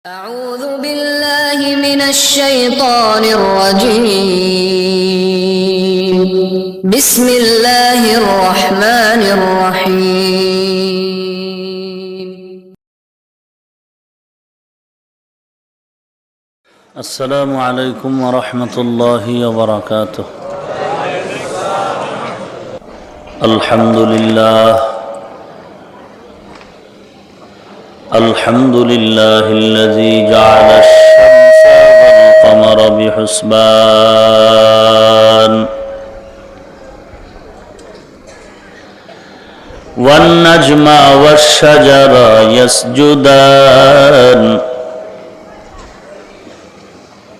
أعوذ بالله من الشيطان الرجيم بسم الله الرحمن الرحيم السلام عليكم ورحمة الله وبركاته. الحمد لله الذي جعل الشمس والقمر بحسبان والنجم والشجر يسجدان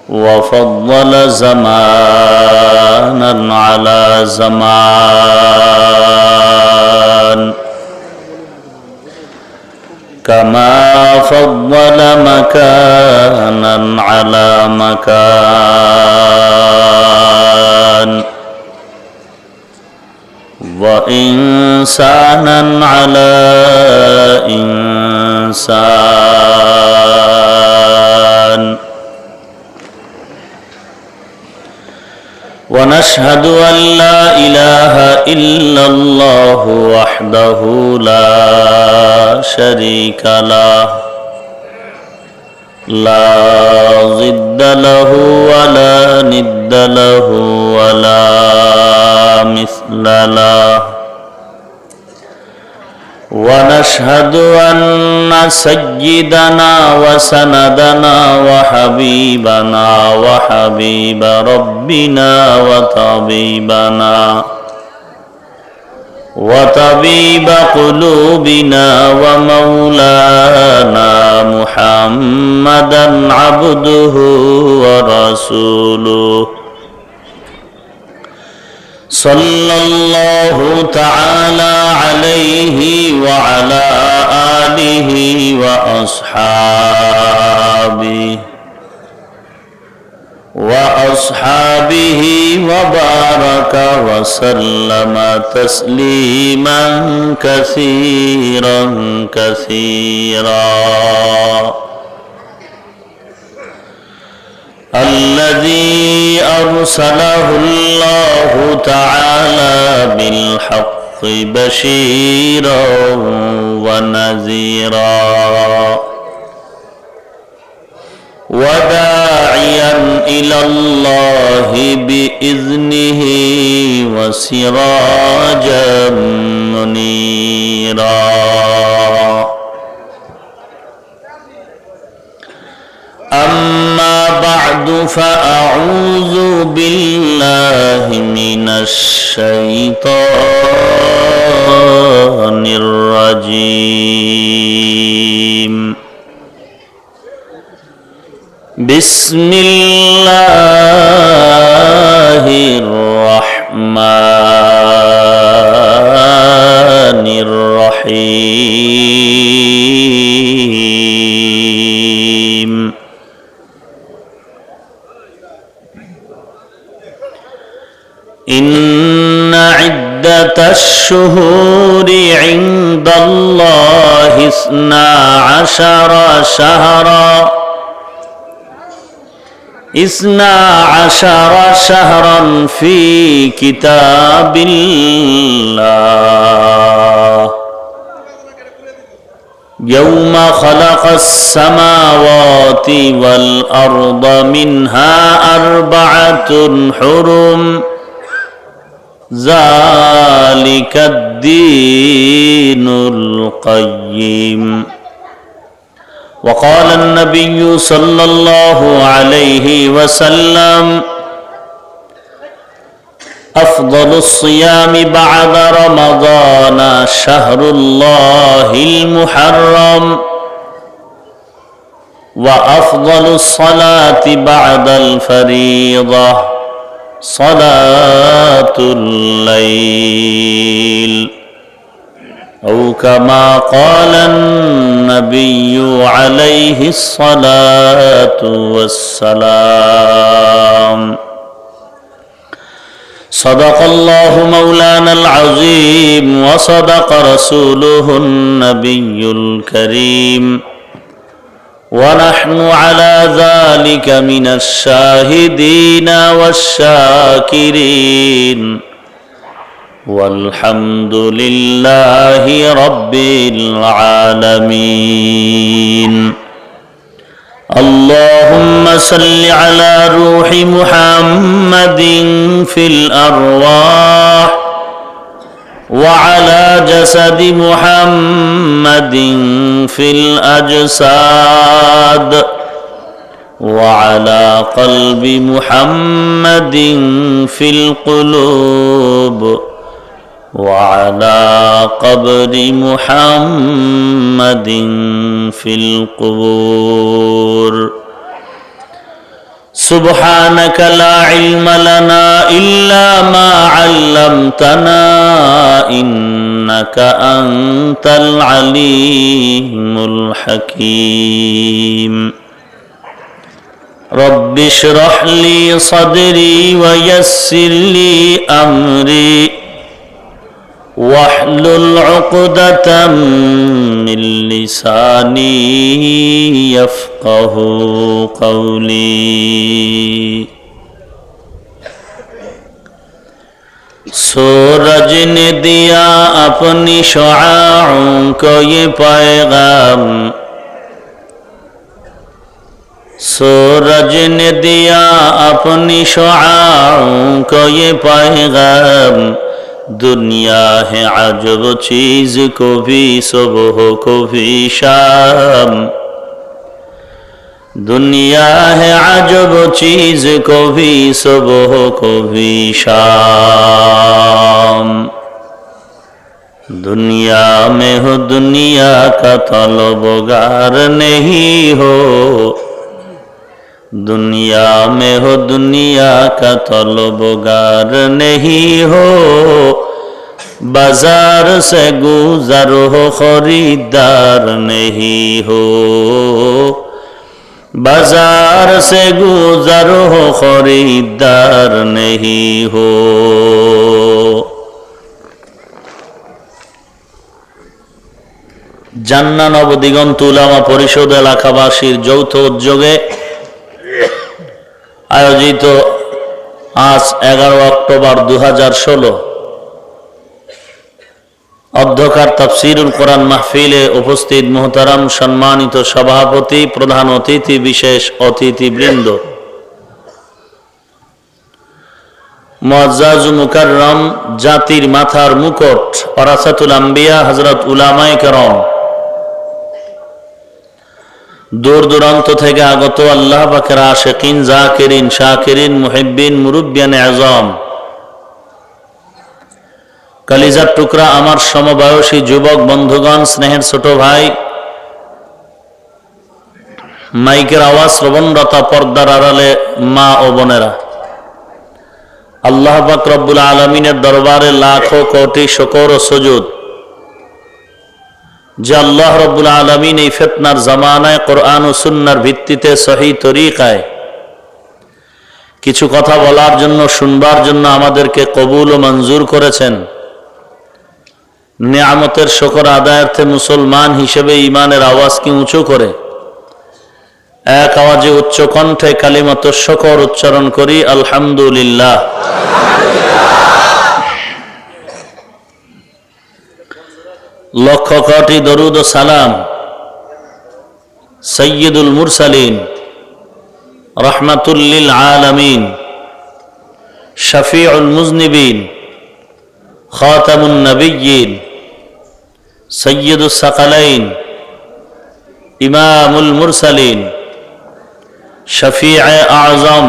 وفضل زمانا على زمان كما فضل مكانا على مكان وإنسانا على إنسان ونشهد أن لا إله إلا الله وحده لا شريك له لا ضد له ولا ند له ولا مثل له ونشهد أن سيدنا وسندنا وحبيبنا وحبيب ربنا وطبيب قلوبنا ومولانا محمدا عبده ورسوله صلى الله تعالى عليه وعلى آله وأصحابه وبارك وسلم تسليما كثيرا الذي أرسله الله تعالى بالحق بشيرا ونذيرا وداعيا إلى الله بإذنه وسراجا منيرا أما بعد فأعوذ بالله من الشيطان الرجيم بسم الله الرحمن الرحيم إن عدة الشهور عند الله 12 شهرا في كتاب الله يوم خلق السماوات والأرض منها 4 حرم ذلك الدين القيم وقال النبي صلى الله عليه وسلم أفضل الصيام بعد رمضان شهر الله المحرم وأفضل الصلاة بعد الفريضة صلاة الليل أو كما قال النبي عليه الصلاة والسلام صدق الله مولانا العظيم وصدق رسوله النبي الكريم ونحن على ذلك من الشاهدين والشاكرين والحمد لله رب العالمين اللهم صل على روح محمد في الأرواح وعلى جسد محمد في الأجساد وعلى قلب محمد في القلوب وعلى قبر محمد في القبور سبحانك لا علم لنا إلا ما علمتنا إنك أنت العليم الحكيم رب اشرح لي صدري ويسر لي أمري واحلل عقدة من لساني يفقه قولي सूरज ने दिया अपनी शुआओं को ये पैगाम सूरज ने दिया अपनी शुआओं को ये पैगाम दुनिया है अजब चीज को भी सुबह को भी शाम दुनिया है अजब चीज को भी सुबह को भी शाम दुनिया में हो दुनिया का तलबगार नहीं हो दुनिया में हो दुनिया का तलबगार नहीं हो बाजार से गुजर हो खरीदार नहीं हो बाजार से गुजर हो खरीदार नहीं हो জান্নাহ নবদিগন্ত উলামা পরিষদ এলাকাবাসীর যৌথ উদ্যোগে আয়োজিত আজ 11 অক্টোবর 2016 অধ্যকার তাফসীরুল কোরআন মাহফিলে উপস্থিত মুহতারাম সম্মানিত সভাপতি প্রধান অতিথি বিশেষ অতিথিবৃন্দ মুআজ্জাজ মুকাররম জাতির মাথার মুকুট ওয়ারাসাতুল আম্বিয়া হযরত উলামায়ে কেরাম দূর দূরান্ত থেকে আগত আল্লাহ পাকের আশিকিন জাকিরিন শাকিরিন মুহিব্বিন মুরব্বিয়ান আযম কলিজার টুকরা আমার সমবয়সী যুবক বন্ধুগণ স্নেহের ছোট ভাই মাইকের আওয়াজ শ্রবণরতা পর্দার আড়ালে মা ও বোনেরা আল্লাহ পাক রব্বুল আলামিনের দরবারে লাখো কোটি শুকর ও সুজুদ যে আল্লাহ রব্বুল আলামিন এই ফিতনার জামানায় কোরআন ও সুন্নাহর ভিত্তিতে সহিহ তরিকায় কিছু কথা বলার জন্য শুনবার জন্য আমাদেরকে কবুল ও মঞ্জুর করেছেন নিয়ামতের শুকর আদায়ার্থে মুসলমান হিসেবে ঈমানের আওয়াজকে উঁচু করে এক আওয়াজে উচ্চ কণ্ঠে কালিমাতুশ শুকর উচ্চারণ করি আলহামদুলিল্লাহ লক্ষ কোটি দরুদ ও সালাম সাইয়্যিদুল মুরসালিন রাহমাতুল লিল আলামিন শাফিউল মুজনিবিন খাতামুন নবিয়্যিন সাইয়্যিদুস সাকালাইন ইমামুল মুরসালিন শফিয়ে আযম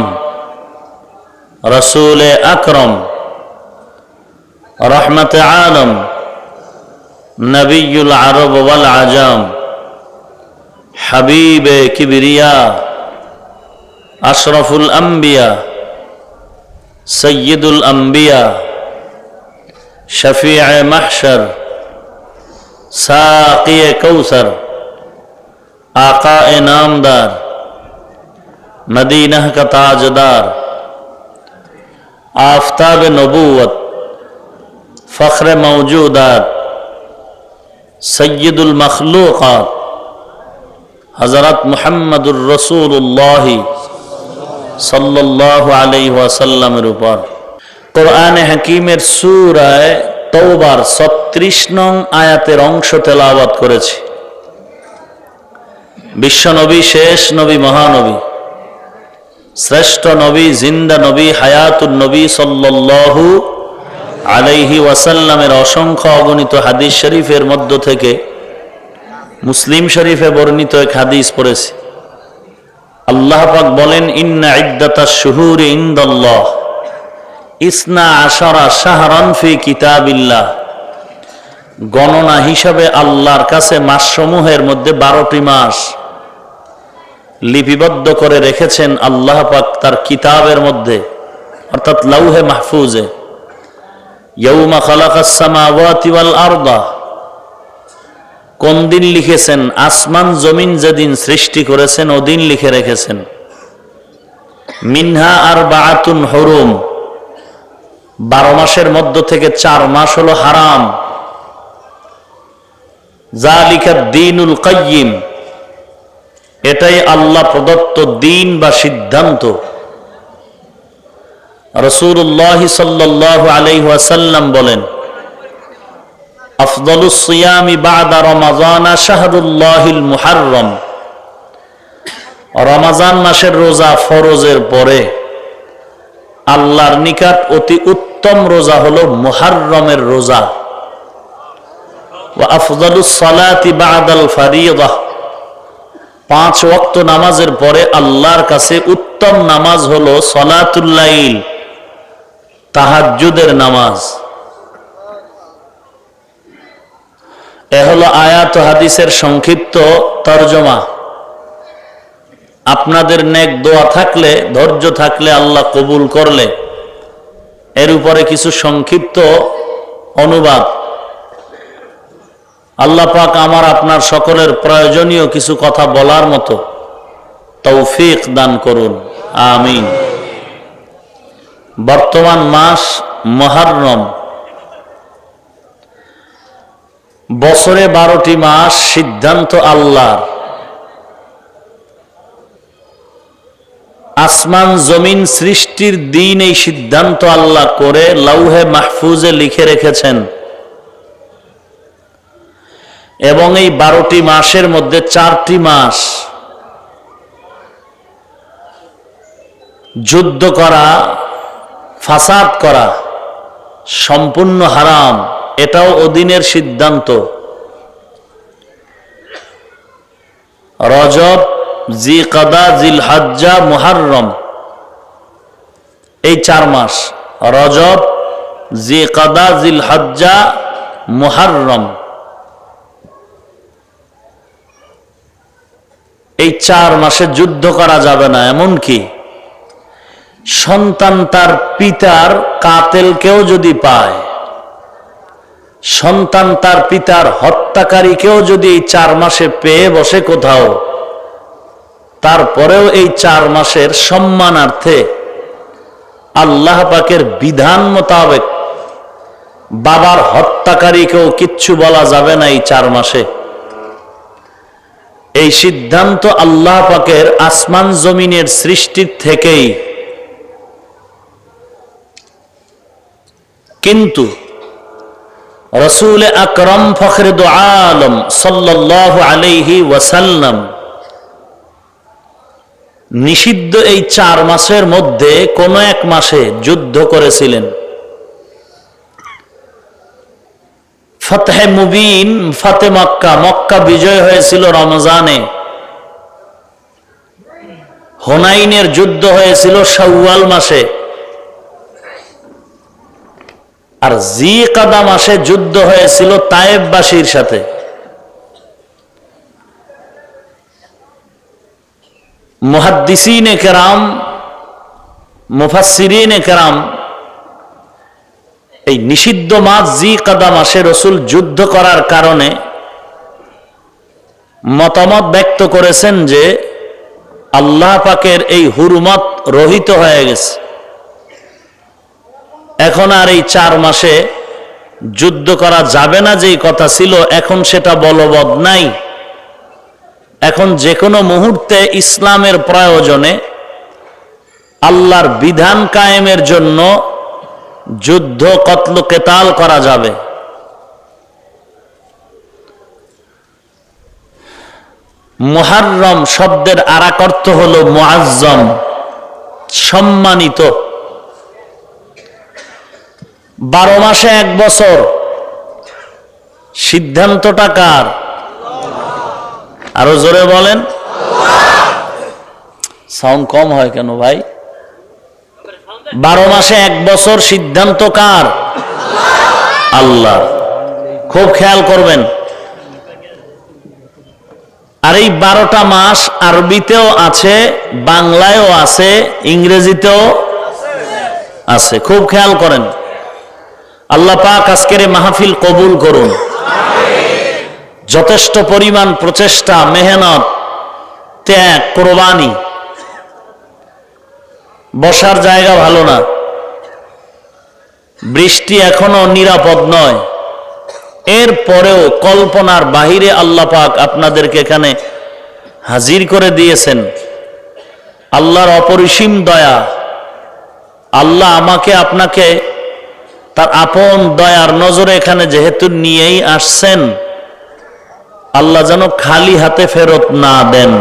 রাসূল আকরম রহমত আলম নবিয়ুল আরব ওয়াল আজম হাবিব কিবরিয়া আশরাফুল আম্বিয়া সৈয়দুল আম্বিয়া শফিয়ে মাহশর সাকিয়ে কৌসর आकाए नामदार मदीना का ताजदार आफताब नबूवत फ़ख्र मौजूदात सय्यदुल मखलूक़ात হযরত মুহাম্মদুর রাসূলুল্লাহ সাল্লাল্লাহু আলাইহি ওয়াসাল্লামের উপর। কোরআনে হাকীমের সূরা তওবার ৩৬ নং আয়াতের অংশ তেলাওয়াত করেছি। বিশ্ব নবী, শেষ নবী, মহানবী, শ্রেষ্ঠ নবী, জিন্দা নবী, হায়াতুন নবী সাল্লাল্লাহু আলাইহি ওয়াসাল্লামের অসংখ্য অগণিত হাদিস শরীফের মধ্য থেকে মুসলিম শরীফে বর্ণিত এক হাদিস পড়েছি। আল্লাহ পাক বলেন, ইন্না ইদ্দাতাশ শুহুরি ইনদাল্লাহ ইসনা আশারা শাহরান ফি কিতাবিল্লাহ। গণনা হিসাবে আল্লাহর কাছে মাসসমূহের মধ্যে 12টি মাস লিপিবদ্ধ করে রেখেছেন আল্লাহ পাক তার কিতাবের মধ্যে, অর্থাৎ লাউহে মাহফুজে। ইয়াউমা খালাকাস সামাওয়াতি ওয়াল আরদা, কোন দিন লিখেছেন? আসমান জমিন যেদিন সৃষ্টি করেছেন ওদিন লিখে রেখেছেন। মিনহা আরবাআতুন হুরুম, 12 মাসের মধ্য থেকে 4 মাস হলো হারাম। যালিকা দ্বীনুল কাইয়্যিম, এটাই আল্লাহ প্রদত্ত দ্বীন বা সিদ্ধান্ত। রাসূলুল্লাহ সাল্লাল্লাহু আলাইহি ওয়াসাল্লাম বলেন, আফদালুস সিয়ামি বা'দা রমাযান শাহরুল্লাহিল মুহাররম। রমাজান মাসের রোজা ফরজের পরে আল্লাহর নিকট অতি উত্তম রোজা হলো মুহাররমের রোজা। ওয়া আফদালুস সালাতি বা'দাল ফারিয়্যাহ, 5 ওয়াক্ত নামাজের পরে আল্লাহর কাছে উত্তম নামাজ হলো সালাতুল লাইল, তাহাজ্জুদের নামাজ। এ হলো আয়াত ও হাদিসের সংক্ষিপ্ত তরজমা। আপনাদের নেক দোয়া থাকলে, ধৈর্য থাকলে, আল্লাহ কবুল করলে এর উপরে কিছু সংক্ষিপ্ত অনুবাদ আল্লাহ পাক আমার আপনার সকলের প্রয়োজনীয় কিছু কথা বলার মতো তৌফিক দান করুন, আমিন। বর্তমান মাস মুহররম। বছরে 12টি মাস সিদ্ধান্ত আল্লাহর। আসমান জমিন সৃষ্টির দিন এই সিদ্ধান্ত আল্লাহ করে লাউহে মাহফুজে লিখে রেখেছেন। এবং এই 12টি মাসের মধ্যে 4টি মাস যুদ্ধ করা, ফাসাদ করা সম্পূর্ণ হারাম, এটাও অদিনের সিদ্ধান্ত। রজব, জিকাদা, জিলহজ্জা, মুহররম, এই 4 মাস। রজব, জিকাদা, জিলহজ্জা, মুহররম, এই 4 মাসে যুদ্ধ করা যাবে না। এমনকি সন্তান তার পিতার কাতেলকেও যদি পায়, সন্তান তার পিতার হত্যাকারীকেও যদি এই 4 মাসে পেয়ে বসে কোথাও, তারপরেও এই 4 মাসের সম্মানার্থে আল্লাহ পাকের বিধান মোতাবেক বাবার হত্যাকারীকেও কিচ্ছু বলা যাবে না এই 4 মাসে। এই সিদ্ধান্ত আল্লাহ পাকের আসমান জমিনের সৃষ্টির থেকেই। কিন্তু রাসূল আকরাম ফখরে দু আলম সাল্লাল্লাহু আলাইহি ওয়াসাল্লাম নিষিদ্ধ এই 4 মাসের মধ্যে কোন এক মাসে যুদ্ধ করেছিলেন। ফতহে মুবিন, ফাতে মক্কা, মক্কা বিজয় হয়েছিল রমজানে। হুনাইনের যুদ্ধ হয়েছিল শাওয়াল মাসে। আর জিকাদা মাসে যুদ্ধ হয়েছিল তায়েববাসীর সাথে। মুহাদ্দিসিনে কেরাম, মুফাসসিরিনে কেরাম এই নিষিদ্ধ মাস জিকাদা মাসে রাসূল যুদ্ধ করার কারণে মতামত ব্যক্ত করেছেন যে আল্লাহ পাকের এই হুরমত রহিত হয়ে গেছে। এখন আর এই 4 মাসে যুদ্ধ করা যাবে না যেই কথা ছিল, এখন সেটা বলবৎ নাই। এখন যে কোনো মুহূর্তে ইসলামের প্রয়োজনে আল্লাহর বিধান কায়েমের জন্য যুদ্ধ কতল কেতাল করা যাবে। মুহাররম শব্দের আরেক অর্থ হলো মুআজ্জম, সম্মানিত। 12 মাসে 1 বছর, সিদ্ধান্তটা কার? আরো জোরে বলেন। সাউন্ড কম হয় কেন ভাই? 12 মাসে 1 বছর, সিদ্ধান্ত কার? আল্লাহ। খুব খেয়াল করবেন। আর এই 12টা মাস আরবিতেও আছে, বাংলায়ও আছে, ইংরেজিতেও আছে। খুব খেয়াল করেন। আল্লাহ পাক আজকের মাহফিল কবুল করুন। যথেষ্ট পরিমাণ প্রচেষ্টা, মেহনত, ত্যাগ, কোরবানি। বসার জায়গা ভালো না, বৃষ্টি এখনো নিরাপদ নয়, এরপরেও কল্পনার বাহিরে আল্লাহ পাক আপনাদেরকে এখানে হাজির করে দিয়েছেন। আল্লাহর অপরিসীম দয়া। আল্লাহ আমাকে আপনাকে তার আপন দয়ার নজরে এখানে যেহেতু নিয়েই আসছেন, আল্লাহ যেন খালি হাতে ফেরত না দেন।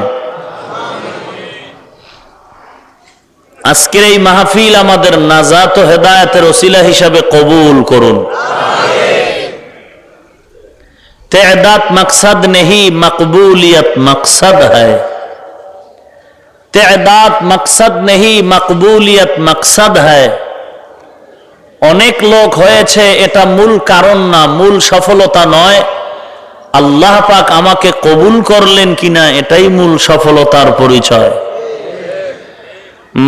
আজকের এই মাহফিল আমাদের নাজাত ও হেদায়েতের ওসিলা হিসাবে কবুল করুন। तेदात मकसद नहीं, मकबूलियत मकसद है। तेदात मकसद नहीं, मकबूलियत मकसद है। অনেক লোক হয়েছে, এটা মূল কারণ না, মূল সফলতা নয়। আল্লাহ পাক আমাকে কবুল করলেন কিনা এটাই মূল সফলতার পরিচয়।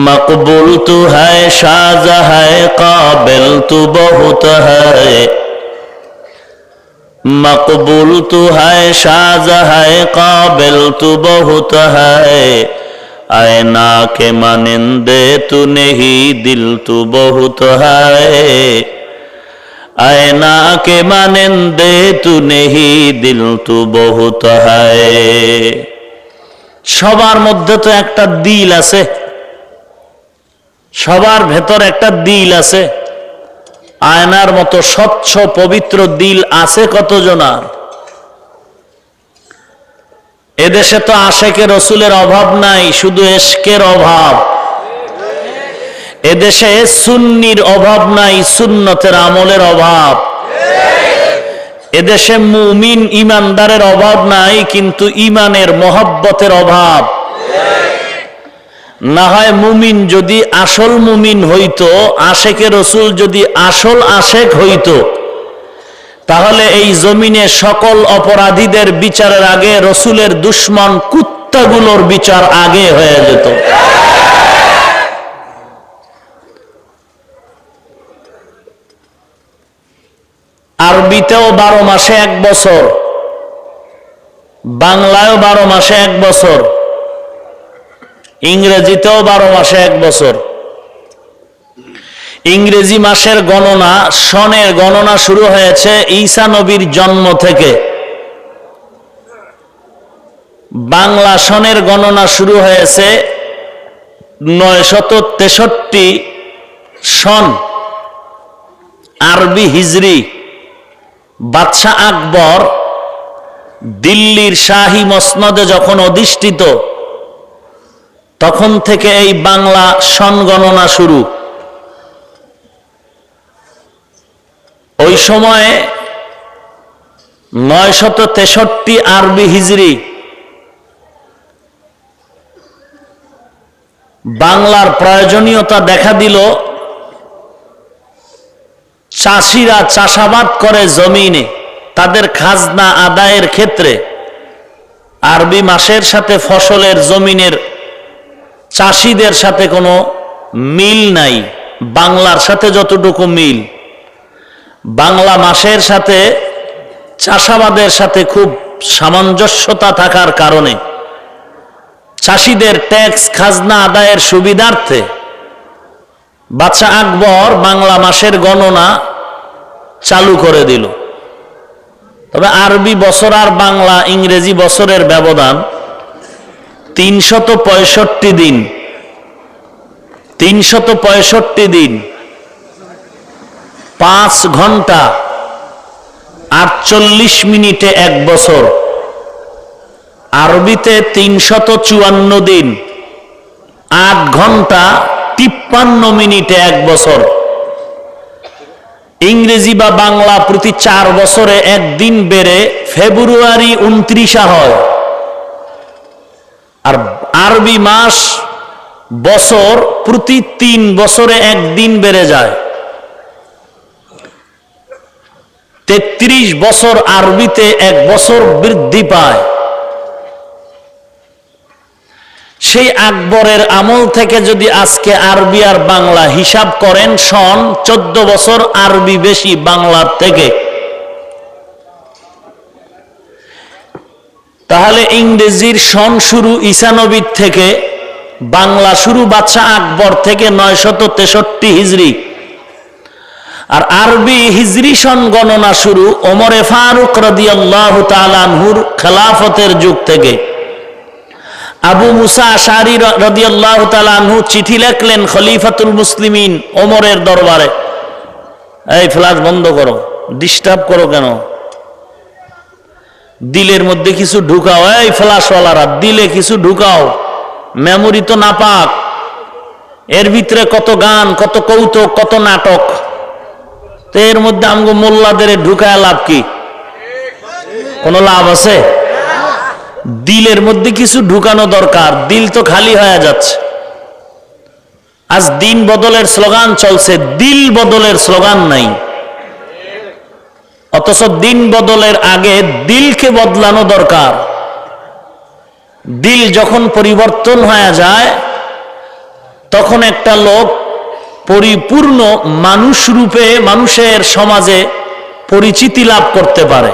মকবুল তু হ্যায়, শাজ হ্যায়, কাবিল তু বহুত হ্যায়। मकबूल तू है, शाज है, काबिल तू बहुत है। आईना के मानिंदे तू नहीं, दिल तू बहुत है। आईना के मानिंदे तू नहीं, दिल तू बहुत है। সবার মধ্যে তো একটা দিল আছে, সবার ভেতর একটা দিল আছে। আয়নার মতো স্বচ্ছ পবিত্র দিল আছে কতজনার? এদেশে তো আশেকে রসুলের অভাব নাই, শুধু এশকের অভাব। এদেশে সুন্নির অভাব নাই, সুন্নতের আমলের অভাব। এদেশে মুমিন ইমানদারের অভাব নাই, কিন্তু ইমানের মহব্বতের অভাব। না হয় মুমিন যদি আসল মুমিন হইতো, আশেকে রসুল যদি আসল আশেক হইতো, তাহলে এই জমিনে সকল অপরাধীদের বিচারের আগে রসুলের দুশ্মন কুত্তাগুলোর বিচার আগে হয়ে যেত। আরবিতেও 12 মাসে 1 বছর, বাংলায়ও 12 মাসে 1 বছর, ইংরেজিতেও 12 মাসে 1 বছর। ইংরেজি মাসের গণনা, সনের গণনা শুরু হয়েছে ঈসা নবীর জন্ম থেকে। বাংলা সনের গণনা শুরু হয়েছে 963 সন আরবি হিজরি। বাদশাহ আকবর দিল্লির শাহী মসনদে যখন অধিষ্ঠিত, তখন থেকে এই বাংলা সন গণনা শুরু। ওই সময়ে 963 আরবি হিজরি। বাংলার প্রয়োজনীয়তা দেখা দিল। চাষিরা চাষাবাদ করে জমিনে, তাদের খাজনা আদায়ের ক্ষেত্রে আরবি মাসের সাথে ফসলের জমিনের চাষিদের সাথে কোনো মিল নাই। বাংলার সাথে যতটুকু মিল, বাংলা মাসের সাথে চাষাবাদের সাথে খুব সামঞ্জস্যতা থাকার কারণে চাষিদের ট্যাক্স খাজনা আদায়ের সুবিধার্থে বাদশাহ আকবর বাংলা মাসের গণনা চালু করে দিল। তবে আরবি বছর আর বাংলা ইংরেজি বছরের ব্যবধান 365 দিন, 365 দিন, 5 ঘন্টা 48 মিনিটে 1 বছর। আরবিতে 354 দিন, 8 ঘন্টা 53 মিনিটে 1 বছর। ইংরেজি বা বাংলা প্রতি 4 বছরে 1 দিন বেড়ে ফেব্রুয়ারি 29 হয়। আর আরবি মাস বছর প্রতি 3 বছরে 1 দিন বেড়ে যায়। 33 বছর আরবিতে 1 বছর বৃদ্ধি পায়। সেই আকবরের আমল থেকে যদি আজকে আরবি আর বাংলা হিসাব করেন, সন 14 বছর আরবি বেশি বাংলার থেকে। তাহলে ইংরেজির সন শুরু ঈসা নবীর থেকে, বাংলা শুরু বাদশাহ আকবর থেকে 963 হিজরি। আর আরবি হিজরি সন গণনা শুরু ওমরে ফারুক রাদিয়াল্লাহু তাআলা আনহুর খেলাফতের যুগ থেকে। আবু মুসা আশআরী রাদিয়াল্লাহু তাআলা আনহু চিঠি লিখলেন খলিফাতুল মুসলিমিন ওমরের দরবারে, এই ফ্ল্যাশ বন্ধ করো, ডিস্টার্ব করো কেন, দিলের মধ্যে কিছু ঢুকাও, এই ফ্ল্যাশওয়ালারা দিলে কিছু ঢুকাও, মেমোরি তো নাপাক, এর ভিতরে কত গান, কত কৌতুক, কত নাটক, তো এর মধ্যে আমগো মোল্লাদের ঢুকায় লাভ কি? কোনো লাভ আছে? দিলের মধ্যে কিছু ঢুকানো দরকার, দিল তো খালি হয়ে যাচ্ছে। আজ দিন বদলের স্লোগান চলছে, দিল বদলের স্লোগান নাই। অথচ দিন বদলের আগে দিলকে বদলানো দরকার। দিল যখন পরিবর্তন হয়ে যায়, তখন একটা লোক পরিপূর্ণ মানুষ রূপে মানুষের সমাজে পরিচিতি লাভ করতে পারে।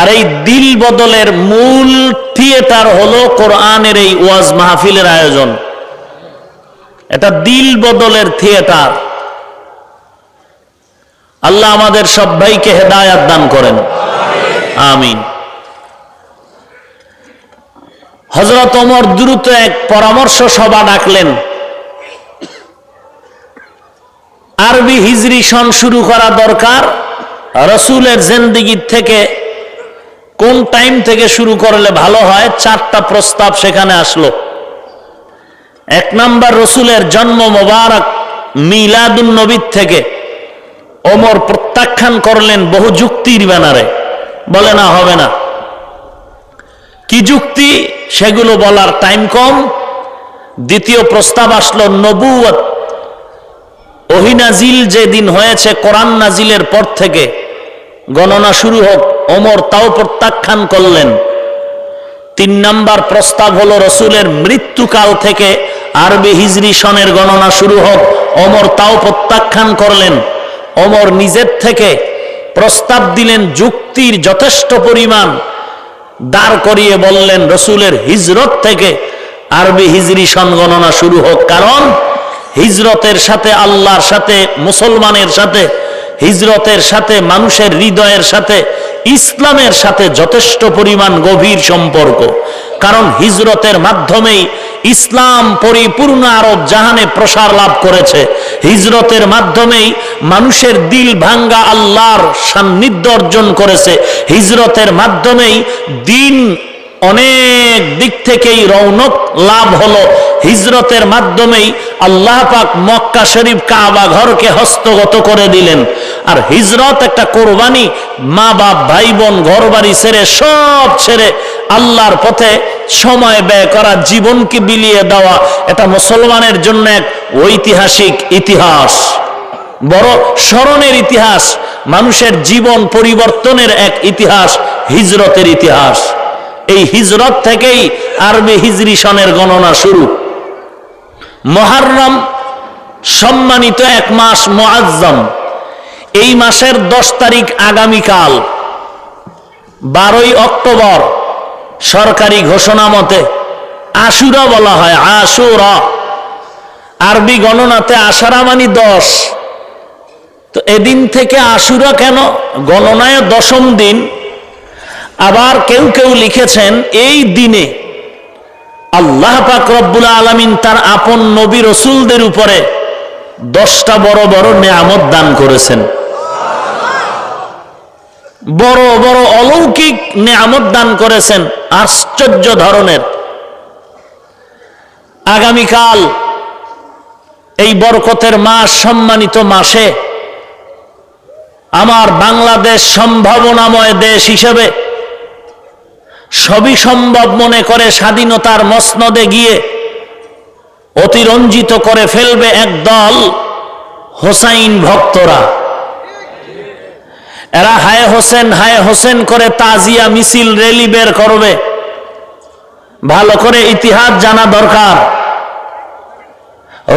আর এই দিল বদলের মূল থিয়েটার হলো কোরআনের এই ওয়াজ মাহফিলের আয়োজন। এটা দিল বদলের থিয়েটার। আল্লাহ আমাদের সব ভাইকে হেদায়াত দান করেন, আমিন। হযরত ওমর দ্রুত এক পরামর্শ সভা ডাকলেন। আরবি হিজরি সন শুরু করা দরকার। রাসূলের জিন্দেগি থেকে কোন টাইম থেকে শুরু করলে ভালো হয়? 4টা প্রস্তাব সেখানে আসলো। 1 নাম্বার, রাসূলের জন্ম মোবারক মিলাদুন নবী থেকে। ওমর প্রত্যাখ্যান করলেন বহু যুক্তির ব্যানারে, বলে না, হবে না। কি যুক্তি? সেগুলো বলার টাইম কম। দ্বিতীয় প্রস্তাব আসলো নবুয়ত, ওহী নাজিল যেদিন হয়েছে কোরআন নাজিলের পর থেকে গণনা শুরু হোক। ওমর তাও প্রত্যাখ্যান করলেন। 3 নাম্বার প্রস্তাব হলো রাসূলের মৃত্যুকাল থেকে আরবি হিজরি সনের গণনা শুরু হোক। ওমর তাও প্রত্যাখ্যান করলেন। ওমর নিজের থেকে প্রস্তাব দিলেন, যুক্তির যথেষ্ট পরিমাণ দাঁড় করিয়ে বললেন রাসূলের হিজরত থেকে আরবি হিজরি সন গণনা শুরু হোক। কারণ হিজরতের সাথে আল্লাহর সাথে, মুসলমানের সাথে, হিজরতের সাথে মানুষের হৃদয়ের সাথে, ইসলামের সাথে যথেষ্ট পরিমাণ গভীর সম্পর্ক। কারণ হিজরতের মাধ্যমেই ইসলাম পরিপূর্ণ আরব জাহানে প্রসার লাভ করেছে। হিজরতের মাধ্যমেই মানুষের দিল ভাঙ্গা আল্লাহর সান্নিধ্য অর্জন করেছে। হিজরতের মাধ্যমেই দিন অনেক দিক থেকেই রৌনক লাভ হলো। হিজরতের মাধ্যমেই আল্লাহ পাক মক্কা শরীফ কাবা ঘরকে হস্তগত করে দিলেন। আর হিজরত একটা কোরবানি, মা বাপ ভাই বোন ঘর বাড়ি ছেড়ে সব ছেড়ে আল্লাহর পথে সময় ব্যয় করা, জীবনকে বিলিয়ে দেওয়া, এটা মুসলমানের জন্য এক ঐতিহাসিক ইতিহাস, বড় স্মরণের ইতিহাস, মানুষের জীবন পরিবর্তনের এক ইতিহাস, হিজরতের ইতিহাস। এই হিজরত থেকেই আরবি হিজরি সনের গণনা শুরু। মুহররম সম্মানিত এক মাস, মুআজ্জম। এই মাসের 10 তারিখ আগামীকাল 12ই অক্টোবর সরকারি ঘোষণা মতে আশুরা বলা হয়। আশুরা আরবি গণনাতে আশারা মানে 10। তো এদিন থেকে আশুরা কেন? গণনায় 10ম দিন। আবার কেউ কেউ লিখেছেন এই দিনে আল্লাহ পাক রব্বুল আলামিন তার আপন নবী রাসূলদের উপরে 10টা বড় বড় নিয়ামত দান করেছেন, বড় বড় অলৌকিক নিয়ামত দান করেছেন, আশ্চর্য ধরনের। আগামীকাল এই বরকতের মাস, সম্মানিত মাসে আমার বাংলাদেশ সম্ভাবনাময় দেশ হিসেবে সবই সম্ভব মনে করে স্বাধীনতার মসনদে গিয়ে অতিরঞ্জিত করে ফেলবে একদল হোসাইন ভক্তরা। এরা হায় হোসেন করে তাজিয়া মিছিল র্যালি বের করবে। ভালো করে ইতিহাস জানা দরকার।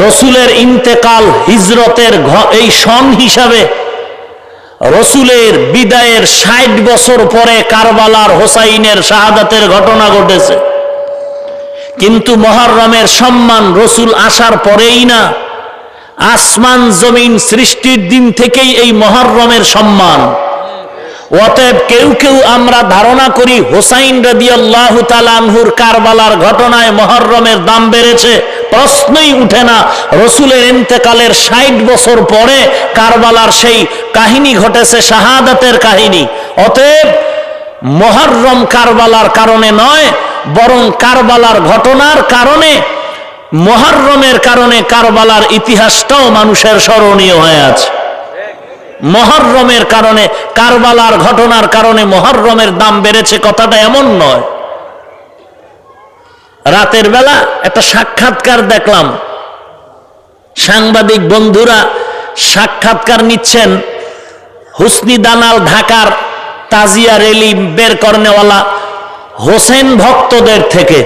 রসুলের ইন্তেকাল, হিজরতের এই সন হিসাবে রসুলের বিদায়ের 60 বছর পরে কারবালার হোসাইনের শাহাদাতের ঘটনা ঘটেছে। কিন্তু মুহররমের সম্মান রসুল আসার পরেই না, আসমান জমিন সৃষ্টির দিন থেকেই এই মুহররমের সম্মান। অতএব কেউ কেউ আমরা ধারণা করি হোসাইন রাদিয়াল্লাহু তাআলা আনহুর কারবালার ঘটনায় মুহররমের দাম বেড়েছে, প্রশ্নই উঠে না। রসুলের ইন্তেকালের 60 বছর পরে কারবালার সেই কাহিনী ঘটেছে, শাহাদাতের কাহিনী। অতএব মুহররম কারবালার কারণে নয়, বরং কারবালার ঘটনার কারণে, মুহররমের কারণে কারবালার ইতিহাসটাও মানুষের স্মরণীয় হয়ে আছে। মুহররমের কারণে, কারবালার ঘটনার কারণে মুহররমের দাম বেড়েছে, কথাটা এমন নয়। রাতের বেলা একটা সাক্ষাৎকার দেখলাম, সাংবাদিক বন্ধুরা সাক্ষাৎকার নিচ্ছেন হুসনি দানাল ঢাকার তাজিয়া র্যালি বের করেনেওয়ালা হোসেন ভক্তদের থেকে।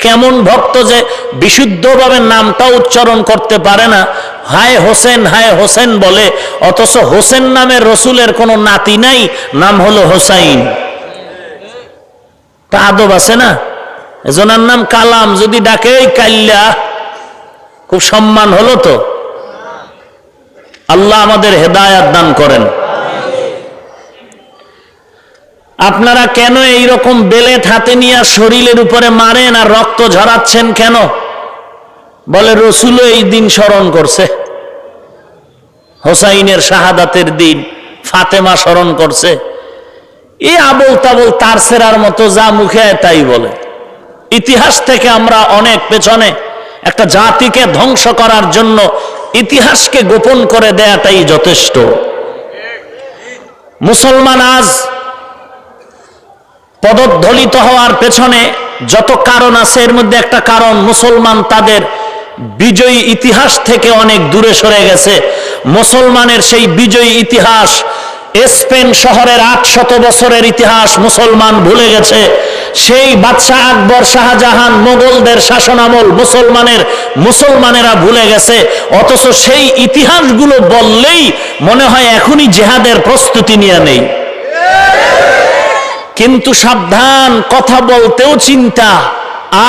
কেমন ভক্ত যে বিশুদ্ধভাবে নামটা উচ্চারণ করতে পারে না, হায় হোসেন বলে, অথচ হোসেন নামের রসুলের কোনো নাতি নাই, নাম হলো হোসাইন। তা আদব আছে না? এজনের নাম কালাম, যদি ডাকে ওই কাল্লা, খুব সম্মান হলো তো। আল্লাহ আমাদের হেদায়াত দান করেন। আপনারা কেন এইরকম বেলেট হাতে নিয়ে শরীরের উপরে মারেন আর রক্ত ঝরাচ্ছেন কেন? বলে রসুলও এই দিন স্মরণ করছে, হোসাইনের শাহাদাতের দিন, ফাতেমা স্মরণ করছে। এই আবল তাবল তার সেরার মতো যা মুখে তাই বলে। ইতিহাস থেকে আমরা অনেক পেছনে, একটা জাতিকে ধ্বংস করার জন্য ইতিহাসকে গোপন করে দেয়াটাই যথেষ্ট। মুসলমান আজ পদদলিত হওয়ার পেছনে যত কারণ আছে, এর মধ্যে একটা কারণ মুসলমান তাদের বিজয়ী ইতিহাস থেকে অনেক দূরে সরে গেছে। মুসলমানের সেই বিজয়ী ইতিহাস, স্পেন শহরের 800 বছরের ইতিহাস মুসলমান ভুলে গেছে। সেই বাদশাহ আকবর, শাহজাহান, মোগলদের শাসনামল মুসলমানেরা ভুলে গেছে। অথচ সেই ইতিহাসগুলো বললেই মনে হয় এখনই জিহাদের প্রস্তুতি নিয়ে নেই। কিন্তু সাবধান, কথা বলতেও চিন্তা।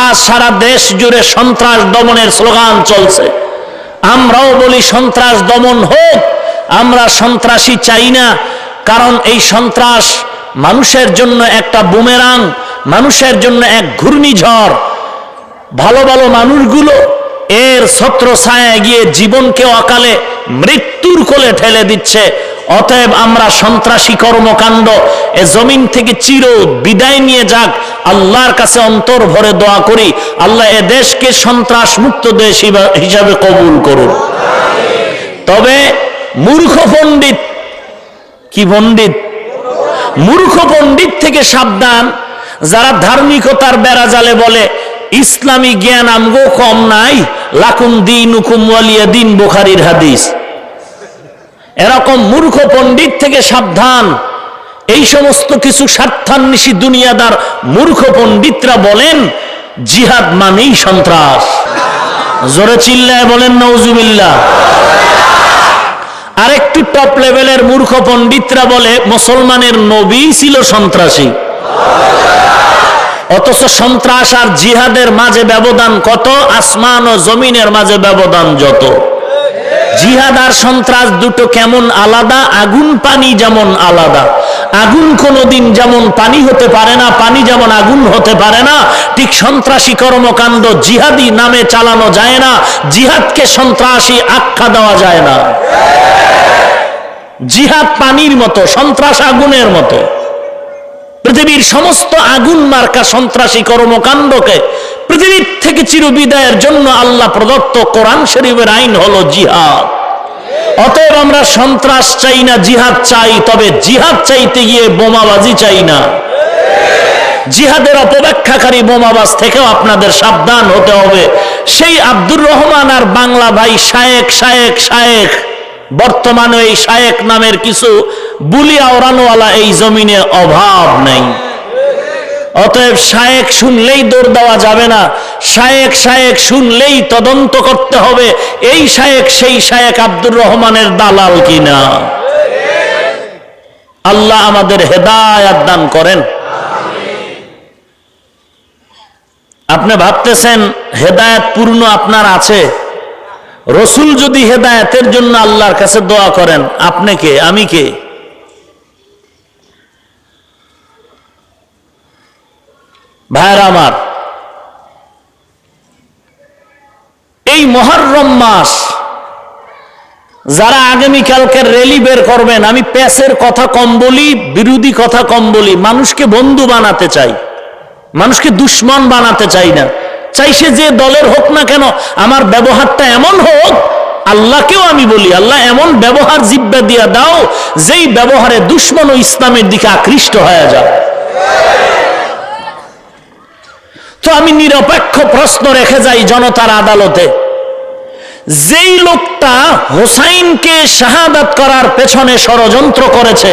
আজ সারা দেশ জুড়ে সন্ত্রাস দমনের স্লোগান চলছে। আমরাও বলি সন্ত্রাস দমন হোক, আমরা সন্ত্রাসী চাই না। কারণ এই সন্ত্রাস মানুষের জন্য একটা বুমেরাং, মানুষের জন্য এক ঘূর্ণিঝড়। ভালো ভালো মানুষগুলো এর ছত্র ছায়ায় গিয়ে জীবনকে অকালে মৃত্যুর কোলে ঠেলে দিচ্ছে। অতএব আমরা সন্ত্রাসী কর্মকাণ্ড এ জমিন থেকে চির বিদায় নিয়ে যাক, আল্লাহর কাছে অন্তর ভরে দোয়া করি, আল্লাহ এ দেশকে সন্ত্রাস মুক্ত দেশ হিসাবে কবুল করুন। তবে মূর্খ পণ্ডিত, কি পণ্ডিত? মূর্খ পণ্ডিত থেকে সাবধান। যারা ধার্মিকতার বেড়াজালে বলে ইসলামী জ্ঞান আমগো কম নাই, লাকুম দীনুকুম ওয়ালিয়া দিন, বুখারীর হাদিস। এরকম মূর্খ পণ্ডিত থেকে সাবধান। এই সমস্ত কিছু স্বার্থান্বেষী দুনিয়াদার মূর্খ পণ্ডিতরা বলেন জিহাদ মানেই সন্ত্রাস। জোরে চিল্লায় বলেন নাউজুবিল্লাহ। আরেকটু টপ লেভেলের মূর্খ পণ্ডিতরা বলে মুসলমানের নবী ছিল সন্ত্রাসী। অথচ সন্ত্রাস আর জিহাদের মাঝে ব্যবধান কত? আসমান ও জমিনের মাঝে ব্যবধান যত। জিহাদ আর সন্ত্রাস দুটো কেমন আলাদা, আগুন পানি যেমন আলাদা। আগুন কোনোদিন যেমন পানি হতে পারে না, পানি যেমন আগুন হতে পারে না, ঠিক সন্ত্রাসী কর্মকাণ্ড জিহাদি নামে চালানো যায় না, জিহাদকে সন্ত্রাসী আখ্যা দেওয়া যায় না। জিহাদ পানির মতো, সন্ত্রাস আগুনের মতো। পৃথিবীর সমস্ত আগুন মার্কা সন্ত্রাসী কর্মকাণ্ডকে পৃথিবীর থেকে চিরবিদায়ের জন্য আল্লাহ প্রদত্ত কোরআন শরীফের আইন হলো জিহাদ। অতএব আমরা সন্ত্রাস চাই না, জিহাদ চাই, তবে জিহাদ চাইতে গিয়ে বোমাবাজি চাই না। জিহাদের অপব্যাখ্যাকারী বোমাবাজ থেকেও আপনাদের সাবধান হতে হবে। সেই আব্দুর রহমান আর বাংলা ভাই শায়েক শায়েক শায়েক, বর্তমানে এই শায়েক নামের কিছু বুলি আওরানোওয়ালা এই জমিনে অভাব নেই। অতএব শায়েক শুনলেই দৌড় দেওয়া যাবে না, শায়েক শায়েক শুনলেই তদন্ত করতে হবে এই শায়েক সেই শায়েক আব্দুর রহমানের দালাল কিনা। আল্লাহ আমাদের হেদায়াত দান করেন। আপনি ভাবতেছেন হেদায়াত পূর্ণ আপনার আছে? রসুল যদি হেদায়াতের জন্য আল্লাহর কাছে দোয়া করেন, আপনি কে, আমি কে? ভাইরা আমার, এই মুহররম মাস যারা আগামীকালকের র্যালি বের করবেন, আমি প্যাসের কথা কম বলি, বিরোধী কথা কম বলি, মানুষকে বন্ধু বানাতে চাই, মানুষকে দুশ্মন বানাতে চাই না। চাই সে যে দলের হোক না কেন, আমার ব্যবহারটা এমন হোক, আল্লাহকেও আমি বলি, আল্লাহ এমন ব্যবহার জিব্বা দিয়া দাও যেই ব্যবহারে দুশ্মন ও ইসলামের দিকে আকৃষ্ট হয়ে যায়। তো আমি নিরপেক্ষ প্রশ্ন রেখে যাই জনতার আদালতে, যেই লোকটা হোসাইনকে শাহাদাত করার পেছনে ষড়যন্ত্র করেছে,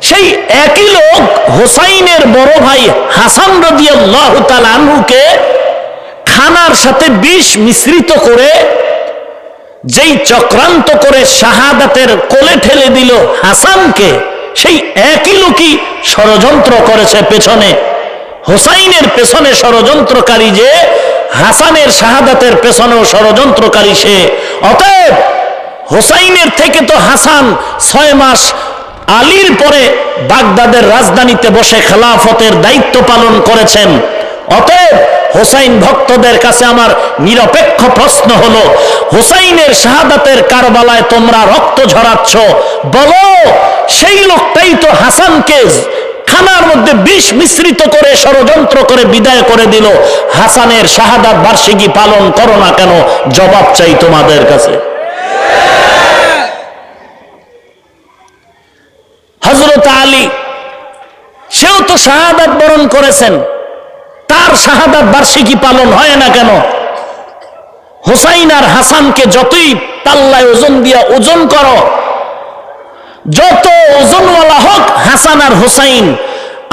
সেই একই লোক হোসাইনের বড় ভাই হাসান রাদিয়াল্লাহু তাআলা আনহুকে খানার সাথে বিষ মিশ্রিত করে যেই চক্রান্ত করে শাহাদাতের কোলে ঠেলে দিল হাসানকে, সেই একই লোকই ষড়যন্ত্র করেছে পেছনে। হোসাইনের পেছনে ষড়যন্ত্রকারী যে, হাসানের শাহাদাতের পেছনেও ষড়যন্ত্রকারী সে। অতএব হোসাইনের থেকে তো হাসান 6 মাস আলীর পরে বাগদাদের রাজধানীতে বসে খেলাফতের দায়িত্ব পালন করেছেন। অতএব হোসাইন ভক্তদের কাছে আমার নিরপেক্ষ প্রশ্ন হলো, হোসাইনের শাহাদাতের কারবালায় তোমরা রক্ত ঝরাচ্ছ, বলো সেই লোকটাই তো হাসানকে খানার মধ্যে বিষ মিশ্রিত করে ষড়যন্ত্র করে বিদায় করে দিল, হাসানের শাহাদাত বার্ষিকী পালন করো না কেন? জবাব চাই তোমাদের কাছে। হযরত আলী সেও তো শাহাদাত বরণ করেছেন, তার শাহাদাত বার্ষিকী পালন হয় না কেন? হোসাইন আর হাসানকে যতই পাল্লায় ওজন দিয়া ওজন করো, যত ওজনওয়ালা হোক হাসান আর হোসাইন,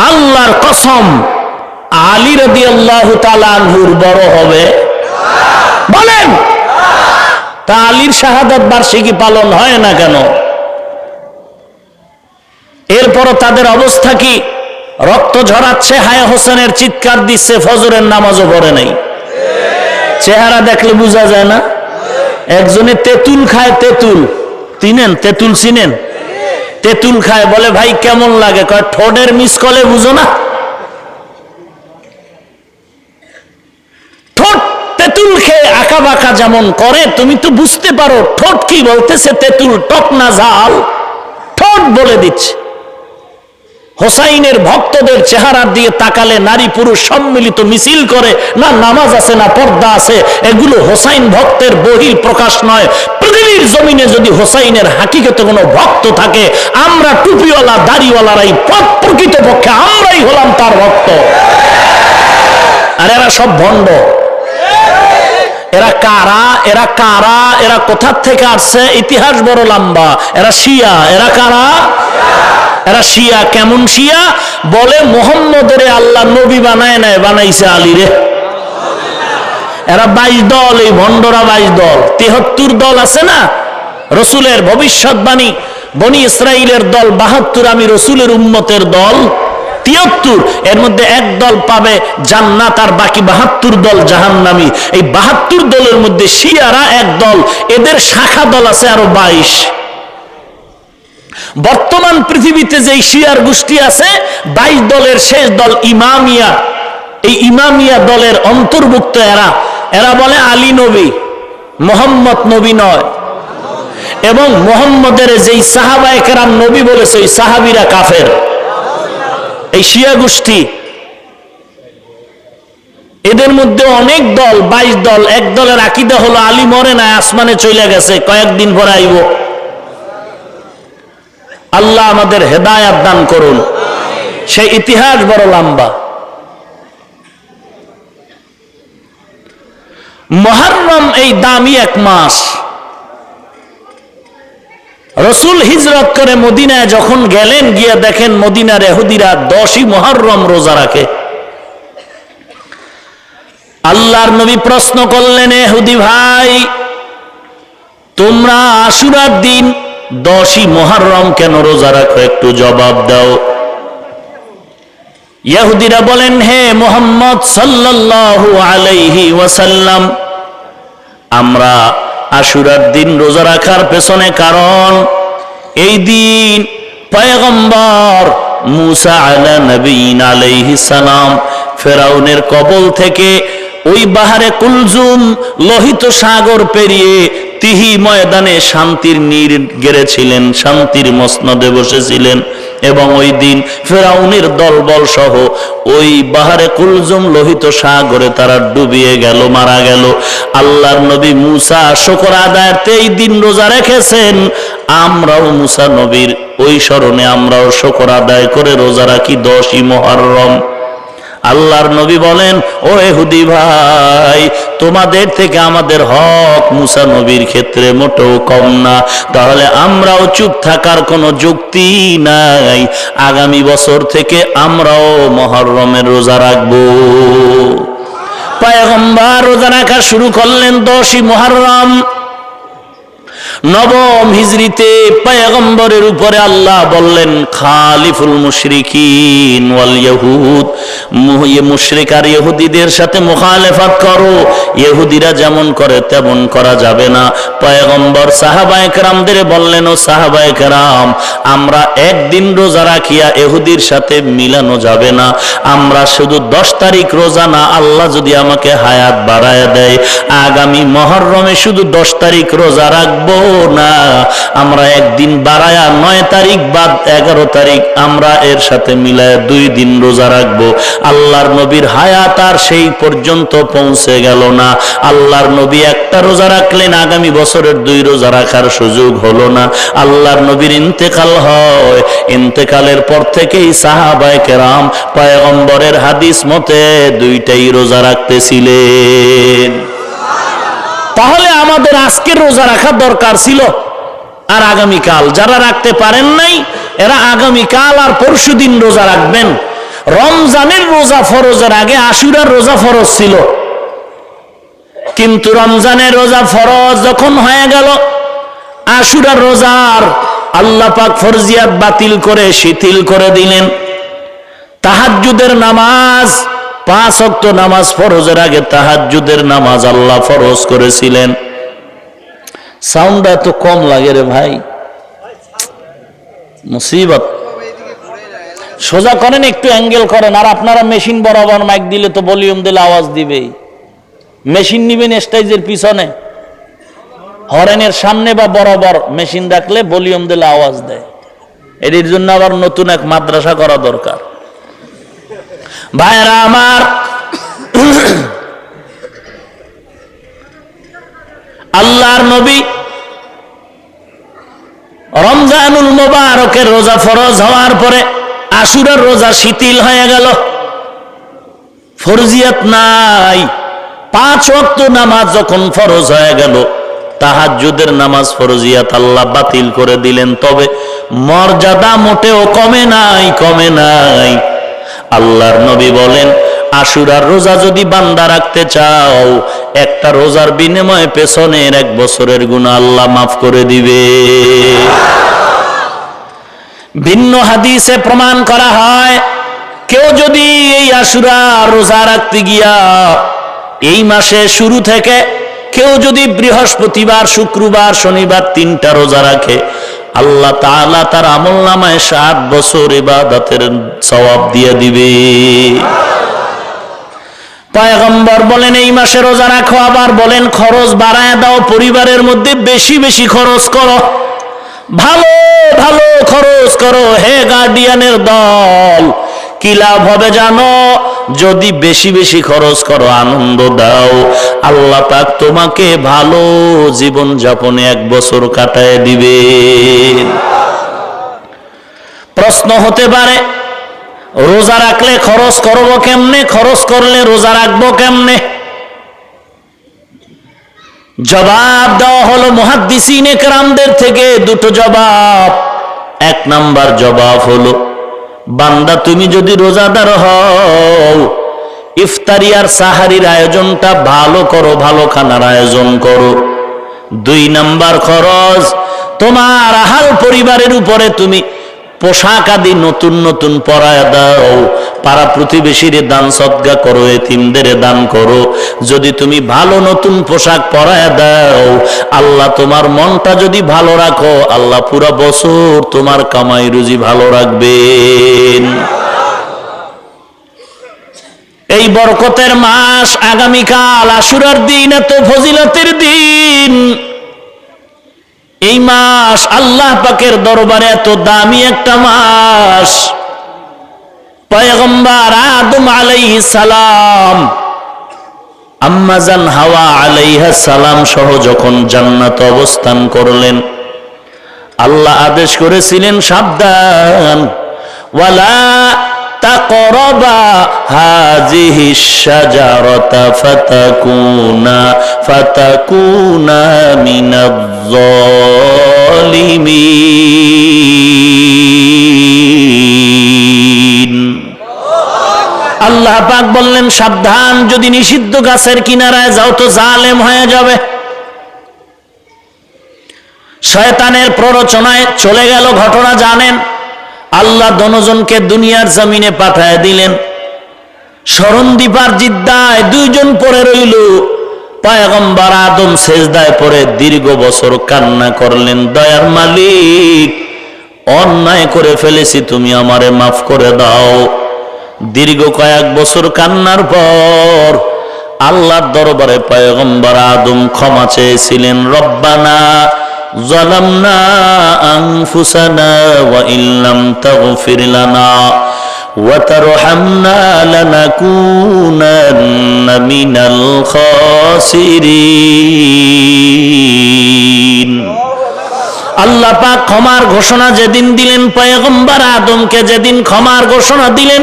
আল্লাহর কসম আলী রাদিয়াল্লাহু তাআলা আনহুর বড় হবে? বলেন, তা আলীর শাহাদাত বার্ষিকী পালন হয় না কেন? এরপরও তাদের অবস্থা কি? রক্ত ঝরাচ্ছে, হায় হোসেনের চিৎকার দিচ্ছে, ফজরের নামাজও পড়ে নাই। চেহারা দেখলে বোঝা যায় না? একজনে তেঁতুল খায়, তেঁতুল চিনেন? তেঁতুল চিনেন? তেঁতুল খায়, বলে ভাই কেমন লাগে? কয় ঠোঁটের মিস কলে বুঝো না? ঠোঁট তেঁতুল খেয়ে আঁকা বাঁকা যেমন করে, তুমি তো বুঝতে পারো ঠোঁট কি বলতেছে, তেঁতুল টক না ঝাল, ঠোঁট বলে দিচ্ছে। হোসাইনের ভক্তদের চেহারা দিয়ে তাকালে নারী পুরুষ সম্মিলিত মিছিল করে, না নামাজ আছে না পর্দা আছে, এগুলো হোসাইন ভক্তের বহির প্রকাশ নয়। পৃথিবীর জমিনে যদি হোসাইনের হাকিকতে কোনো ভক্ত থাকে, আমরা টুপিওয়ালা দাড়িওয়ালারাই প্রকৃত পক্ষে আমরাই হলাম তার ভক্ত। আর এরা সব ভণ্ড। এরা কারা? এরা কারা? এরা কোথা থেকে আসছে? ইতিহাস বড় লম্বা। এরা শিয়া। এরা কারা? এরা শিয়া। কেমন শিয়া? বলে মোহাম্মদের আল্লাহ নবী বানায় নাই, বানাইছে আলীরে। এরা 22 দল, এই ভণ্ডরা 22 দল। 73 দল আছে না রসুলের ভবিষ্যৎবাণী, বনি ইসরাইলের দল 72, আমি রসুলের উম্মতের দল। 73, এর মধ্যে এক দল পাবে জান্নাত আর বাকি 72 দল জাহান্নামী। এই 72 দলের মধ্যে শিয়ারা এক দল, এদের শাখা দল আছে আরো 22। বর্তমান পৃথিবীতে যে শিয়ার গোষ্ঠী আছে 22 দলের শেষ দল ইমামিয়া। এই ইমামিয়া দলের অন্তর্ভুক্ত এরা বলে আলী নবী, মোহাম্মদ নবী নয়, এবং মোহাম্মদের যেই সাহাবায়ে কেরাম নবী বলেছে ওই সাহাবীরা কাফের। এই শিয়া গোষ্ঠী, এদের মধ্যে অনেক দল, 22 দল। এক দলের আকীদা হলো আলী মরে না, আসমানে চলে গেছে, কয়েকদিন পরে আইব। আল্লাহ আমাদের হেদায়াত দান করুন। সেই ইতিহাস বড় লম্বা। মুহররম এই দামি এক মাস। রাসূল হিজরত করে মদিনায় যখন গেলেন, গিয়ে দেখেন মদিনার ইহুদিরা 10ই মুহররম রোজা রাখে। আল্লাহর নবী প্রশ্ন করলেন, ইহুদি ভাই, তোমরা আশুরার দিন 10ই মুহররম কেন রোজা রাখো? একটু জবাব দাও। ইহুদিরা বলেন, হে মুহাম্মদ সাল্লাল্লাহু আলাইহি ওয়াসাল্লাম, আমরা আশুরার দিন রোজা রাখার পেছনে কারণ এই দিন পয়গম্বর মুসা আলা নবীনা আলাইহিস সালাম ফেরাউনের কবল থেকে ওই বাহারে কুলজুম লোহিত সাগর পেরিয়ে তিহি ময়দানে শান্তির নীর গেড়েছিলেন, শান্তির মসনদে বসেছিলেন। এবং ওই দিন ফেরাউনের দলবল সহ ওই বাহারে কুলজুম লোহিত সাগরে তারা ডুবিয়ে গেল, মারা গেল। আল্লাহর নবী মুসা শুকর আদায়ার্থে এই দিন রোজা রেখেছেন। আমরাও মুসা নবীর ওই স্মরণে আমরাও শুকর আদায় করে রোজা রাখি 10ই মুহররম। আল্লাহর নবী বলেন, ও ইহুদি ভাই, তোমাদের থেকে আমাদের হক মুসা নবীর ক্ষেত্রে মোটেও কম না। তাহলে আমরাও চুপ থাকার কোনো যুক্তি নাই। আগামী বছর থেকে আমরাও মুহররমের রোজা রাখবো। পয়গম্বর রোজা রাখা শুরু করলেন 10ই মুহররম। নবম হিজরিতে পয়গম্বরের উপরে আল্লাহ বললেন, খালিফুল মুশরিকিন ওয়াল ইহুদ, মুশরিক আর ইহুদিদের সাথে মুখালেফাত করো। ইহুদিরা যেমন করে তেমন করা যাবে না। পয়গম্বর সাহাবায়ে কেরামদের বললেন, ও সাহাবায়ে কেরাম, আমরা একদিন রোজা রাখিয়া ইহুদির সাথে মিলানো যাবে না। আমরা শুধু 10 তারিখ রোজা না, আল্লাহ যদি আমাকে হায়াত বাড়ায় দেয়, আগামী মুহররমে শুধু 10 তারিখ রোজা রাখবো না, আমরা একদিন বাড়ায়া 9 তারিখ বা 11 তারিখ আমরা এর সাথে মিলায় 2 দিন রোজা রাখবো। আল্লাহর নবীর হায়াত আর সেই পর্যন্ত পৌঁছে গেল না। আল্লাহর নবী একটা রোজা রাখলেন, আগামী বছরের 2 রোজা রাখার সুযোগ হলো না। আল্লাহর নবীর ইন্তেকাল হয়। ইন্তেকালের পর থেকেই সাহাবায়ে কেরাম পয়গম্বরের হাদিস মতে 2টাই রোজা রাখতেছিলেন। তাহলে আমাদের আজকের রোজা রাখা দরকার ছিল, আর আগামীকাল যারা রাখতে পারেন নাই এরা আগামীকাল আর পরশুদিন রোজা রাখবেন। রমজানের রোজা ফরজের আগে আশুরার রোজা ফরজ ছিল, কিন্তু রমজানের রোজা ফরজ যখন হয়ে গেল, আশুরার রোজার আল্লাহ পাক ফরজিয়াত বাতিল করে শিথিল করে দিলেন। তাহাজ্জুদের নামাজ, 5 ওয়াক্ত নামাজ ফরজের আগে তাহাজ্জুদের নামাজ আল্লাহ ফরজ করেছিলেন। সাউন্ডটা এত কম লাগে রে ভাই, মুসিবত। সোজা করেন, একটু অ্যাঙ্গেল করেন। আর আপনারা মেশিন বরাবর মাইক দিলে তো ভলিউম দিলে আওয়াজ দিবেই। মেশিন নিবেন স্টেজের পিছনে, হরেনের সামনে বা বরাবর মেশিন রাখলে ভলিউম দিলে আওয়াজ দেয়। এর জন্য আবার নতুন এক মাদ্রাসা করা দরকার। ভাইরা আমার, আল্লাহর নবী রমজানুল মুবারকের রোজা ফরজ হওয়ার পরে আশুরার রোজা শিথিল হয়ে গেল, ফরজিয়াত নাই। 5 ওয়াক্ত নামাজ যখন ফরজ হয়ে গেল, তাহাজ্জুদের নামাজ ফরজিয়াত আল্লাহ বাতিল করে দিলেন। তবে মর্যাদা মোটেও কমে নাই, কমে নাই। আল্লাহর নবী বলেন, আশুরার রোজা যদি বান্দা রাখতে চাও, একটা রোজার বিনিময়ে পেছনের 1 বছরের গুনাহ আল্লাহ মাফ করে দিবে। ভিন্ন হাদিসে প্রমাণ করা হয়, কেউ যদি এই আশুরা রোজা রাখতে গিয়া এই মাসে শুরু থেকে কেউ যদি বৃহস্পতিবার, শুক্রবার, শনিবার 3টা রোজা রাখে, আল্লাহ তাআলা তার আমলনামায় 60 বছর ইবাদতের সওয়াব দিয়ে দিবে। পয়গম্বর বলেন এই মাসে রোজা রাখো, আবার বলেন খরচ বাড়ায় দাও, পরিবারের মধ্যে বেশি বেশি খরচ করো, ভালো ভালো খরচ করো। হে গার্ডিয়ানের দল, কি লাভ হবে জানো? যদি বেশি বেশি খরচ করো, আনন্দ দাও, আল্লাহ পাক তোমাকে ভালো জীবন যাপনে 1 বছর কাটায় দিবে। প্রশ্ন হতে পারে, রোজা রাখলে খরচ করবো কেমনে? খরচ করলে রোজা রাখবো কেমনে? জবাব দেওয়া হলো মুহাদ্দিসিনে কেরামদের থেকে 2টো জবাব। 1 নাম্বার জবাব হলো, বান্দা তুমি যদি রোজাদার হও, ইফতারি আর সাহারির আয়োজনটা ভালো করো, ভালো খানার আয়োজন করো। 2 নাম্বার খরচ, তোমার আহাল পরিবারের উপরে তুমি পোশাক আদি নতুন নতুন পরায় দাও, পাড়া প্রতিবেশীরে দান সদকা করো, এতিমদের দান করো। যদি তুমি ভালো নতুন পোশাক পরায় দাও, আল্লাহ তোমার মনটা যদি ভালো রাখো, আল্লাহ পুরা বছর তোমার কামাই রুজি ভালো রাখবেন। এই বরকতের মাস, আগামীকাল আশুরার দিন, এত ফজিলতের দিন। এই মাস আল্লাহ পাকের দরবারে এত দামি একটা মাস। পয়গম্বর আদম আলাইহিস সালাম, আম্মা জান হাওয়া আলাইহিস সালাম সহ যখন জান্নাতে অবস্থান করলেন, আল্লাহ আদেশ করেছিলেন সাবধান, ওয়ালা তাকরাবা হাযিহিশ শাজারাতা ফাতাকুনা মিনাজ জালিমিন। আল্লাহ পাক বললেন সাবধান, যদি নিষিদ্ধ গাছের কিনারায় যাও তো জালেম হয়ে যাবে। শয়তানের প্ররোচনায় চলে গেল ঘটনা জানেন। আল্লাহ দনজনকে দুনিয়ার জমিনে পাঠায় দিলেন। শরণদ্বীপার জিদ্দায় 2 জন পড়ে রইল। পয়গম্বর আদম সেজদায় পড়ে দীর্ঘ বছর কান্না করলেন, দয়ার মালিক, অন্যায় করে ফেলেছি, তুমি আমারে মাফ করে দাও। দীর্ঘ কয়েক বছর কান্নার পর আল্লাহর দরবারে পয়গম্বর আদম ক্ষমা চেয়েছিলেন। রব্বানা যালামনা আনফুসানা ওয়া ইল্লাম তাগফির লানা ওয়া তারহামনা লানাকুনান্না মিনাল খাসিরিন। আল্লাহ পাক ক্ষমার ঘোষণা যেদিন দিলেন, পয়গম্বর আদমকে যেদিন ক্ষমার ঘোষণা দিলেন,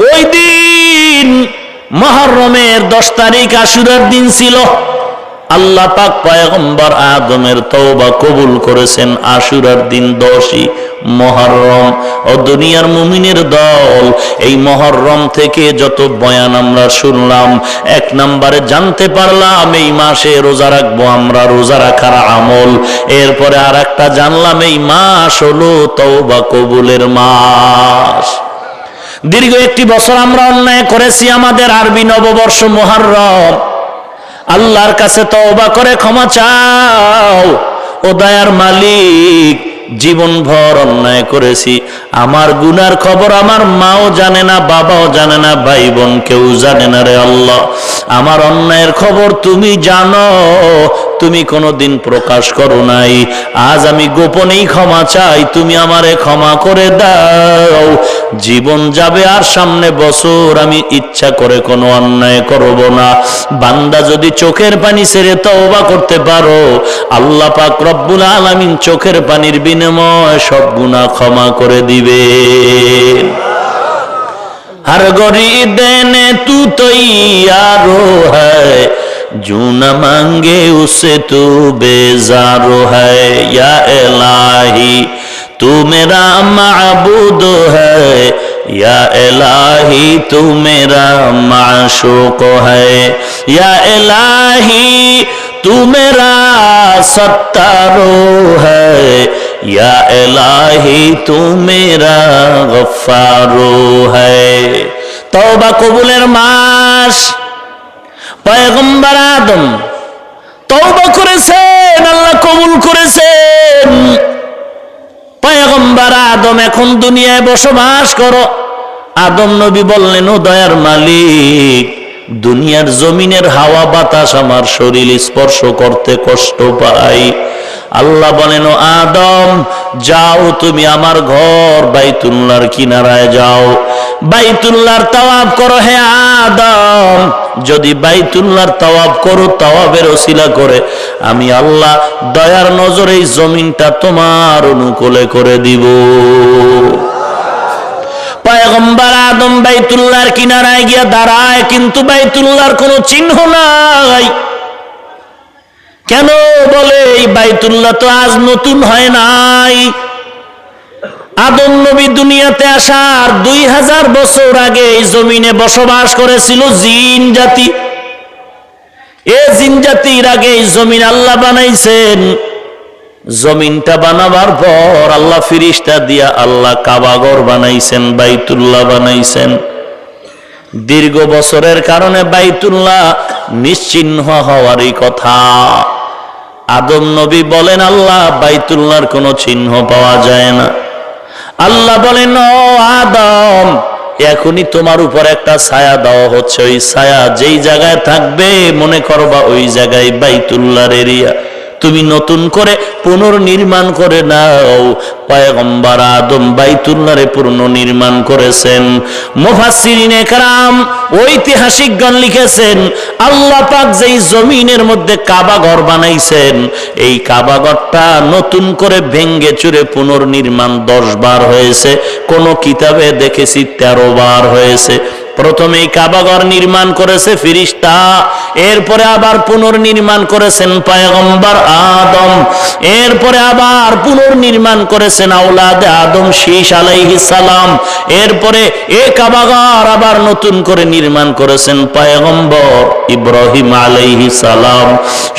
ওই দিন মুহররমের 10 তারিখ আশুরার দিন ছিল। আল্লাহ পাক পয়গম্বর আদমের তওবা কবুল করেছেন আশুরার দিন 10ই মুহররম। ও দুনিয়ার মুমিনের দল, এই মুহররম থেকে যত বয়ান আমরা শুনলাম, 1 নম্বরে জানতে পারলাম এই মাসে রোজা রাখবো আমরা, রোজা রাখার আমল। এরপরে আরেকটা জানলাম এই মাস হলো তওবা কবুলের মাস। দীর্ঘ 1 বছর আমরা অন্যায় করেছি, আমাদের আরবি নববর্ষ মুহররম। আল্লাহর কাছে তওবা করে ক্ষমা চাও। ও দয়ার মালিক, জীবন ভর অন্যায় করেছি, আমার গুনার খবর আমার মাও জানে না, বাবাও জানে না, ভাই বোন কেউ জানে না। রে আল্লাহ, আমার অন্যায়ের খবর তুমি জানো, তুমি কোনোদিন প্রকাশ করো নাই। আজ আমি গোপনেই ক্ষমা চাই, তুমি আমারে ক্ষমা করে দাও। জীবন যাবে আর সামনে বছর আমি ইচ্ছা করে কোনো অন্যায় করব না। বান্দা যদি চোখের পানি ছেড়ে তওবা করতে পারো, আল্লাহ পাক রব্বুল আলামিন চোখের পানির বিনিময়ে সব গুনাহ ক্ষমা করে দিবে। हर गोरी देने तू तैयारो है, जो न मांगे उसे तू बेजारो है। या इलाही तू मेरा माबूद है, या इलाही तू मेरा माशूक है। या इलाही तू मेरा सत्तारो है, या इलाही तू मेरा गफ्फारो है। तौबा কবুলের মাস। পয়গম্বর আদম তওবা করেছেন, আল্লাহ কবুল করেছেন। পয়গম্বর আদম এখন দুনিয়ায় বসবাস করো। আদম নবী বললেন, ও দয়ার মালিক, দুনিয়ার জমিনের হাওয়া বাতাস আমার শরীর স্পর্শ করতে কষ্ট পাই। আল্লাহ বলেন, ও আদম যাও, তুমি আমার ঘর বাইতুল্লাহর কিনারায় যাও, বাইতুল্লাহর তাওয়াফ করো। হে আদম, যদি বাইতুল্লাহর তাওয়াফ করো, তাওয়াফের ওসিলা করে আমি আল্লাহ দয়ার নজরে এই জমিনটা তোমার অনুকূলে করে দিব। পয়গম্বর আদম বাইতুল্লাহর কিনারায় গিয়া দাঁড়ায়, কিন্তু বাইতুল্লাহর কোনো চিহ্ন নাই। কেন বলে, এই বাইতুল্লাহ তো আজ নতুন হয় নাই। আদম নবী দুনিয়াতে আসার 2000 বছর আগে এই জমিনে বসবাস করেছিল জিন জাতি। এই জিন জাতির আগে এই জমিন আল্লাহ বানাইছেন। জমিনটা বানাবার পর আল্লাহ ফিরিস্তা দিয়া আল্লাহ কাবাঘর বানাইছেন, বাইতুল্লাহ বানাইছেন। দীর্ঘ বছরের কারণে বাইতুল্লাহ নিশ্চিহ্ন হওয়ারই কথা। আদম নবী বলেন, আল্লাহ বাইতুল্লাহর কোনো চিহ্ন পাওয়া যায় না। আল্লাহ বলেন, ও আদম, এখনই তোমার উপর একটা ছায়া দেওয়া হচ্ছে। ওই ছায়া যেই জায়গায় থাকবে মনে করবা ওই জায়গায় বাইতুল্লাহর এরিয়া। তুমি নতুন করে পুনর্নির্মাণ করে নাও। পয়গম্বর আদম বাইতুল্লাহরে পুনর্নির্মাণ করেছেন। মুফাসসিরিনে কেরাম ঐতিহাসিকগণ লিখেছেন, আল্লাহ পাক যেই জমিনের মধ্যে কাবাঘর বানাইছেন, এই কাবাঘরটা নতুন করে ভেঙ্গে চুরে পুনর্নির্মাণ 10 বার হয়েছে। কোন কিতাবে দেখেছি 13 বার হয়েছে। প্রথমে এই কাবাঘর নির্মাণ করেছে ফিরিস্তা, এরপরে আবার পুনর্নির্মাণ করেছেন পয়গম্বর আদম, এরপরে আবার পুনর্নির্মাণ করেছেন আওলাদে আদম শীষ আলাইহিস সালাম, এরপরে এই কাবাঘর আবার নতুন করে নির্মাণ করেছেন পয়গম্বর ইব্রাহিম আলাইহিস সালাম।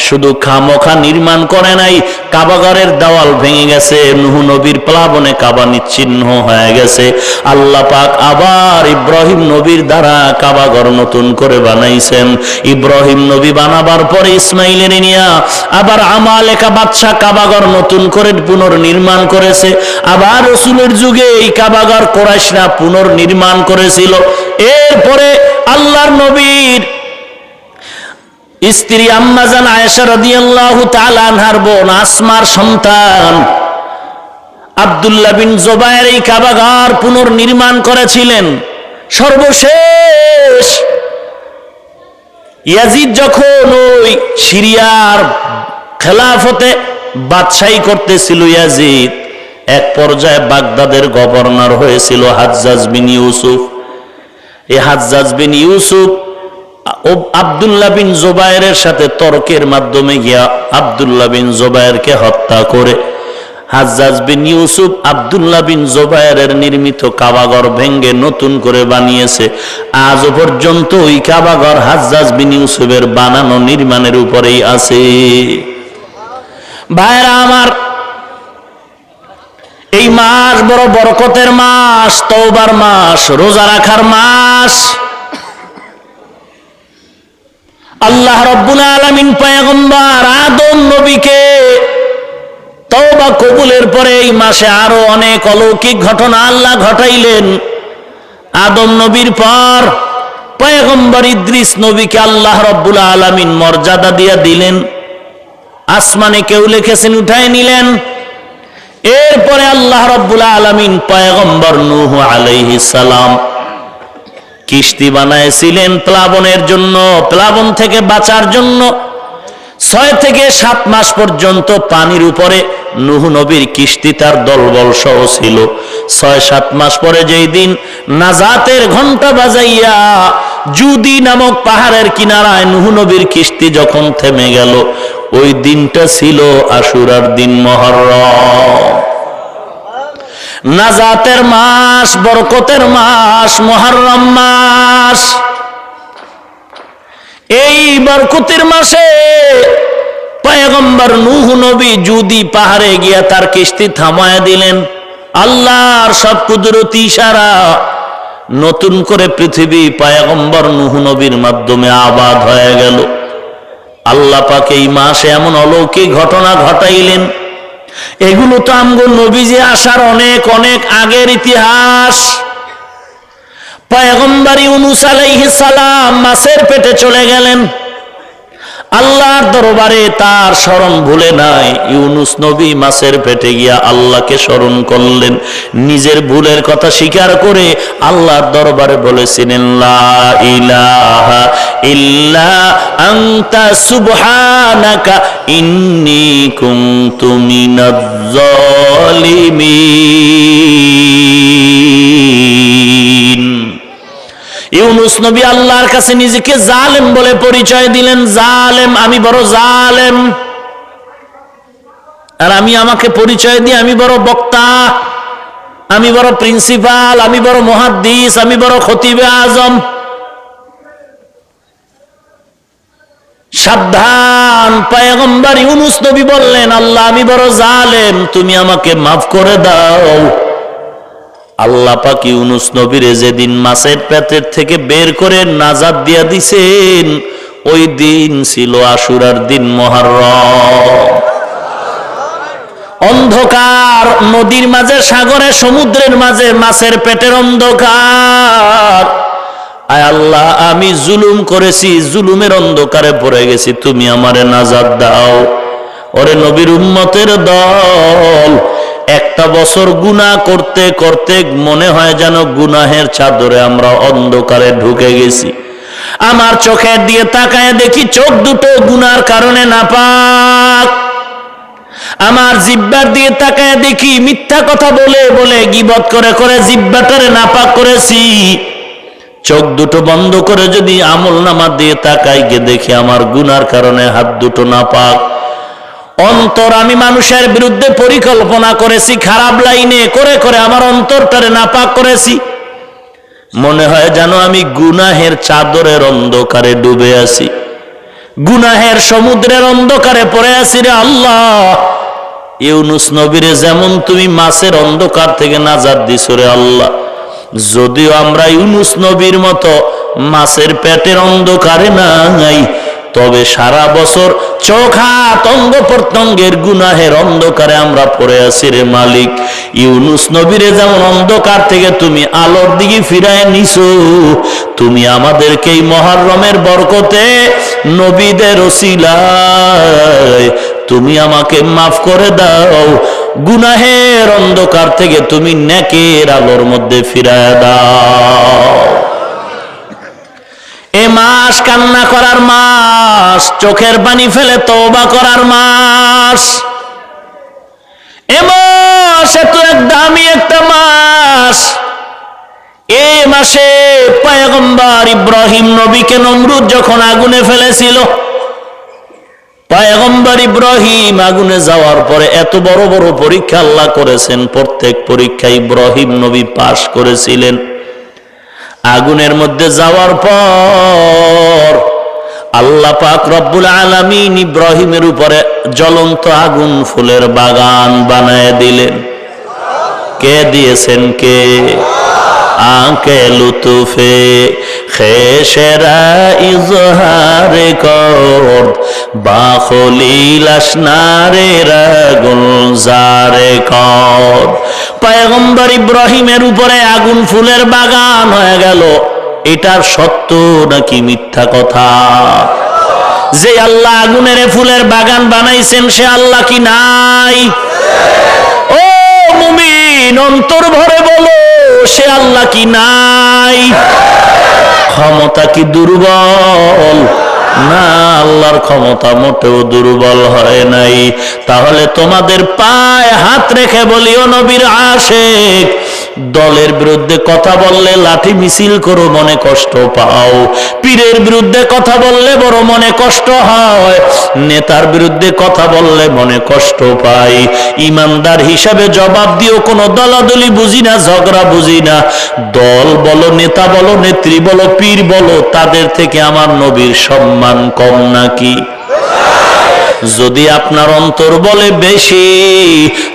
শুধু খামোখা নির্মাণ করে নাই, কাবাঘরের দেওয়াল ভেঙে গেছে, নূহ নবীর প্লাবনে কাবা নিচ্ছিন্ন হয়ে গেছে। আল্লাহ পাক আবার ইব্রাহিম নবীর দ্বারা কাবাঘর নতুন করে বানাইছেন। ইব্রাহিম নবী বানাবার পরে ইসমাইলের নিয়া আবার আমালেকা বাদশা কাবাঘর নতুন করে পুনর্নির্মাণ করেছে। আবার রাসূলের যুগে এই কাবাঘর কুরাইশরা পুনর্নির্মাণ করেছিল। এরপরে আল্লাহর নবীর স্ত্রী আম্মা জান আয়েশা রাদিয়াল্লাহু তাআলা আনহার বোন আসমার সন্তান আব্দুল্লাহ বিন জুবায়ের এই কাবাঘর পুনর্নির্মাণ করেছিলেন। সর্বশেষ ইয়াজিদ যখন ওই সিরিয়ার খেলাফতে বাদশাহী করতেছিল, ইয়াজিদ এক পর্যায়ে বাগদাদের গভর্নর হয়েছিল হাজ্জাজ বিন ইউসুফ। এই হাজ্জাজ বিন ইউসুফ আব্দুল্লাহ বিন জুবায়েরের সাথে তর্কের মাধ্যমে গিয়া আব্দুল্লাহ বিন জুবায়েরকে হত্যা করে হাজ্জাজ বিন ইউসুফ আব্দুল্লাহ বিন জুবায়েরের নির্মিত কাবাঘর ভেঙ্গে নতুন করে বানিয়েছে। আজও পর্যন্ত ওই কাবাঘর হাজ্জাজ বিন ইউসুফের বানানো নির্মাণের উপরেই আছে। ভাইরা আমার, এই মাস বড় বরকতের মাস, তওবার মাস, রোজা রাখার মাস। আল্লাহ রাব্বুল আলামিন পয়গম্বর আদম নবীকে তওবা কবুলের পরে এই মাসে আরো অনেক অলৌকিক ঘটনা আল্লাহ ঘটাইলেন। আদম নবীর পর পয়গম্বর ইদ্রিস নবীকে আল্লাহ রাব্বুল আলামিন মর্যাদা দিয়া দিলেন। আসমানে কেউ লিখেছেন উঠায় নিলেন। এরপরে আল্লাহ রাব্বুল আলামিন পয়গম্বর নূহ আলাইহিস সালাম কিস্তি বানাইছিলেন প্লাবনের জন্য, প্লাবন থেকে বাঁচার জন্য। 6 থেকে 7 মাস পর্যন্ত পানির উপরে নূহ নবীর কিস্তি তার দলবল সহ ছিল। 6-7 মাস পরে যেই দিন নাজাতের ঘন্টা বাজাইয়া জুদি নামক পাহাড়ের কিনারায় নূহ নবীর কিস্তি যখন থেমে গেল, ওই দিনটা ছিল আশুরার দিন, মুহররম। নাজাতের মাস, বরকতের মাস, মুহররম মাস। এই বরকতের মাসে পয়গম্বর নূহ নবী যদি পাহাড়ে গিয়া তার কিস্তি থামায়া দিলেন, আল্লাহর সব কুদরতি ইশারা, নতুন করে পৃথিবী পয়গম্বর নূহ নবীর মাধ্যমে আবাদ হয়ে গেল। আল্লাহ পাক এই মাসে এমন অলৌকিক ঘটনা ঘটাইলেন, এগুলো তো আমগো নবীজি আসার অনেক অনেক আগের ইতিহাস। পয়গম্বর ইউনূস আলাইহিস সালাম মাছের পেটে চলে গেলেন, আল্লাহর দরবারে তার স্মরণ ভুলে নাই। ইউনূস নবী মাছের পেটে গিয়া আল্লাহকে স্মরণ করলেন, নিজের ভুলের কথা স্বীকার করে আল্লাহর দরবারে বলেছিলেন, লা ইলাহা ইল্লা আনতা সুবহানাকা ইন্নী কুনতু মিনাজ জালিমিন। ইউনূস নবী আল্লাহর কাছে নিজেকে জালেম বলে পরিচয় দিলেন, জালেম, আমি বড় জালেম। আর আমি আমাকে পরিচয় দিই আমি বড় বক্তা, আমি বড় প্রিন্সিপাল, আমি বড় মুহাদ্দিস, আমি বড় খতিবে আজম। সাবধান! পয়গম্বর ইউনূস নবী বললেন, আল্লাহ আমি বড় জালেম, তুমি আমাকে মাফ করে দাও। আল্লাহ পাক ইউনূস নবীরে যেদিন মাছের পেটের থেকে বের করে নাজাত দিয়া দিছেন, ওই দিন ছিল আশুরার দিন, মুহররম। অন্ধকার নদীর মাঝে, সাগরে, সমুদ্রের মাঝে, মাছের পেটের অন্ধকার। আয় আল্লাহ, আমি জুলুম করেছি, জুলুমের অন্ধকারে পড়ে গেছি, তুমি আমারে নাজাত দাও। ওরে নবীর উম্মতের দল, একটা বছর গুনাহ করতে করতে মনে হয় যেন গুনাহের চাদরে আমরা অন্ধকারে ঢুকে গেছি। আমার চোখের দিয়ে তাকায় দেখি চোখ দুটো গুনার কারণে নাপাক। আমার জিহ্বার দিয়ে তাকায় দেখি মিথ্যা কথা বলে বলে, গীবত করে করে জিহ্বাটারে নাপাক করেছি। চোখ দুটো বন্ধ করে যদি আমলনামা দিয়ে তাকাই গিয়ে দেখি আমার গুনার কারণে হাত দুটো নাপাক। অন্তর, আমি মানুষের বিরুদ্ধে পরিকল্পনা করেছি, খারাপ লাইনে করে করে আমার অন্তরটারে নাপাক করেছি। মনে হয় যেন আমি গুনাহের চাদরের অন্ধকারে ডুবে আছি, গুনাহের সমুদ্রের অন্ধকারে পড়ে আছি। রে আল্লাহ, ইউনূস নবীরে যেমন তুমি মাছের অন্ধকার থেকে নাজাত দিছো রে আল্লাহ, যদিও আমরা ইউনূস নবীর মতো মাছের পেটের অন্ধকারে নাই, তবে সারা বছর চোখ হাত অঙ্গ প্রত্যঙ্গের গুনাহের অন্ধকারে আমরা পড়ে আছি রে মালিক। ইউনূস নবীরে যেমন অন্ধকার থেকে তুমি আলোর দিকে ফিরায় নিছো, তুমি আমাদেরকে এই মুহররমের বরকতে, নবীদের ওসিলায় তুমি আমাকে মাফ করে দাও। গুনাহের অন্ধকার থেকে তুমি নেকের আলোর মধ্যে ফিরায় দাও। এ মাস কান্না করার মাস, চোখের পানি ফেলে তওবা করার মাস। এ মাস এত এক দামি একটা মাস। এ মাসে পয়গম্বর ইব্রাহিম নবীকে নমরুদ যখন আগুনে ফেলেছিল, পয়গম্বর ইব্রাহিম আগুনে যাওয়ার পরে এত বড় বড় পরীক্ষা আল্লাহ করেছেন, প্রত্যেক পরীক্ষায় ইব্রাহিম নবী পাশ করেছিলেন। আগুনের মধ্যে যাওয়ার পর আল্লাহ পাক রব্বুল আলামিন ইব্রাহিমের উপরে জ্বলন্ত আগুন ফুলের বাগান বানায় দিলেন। কে দিয়েছেন? কে? আঁকে লুতুফে খেশেরা ইজহারে কর, বাখলিল আসনারে গুলজারে কর। পয়গম্বর ইব্রাহিমের উপরে আগুন ফুলের বাগান হয়ে গেল। এটার সত্য নাকি মিথ্যা কথা? যে আল্লাহ আগুনের ফুলের বাগান বানাইছেন সে আল্লাহ কি নাই? ও মুমিন, অন্তর ভরে বলো, সে আল্লাহ কি নাই? ক্ষমতা কি দুর্বল? না, আল্লাহর ক্ষমতা মোটেও দুর্বল হয় নাই। তাহলে তোমাদের পায়ে হাত রেখে বলিও, নবীর আশিক, দলের বিরুদ্ধে কথা বললে লাঠি মিছিল করো, মনে কষ্ট পাও। পীরের বিরুদ্ধে কথা বললে বড় মনে কষ্ট হয়। নেতার বিরুদ্ধে কথা বললে মনে কষ্ট পাই। ইমানদার হিসাবে জবাব দিও, কোনো দলাদলি বুঝি না, ঝগড়া বুঝি না। দল বলো, নেতা বলো, নেত্রী বলো, পীর বলো, তাদের থেকে আমার নবীর সম্মান কম নাকি? যদি আপনার অন্তর বলে বেশি,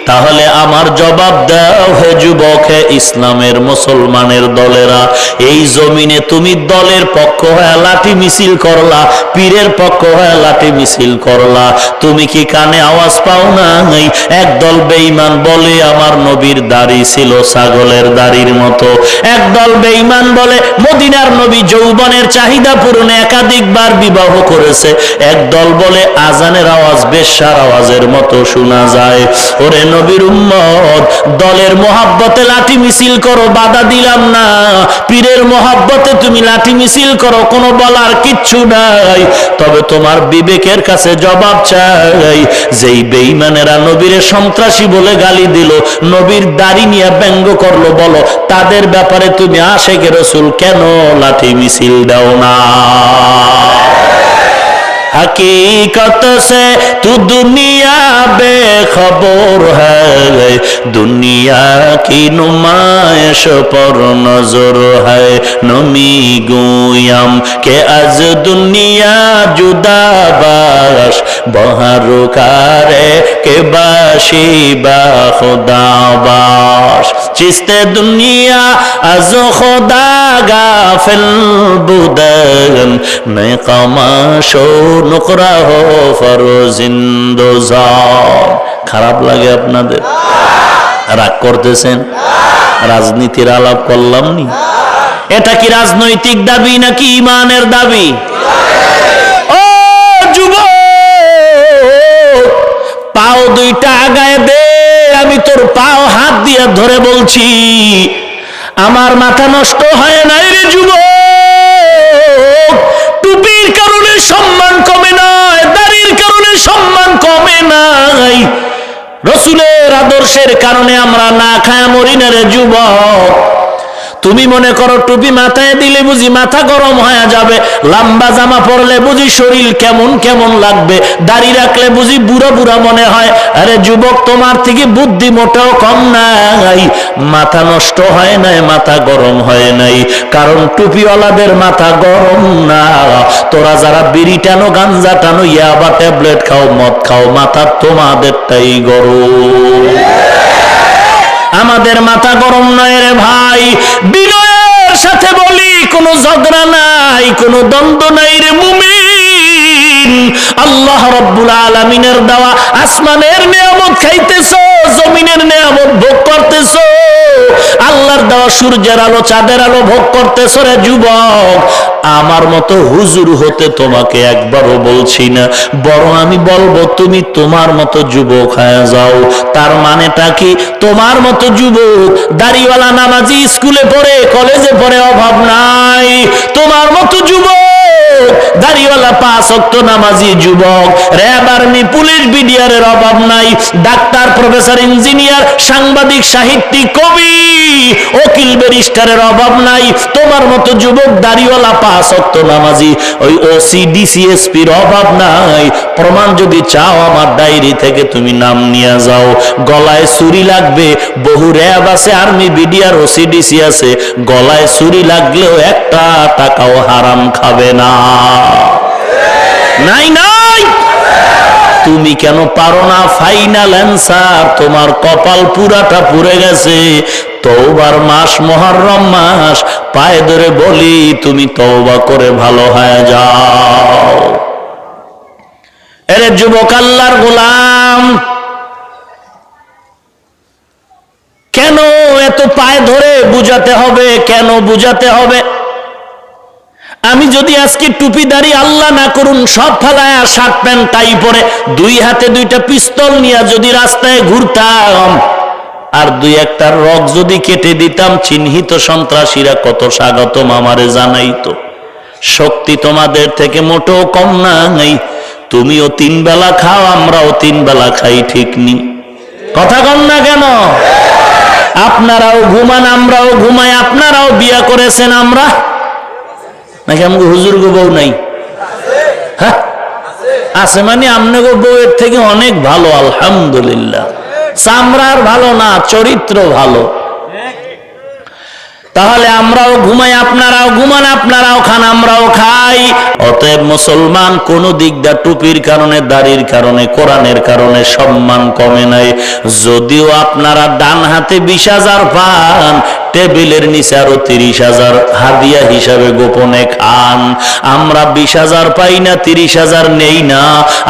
তাহলে আমার জবাব দাও হে যুবক, হে ইসলামের মুসলমানের দলেরা, এই জমিনে তুমি দলের পক্ষ হয়ে লাঠি মিছিল করলা, পীরের পক্ষ হয়ে লাঠি মিছিল করলা, তুমি কি কানে আওয়াজ পাও না? একদল বেঈমান বলে আমার নবীর দাড়ি ছিল ছাগলের দাড়ির মতো, একদল বেঈমান বলে মদিনার নবী যৌবনের চাহিদা পূরণে একাধিকবার বিবাহ করেছে, একদল বলে আজানের আওয়াজ বেশ্যার আওয়াজের মতো শোনা যায়। ওরে নবীর উম্মত, দলের মোহাব্বতে লাঠি মিছিল করো, বাধা দিলাম না, পীরের মোহাব্বতে তুমি লাঠি মিছিল করো, কোনো বলার কিচ্ছু নাই। তবে তোমার বিবেকের কাছে জবাব চাই, যেই বেঈমানেরা নবীরে সন্ত্রাসী বলে গালি দিল, নবীর দাড়ি নিয়ে ব্যঙ্গ করলো, বলো তাদের ব্যাপারে তুমি আশেকে রসুল কেন লাঠি মিছিল দাও না? हकीकत से तू दुनिया बेखबर है, दुनिया की नुमाइश पर नजर है, नमी गुयम के आज दुनिया जुदा बाश, बहर कारे के बाशी बा खुदा बाश, चिस्ते दुनिया आज खुदा गाफिल बुदन, मैं कमाशो নুকরা হো ফরজিন্দোজান। খারাপ লাগে আপনাদের? রাগ করতেছেন? রাজনীতির আলাপ করলাম নি? এটা কি রাজনৈতিক দাবি নাকি ইমানের দাবি? ও যুবক, পাও দুইটা আগায় দে, আমি তোর পাও হাত দিয়ে ধরে বলছি, আমার মাথা নষ্ট হয় নাই রে যুবক। টুপির কারণে সম্মান কমে নাই, দাড়ির কারণে সম্মান কমে নাই, রসুলের আদর্শের কারণে আমরা না খায় মরি না রে যুবক। তুমি মনে করো টুপি মাথায় দিলে বুঝি মাথা গরম হয়ে যাবে, লম্বা জামা পরলে বুঝি শরীর কেমন কেমন লাগবে, দাড়ি রাখলে বুঝি বুড়া বুড়া মনে হয়। আরে যুবক, তোমার থেকে বুদ্ধি মোটেও কম নাই, মাথা নষ্ট হয় নাই, মাথা গরম হয় নাই, কারণ টুপিওয়ালাদের মাথা গরম না। তোরা যারা বিড়ি টানো, গাঞ্জা টানো, ইয়াবা ট্যাবলেট খাও, মদ খাও, মাথা তোমাদেরটাই গরম, আমাদের মাথা গরম নয় রে ভাই। বিনয়ের সাথে বলি, কোনো ঝগড়া নাই, কোনো দ্বন্দ্ব নাই রে মুমিন। আল্লাহ রাব্বুল আলামিনের দেওয়া আসমানের নিয়ামত খাইতেছো, জমিনের নিয়ামত ভোগ করতেছো, আল্লাহর দেওয়া সূর্যের আলো, চাঁদের আলো ভোগ করতেছো রে যুবক। আমার মতো হুজুর হতে তোমাকে একবারও বলছি না, বরং আমি বলবো তুমি তোমার মতো যুবক হয়ে যাও। তার মানেটা কি? তোমার মতো যুবক দাড়িওয়ালা নামাজি স্কুলে পড়ে, কলেজে পড়ে, অভাব নাই। তোমার মতো যুবক দাড়িওয়ালা 5 ওয়াক্ত নামাজি যুবক, র‍্যাব, আর্মি, পুলিশ, বিডিআরের অভাব নাই। ডাক্তার, প্রফেসর, ইঞ্জিনিয়ার, সাংবাদিক, সাহিত্যিক, কবি, উকিল, ব্যারিস্টারের অভাব নাই। তোমার মতো যুবক দাড়িওয়ালা 5 ওয়াক্ত নামাজি, ওই ওসি, ডিসি, এসপির অভাব নাই। প্রমাণ যদি চাও আমার ডায়েরি থেকে তুমি নাম নিয়ে যাও। গলায় চুরি লাগবে, বহু র‍্যাব আছে, আর্মি, বিডিআর, ওসি, ডিসি আছে, গলায় চুরি লাগলেও একটা টাকাও হারাম খাবে না। নাই নাই, তুমি কেন পারো না? ফাইনাল অ্যান্সার, তোমার কপাল পুরাটা পুড়ে গেছে। তওবার মাস, মুহররম মাস, পায়ে ধরে বলি তুমি তওবা করে ভালো হয়ে যাও। এরে যুবক, আল্লাহর গোলাম, কেন এত পায়ে ধরে বুঝাতে হবে? কেন বুঝাতে হবে? আমি যদি আজকে টুপি দাড়ি আল্লাহ না করুন সব ফালায়া শার্ট প্যান্ট টাই পরে, 2 হাতে 2টা পিস্তল নিয়ে যদি রাস্তায় ঘুরতাম, আর 2-1টা রক যদি কেটে দিতাম, চিহ্নিত সন্ত্রাসীরা কত স্বাগতম আমারে জানাইতো। শক্তি তোমাদের থেকে মোটেও কম নাই। তুমিও 3 বেলা খাও, আমরাও 3 বেলা খাই, ঠিক নি? কথা কম না কেন? আপনারাও ঘুমান, আমরাও ঘুমাই। আপনারাও বিয়া করেছেন, আমরা নাকি আমাকে হুজুর গো বউ নাই? হ্যাঁ আছে, মানে আপনাকে বউয়ের থেকে অনেক ভালো, আলহামদুলিল্লাহ। চামড়ার ভালো না, চরিত্র ভালো। তাহলে আমরাও ঘুমাই, আপনারাও ঘুমান, আপনারাও খান, আমরাও খাই। অতএব মুসলমান কোন দিক দা টুপির কারণে, দাড়ির কারণে, কোরআনের কারণে সম্মান কমে নাই। যদিও আপনারা ডান হাতে 20,000 পান, টেবিলের নিচে আরো 30,000 হাদিয়া হিসাবে গোপনে খান। আমরা 20,000 পাই না, 30,000 নেই না।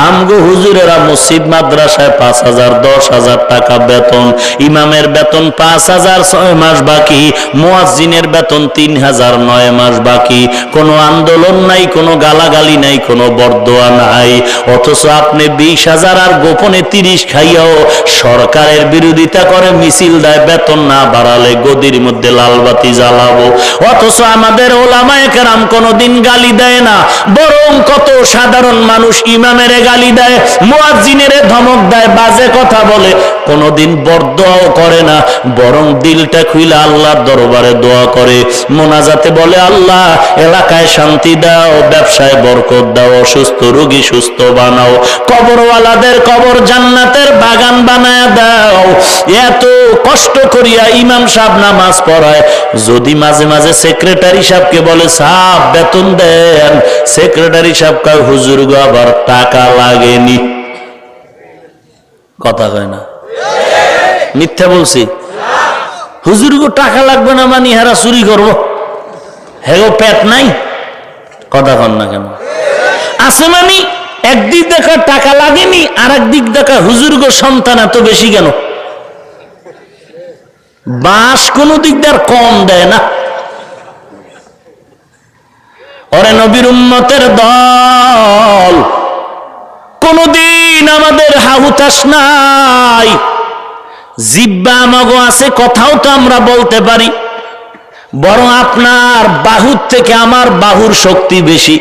আমগো হুজুরেরা মসজিদ মাদ্রাসায় 5,000, 10,000 টাকা বেতন, ইমামের বেতন 5,000 6 মাস বাকি, মুয়াজ্জিনের বেতন 3,000 9 মাস বাকি। কোনো আন্দোলন নাই, কোনো গালাগালি নাই, কোনো বরদোয়া নাই। অথচ আপনি 20,000 আর গোপনে 30 খাইয়াও সরকারের বিরোধিতা করে, মিছিল দেয়, বেতন না বাড়ালে গদির মধ্যে লালবাতি জ্বালাবো। অথচ আমাদের ওলামায়ে কেরাম কোনোদিন গালি দেয় না, বরং কত সাধারণ মানুষ ইমামের গালি দেয়, মুয়াজ্জিনের ধমক দেয়, বাজে কথা বলে, কোনোদিন বরদোয়াও করে না, বরং দিলটা খুইলা আল্লাহর দরবারে দোয়া করে, মোনাজাতে বলে, আল্লাহ এলাকায় শান্তি দাও, ব্যবসায় বরকত দাও, অসুস্থ রোগী সুস্থ বানাও, কবরওয়ালাদের কবর জান্নাতের বাগান বানায় দাও। এত কষ্ট করিয়া ইমাম সাহেব নামাজ পড়ায়, যদি মাঝে মাঝে সেক্রেটারি সাহেবকে বলে সাহেব বেতন দেন, সেক্রেটারি সাহেব কয় হুজুর গো আবার টাকা লাগেনি। কথা কয় না, মিথ্যা বলছি? হুজুর গো টাকা লাগবে না মানে হারা চুরি করবো, হেগো পেট নাই। কথা কন না কেন? আছে মানে একদিক দেখা টাকা লাগেনি, আর একদিক দেখা হুজুর গো সন্তান এত বেশি কেন? বাস কোন দিক দিয়ে কম দেয় না। ওরে নবীর উম্মতের দল, কোনদিন আমাদের হাহুতাস নাই, জিব্বা আমাগো আছে, কথাও তো আমরা বলতে পারি, বরং আপনার বাহুর থেকে আমার বাহুর শক্তি বেশি।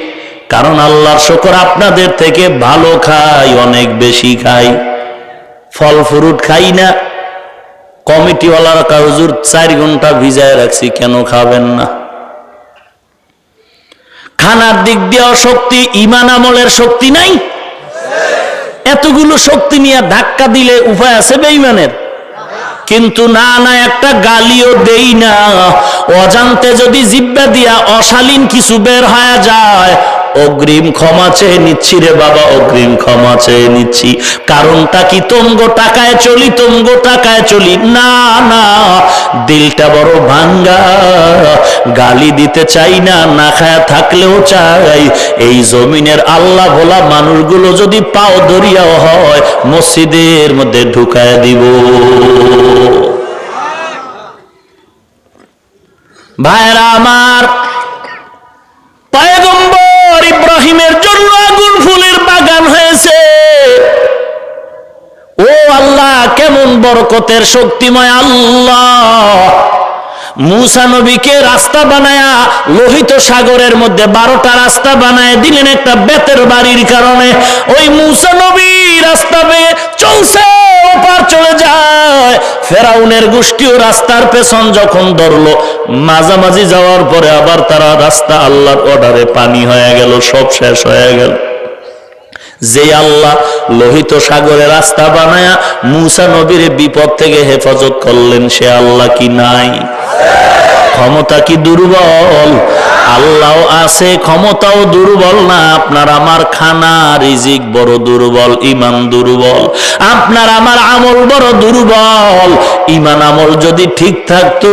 কারণ আল্লাহর শুকর আপনাদের থেকে ভালো খাই, অনেক বেশি খাই, ফল ফ্রুট খাই না। কমিটিওয়ালারা কয় হুজুর 4 ঘন্টা ভিজায় রাখছি, কেন খাবেন না? খানার দিক দিয়েও শক্তি, ঈমান আমলের শক্তি নাই। এতগুলো শক্তি নিয়ে ধাক্কা দিলে উপায় আছে বেঈমানের? কিন্তু না না, একটা গালিও দেই না, অজান্তে যদি জিব্বা দিয়া অশালীন কিছু বের হয়ে যায়, অগ্রিম ক্ষমা চেয়ে নিচ্ছি রে বাবা, অগ্রিম ক্ষমা চেয়ে নিচ্ছি। কারণটা কি? তোমগো টাকায় চলি, তোমগো টাকায় চলি না, না দিলটা বড় ভাঙ্গা, গালি দিতে চাই না, না খায়া থাকলেও চাই এই জমিনের আল্লাহ ভোলা মানুষগুলো যদি পাও দরিয়াও হয়, মসজিদের মধ্যে ঢুকায় দিব। ভাইরা আমার, পয়গম্বর ইব্রাহিমের জন্য আগুন ফুলের বাগান হয়েছে। ও আল্লাহ, কেমন বরকতের শক্তিময় আল্লাহ! মুসা নবীকে রাস্তা বানায়া লোহিত সাগরের মধ্যে 12টা রাস্তা বানায় দিলেন একটা বেতের বাড়ির কারণে। ওই মুসা নবী রাস্তা বেয়ে চলছে, ওপার চলে যায়। ফেরাউনের গোষ্ঠীও রাস্তার পেছন যখন ধরলো, মাঝামাঝি যাওয়ার পরে আবার তারা রাস্তা আল্লাহর অর্ডারে পানি হয়ে গেল, সব শেষ হয়ে গেল। যে আল্লাহ লোহিত সাগরে রাস্তা বানায়া মুসা নবীর বিপদ থেকে হেফাজত করলেন, সে আল্লাহ কি নাই? ক্ষমতা কি দুর্বল? আল্লাহ আছে, ক্ষমতাও দুর্বল না। আপনার আমার খানা রিজিক বড় দুর্বল, ঈমান দুর্বল। আপনার আমার আমল বড় দুর্বল। ঈমান আমল যদি ঠিক থাকতো,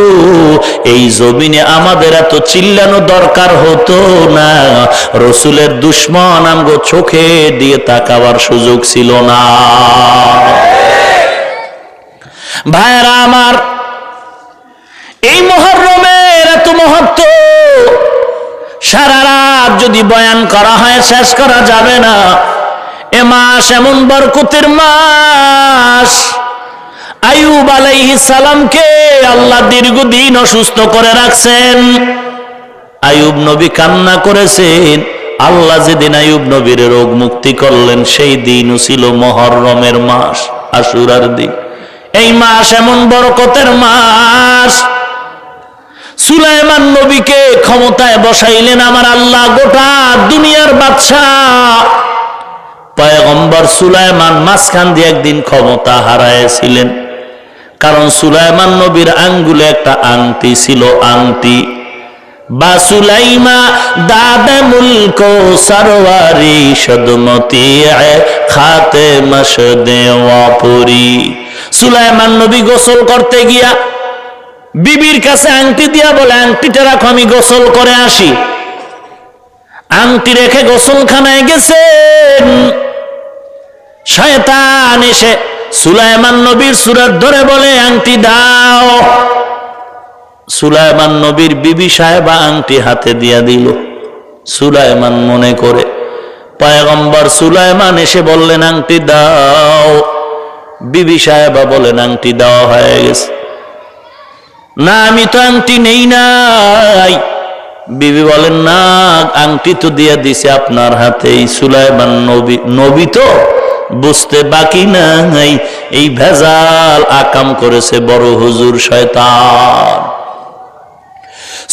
এই জমিনে আমাদের এত চিল্লানো দরকার হতো না। রসুলের দুশমন আমগো চোখে দিয়ে তাকাবার সুযোগ ছিল না। ভাইরা আমার, এই মুহররমের এত মহত্ব সারা রাত যদি বয়ান করা হয় শেষ করা যাবে না। এ মাস এমন বরকতের মাস। আইয়ুব আলাইহিস সালামকে আল্লাহ দীর্ঘদিন অসুস্থ করে রাখছেন। আইয়ুব নবী কান্না করেছেন। আল্লাহ যেদিন আইয়ুব নবীর রোগ মুক্তি করলেন, সেই দিনও ছিল মুহররমের মাস, আশুরার দিন। এই মাস এমন বরকতের মাস। সুলাইমান নবীকে ক্ষমতায় বসাইলেন আমার আল্লাহ, গোটা দুনিয়ার বাদশাহ। পয়গম্বর সুলাইমান মাঝখান দিয়ে একদিন ক্ষমতা হারাইছিলেন। কারণ সুলাইমান নবীর আঙ্গুলে একটা আংটি ছিল, আংটি। বা সুলাইমা দাদা মুলক সরওয়ারি সদমতি খাতে মশদে ওয়াপুরি। সুলাইমান নবী গোসল করতে গিয়া বিবির কাছে আংটি দিয়া বলে, আংটিটা রাখো, আমি গোসল করে আসি। আংটি রেখে গোসলখানায় গেছেন। শয়তান এসে সুলাইমান নবীর সুরাত ধরে বলে, আংটি দাও। সুলাইমান নবীর বিবি সাহেবা আংটি হাতে দিয়া দিল। সুলাইমান মনে করে পয়গম্বর সুলাইমান এসে বললেন, আংটি দাও। বিবি সাহেবা বলেন, আংটি দেওয়া হয়ে গেছে। না, আমি তো আংটি নেই নাই। বিবি বলেন, না, আংটি তো দিয়ে দিছে আপনার হাতেই। সুলাইমান নবী তো বুঝতে বাকি নাই, এই ভেজাল আকাম করেছে বড় হুজুর শয়তান।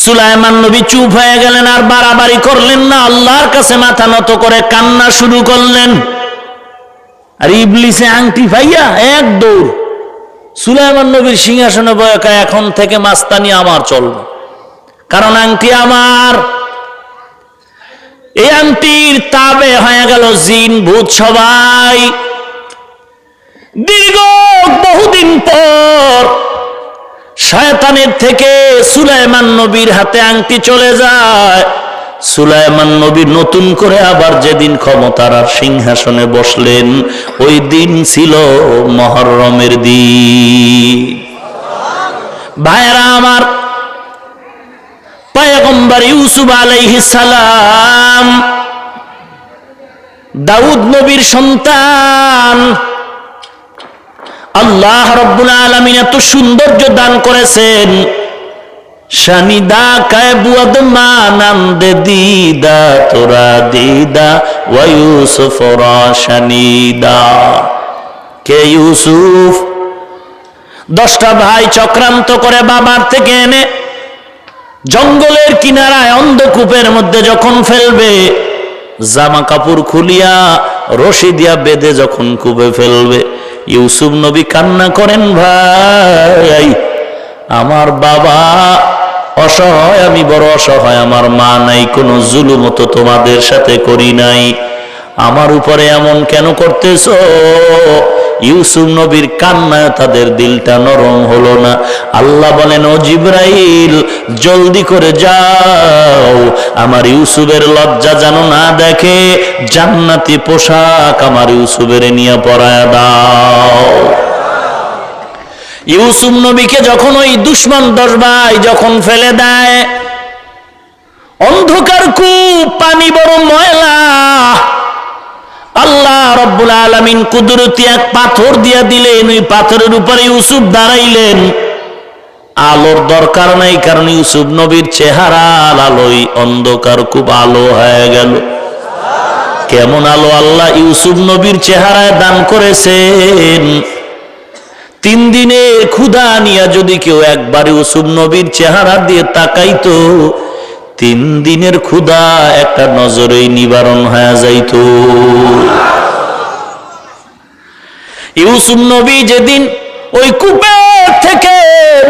সুলাইমান নবী চুপ হয়ে গেলেন, আর বাড়াবাড়ি করলেন না। আল্লাহর কাছে মাথা নত করে কান্না শুরু করলেন। আর ইবলিসে আংটি পাইয়া এক দৌড় সুলাইমান নবীর সিংহাসনে বয়াকা, এখন থেকে মাস্তানি আমার চলবে, কারণ আংটি আমার। এই আংটির তাবে হয়ে গেল জিন ভূত সবাই। দীর্ঘ বহুদিন পর শয়তানের থেকে সুলাইমান নবীর হাতে আংটি চলে যায়। সুলাইমান নবী নতুন করে আবার যেদিন ক্ষমতার সিংহাসনে বসলেন, ওই দিন ছিল মুহররমের দিন। ভাইরা আমার, পয়গম্বর ইউসুফ আলাইহিস সালাম দাউদ নবীর সন্তান। আল্লাহ রাব্বুল আলামিন এত সৌন্দর্য দান করেছেন। শানিদা কায়বুয়াদ মানান্দে দিদা তোরা দিদা ওয়া ইউসুফ রাশানিদা। কে ইউসুফ? 10টা ভাই চক্রান্ত করে বাবার থেকে এনে জঙ্গলের কিনারায় অন্ধকূপের মধ্যে যখন ফেলবে, জামা কাপড় খুলিয়া রশি দিয়া বেঁধে যখন কূপে ফেলবে, ইউসুফ নবী কান্না করেন, ভাই আমার বাবা অসহায়, আমি বড় অসহায়, আমার মা নাই, কোনো জুলুম তো তোমাদের সাথে করি নাই, আমার উপরে এমন কেন করতেছো? ইউসুফ নবীর কান্নায় তাদের দিলটা নরম হলো না। আল্লাহ বলেন, ও জিবরাইল, জলদি করে যাও, আমার ইউসুফের লজ্জা যেন না দেখে, জান্নাতি পোশাক আমার ইউসুফের নিয়ে পরায়া দাও। ইউসুফ নবীকে যখন ওই দুশমন 10 ভাই যখন ফেলে দেয়, অন্ধকার কূপ, পানি বড় ময়লা, আল্লাহ রাব্বুল আলামিন কুদরতি এক পাথর দিয়া দিলেন। ওই পাথরের উপরে ইউসুফ দাঁড়াইলেন। আলোর দরকার নাই, কারণ ইউসুফ নবীর চেহারা আলোয় অন্ধকার খুব আলো হয়ে গেল। কেমন আলো আল্লাহ ইউসুফ নবীর চেহারায় দান করেছেন! 3 দিনের ক্ষুধা নিয়ে যদি কেউ একবার ইউসুফ নবীর চেহারা দিয়ে তাকাইতো, 3 দিনের ক্ষুধা একটা নজরেই নিবারণ হয়ে যাইত। ইউসুফ নবী যেদিন ওই কূপের থেকে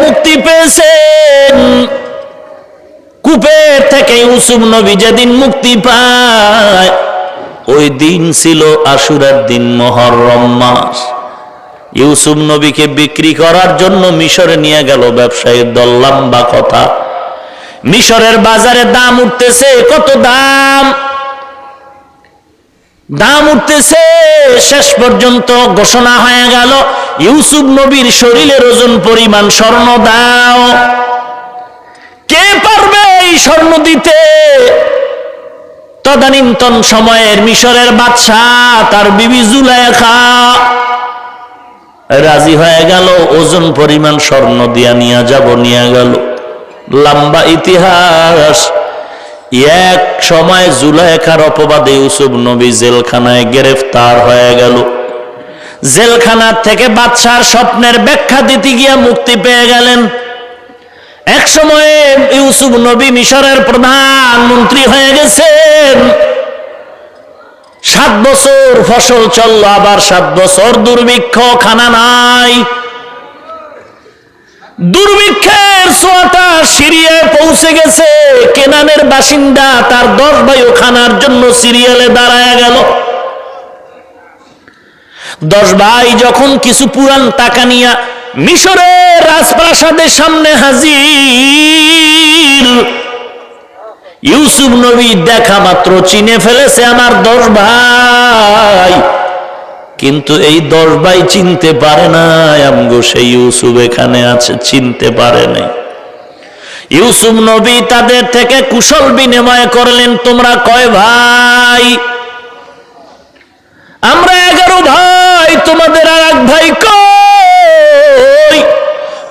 মুক্তি পেয়েছেন, কূপের থেকে ইউসুফ নবী যেদিন মুক্তি পায়, ওই দিন ছিল আশুরার দিন, মুহররম মাস। ইউসুফ নবীকে বিক্রি করার জন্য মিশরে নিয়ে গেল ব্যবসায়ীর দল। লম্বা কথা, মিশরের বাজারে দাম উঠতেছে, কত দাম দাম উঠতেছে। শেষ পর্যন্ত ঘোষণা হয়ে গেল, ইউসুফ নবীর শরীরের ওজন পরিমাণ স্বর্ণ দাও। কে পারবে এই স্বর্ণ দিতে? তদানীন্তন সময়ের মিশরের বাদশাহ তার বিবি জুলাইখা রাজি হয়ে গেল, ওজন পরিমাণ স্বর্ণ দিয়া নিয়ে যাব, নিয়ে গেল। লম্বা ইতিহাস। এক সময় জুলাইখার অপবাদে ইউসুফ নবী জেলখানায় গ্রেফতার হয়ে গেল। জেলখানার থেকে বাদশার স্বপ্নের ব্যাখ্যা দিতে গিয়া মুক্তি পেয়ে গেলেন। এক সময়ে ইউসুফ নবী মিশরের প্রধানমন্ত্রী হয়ে গেছেন। 7 বছর ফসল চলল, আবার 7 বছর দুর্ভিক্ষ, খানা নাই। দুর্ভিক্ষের ছোঁয়াটা সিরিয়ায় পৌঁছে গেছে। কেনানের বাসিন্দা তার 10 ভাইও খানার জন্য সিরিয়ালে দাঁড়ায় গেল। 10 ভাই যখন কিছু পুরান টাকা নিয়ে মিশরের রাজপ্রাসাদের সামনে হাজির, ইউসুফ নবী দেখা মাত্র চিনে ফেলেছে আমার 10 ভাই, কিন্তু এই 10 ভাই চিনতে পারে না আমগো সেই ইউসুফ এখানে আছে, চিনতে পারে নাই। ইউসুফ নবী তাদের থেকে কুশল বিনিময় করলেন, তোমরা কয় ভাই? আমরা 11 ভাই। তোমাদের আর এক ভাই কই?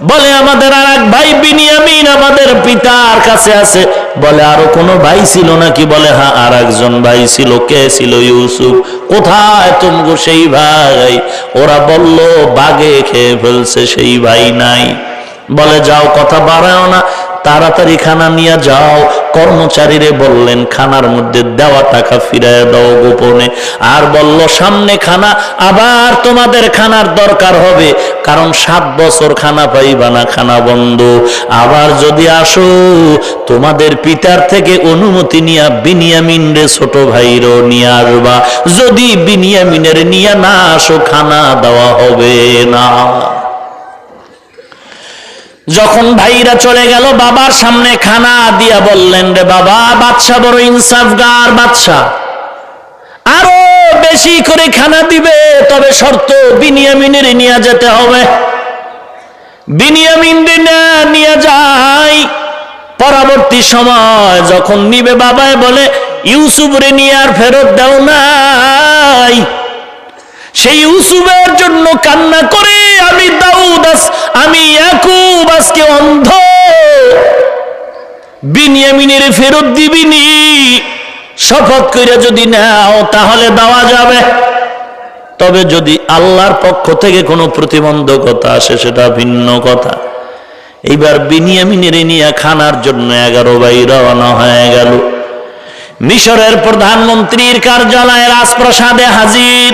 বলে আমাদের আর এক ভাই বিনিয়ামিন আমাদের পিতার কাছে আছে। বলে আরো কোনো ভাই ছিল নাকি? বলে হ্যাঁ, আর একজন ভাই ছিল। কে ছিল? ইউসুফ। কোথায় তুমগো সেই ভাই? ওরা বলল বাগে খেয়ে ফেলছে, সেই ভাই নাই। বলে যাও, কথা বাড়াও না, তাড়াতাড়ি খানা নিয়ে যাও। কর্মচারীরে বললেন খানার মধ্যে দেওয়া টাকা ফিরায় দাও গোপনে। আর বলল সামনে খানা, আবার তোমাদের খানার দরকার হবে, কারণ 7 বছর খানা পাইবা না, খানা বন্ধ। আবার যদি আসো তোমাদের পিতার থেকে অনুমতি নিয়া বিনিয়ামিন রে ছোট ভাইরও নিয়ে আসবা। যদি বিনিয়ামিনের নিয়ে না আসো খানা দেওয়া হবে না। যখন ভাইরা চলে গেল, বাবার সামনে খানা দিয়া বললেন, রে বাবা, বাদশা বড় ইনসাফগার বাদশা, আরো বেশি করে খানা দিবে, তবে শর্ত বিনিয়ামিনের নিয়ে যেতে হবে। বিনিয়ামিন নিয়ে যাই। পরবর্তী সময় যখন নিবে, বাবায় বলে ইউসুফ রে নিয়ে আর ফেরত দাও নাই। সেই ইউসুফের জন্য কান্না করে আমি দাউদ, আমি ইয়াকুব আজকে অন্ধ। বিনিয়ামিনের ফেরত দিবিনি, শপথ করে যদি নাও তাহলে দেওয়া যাবে, তবে যদি আল্লাহর পক্ষ থেকে কোনো প্রতিবন্ধকতা আসে সেটা ভিন্ন কথা। এইবার বিনিয়ামিনের নিয়ে খানার জন্য 11 ভাই রওনা হয়ে গেল। মিশরের প্রধানমন্ত্রীর কার্যালয়ে রাজপ্রাসাদে হাজির।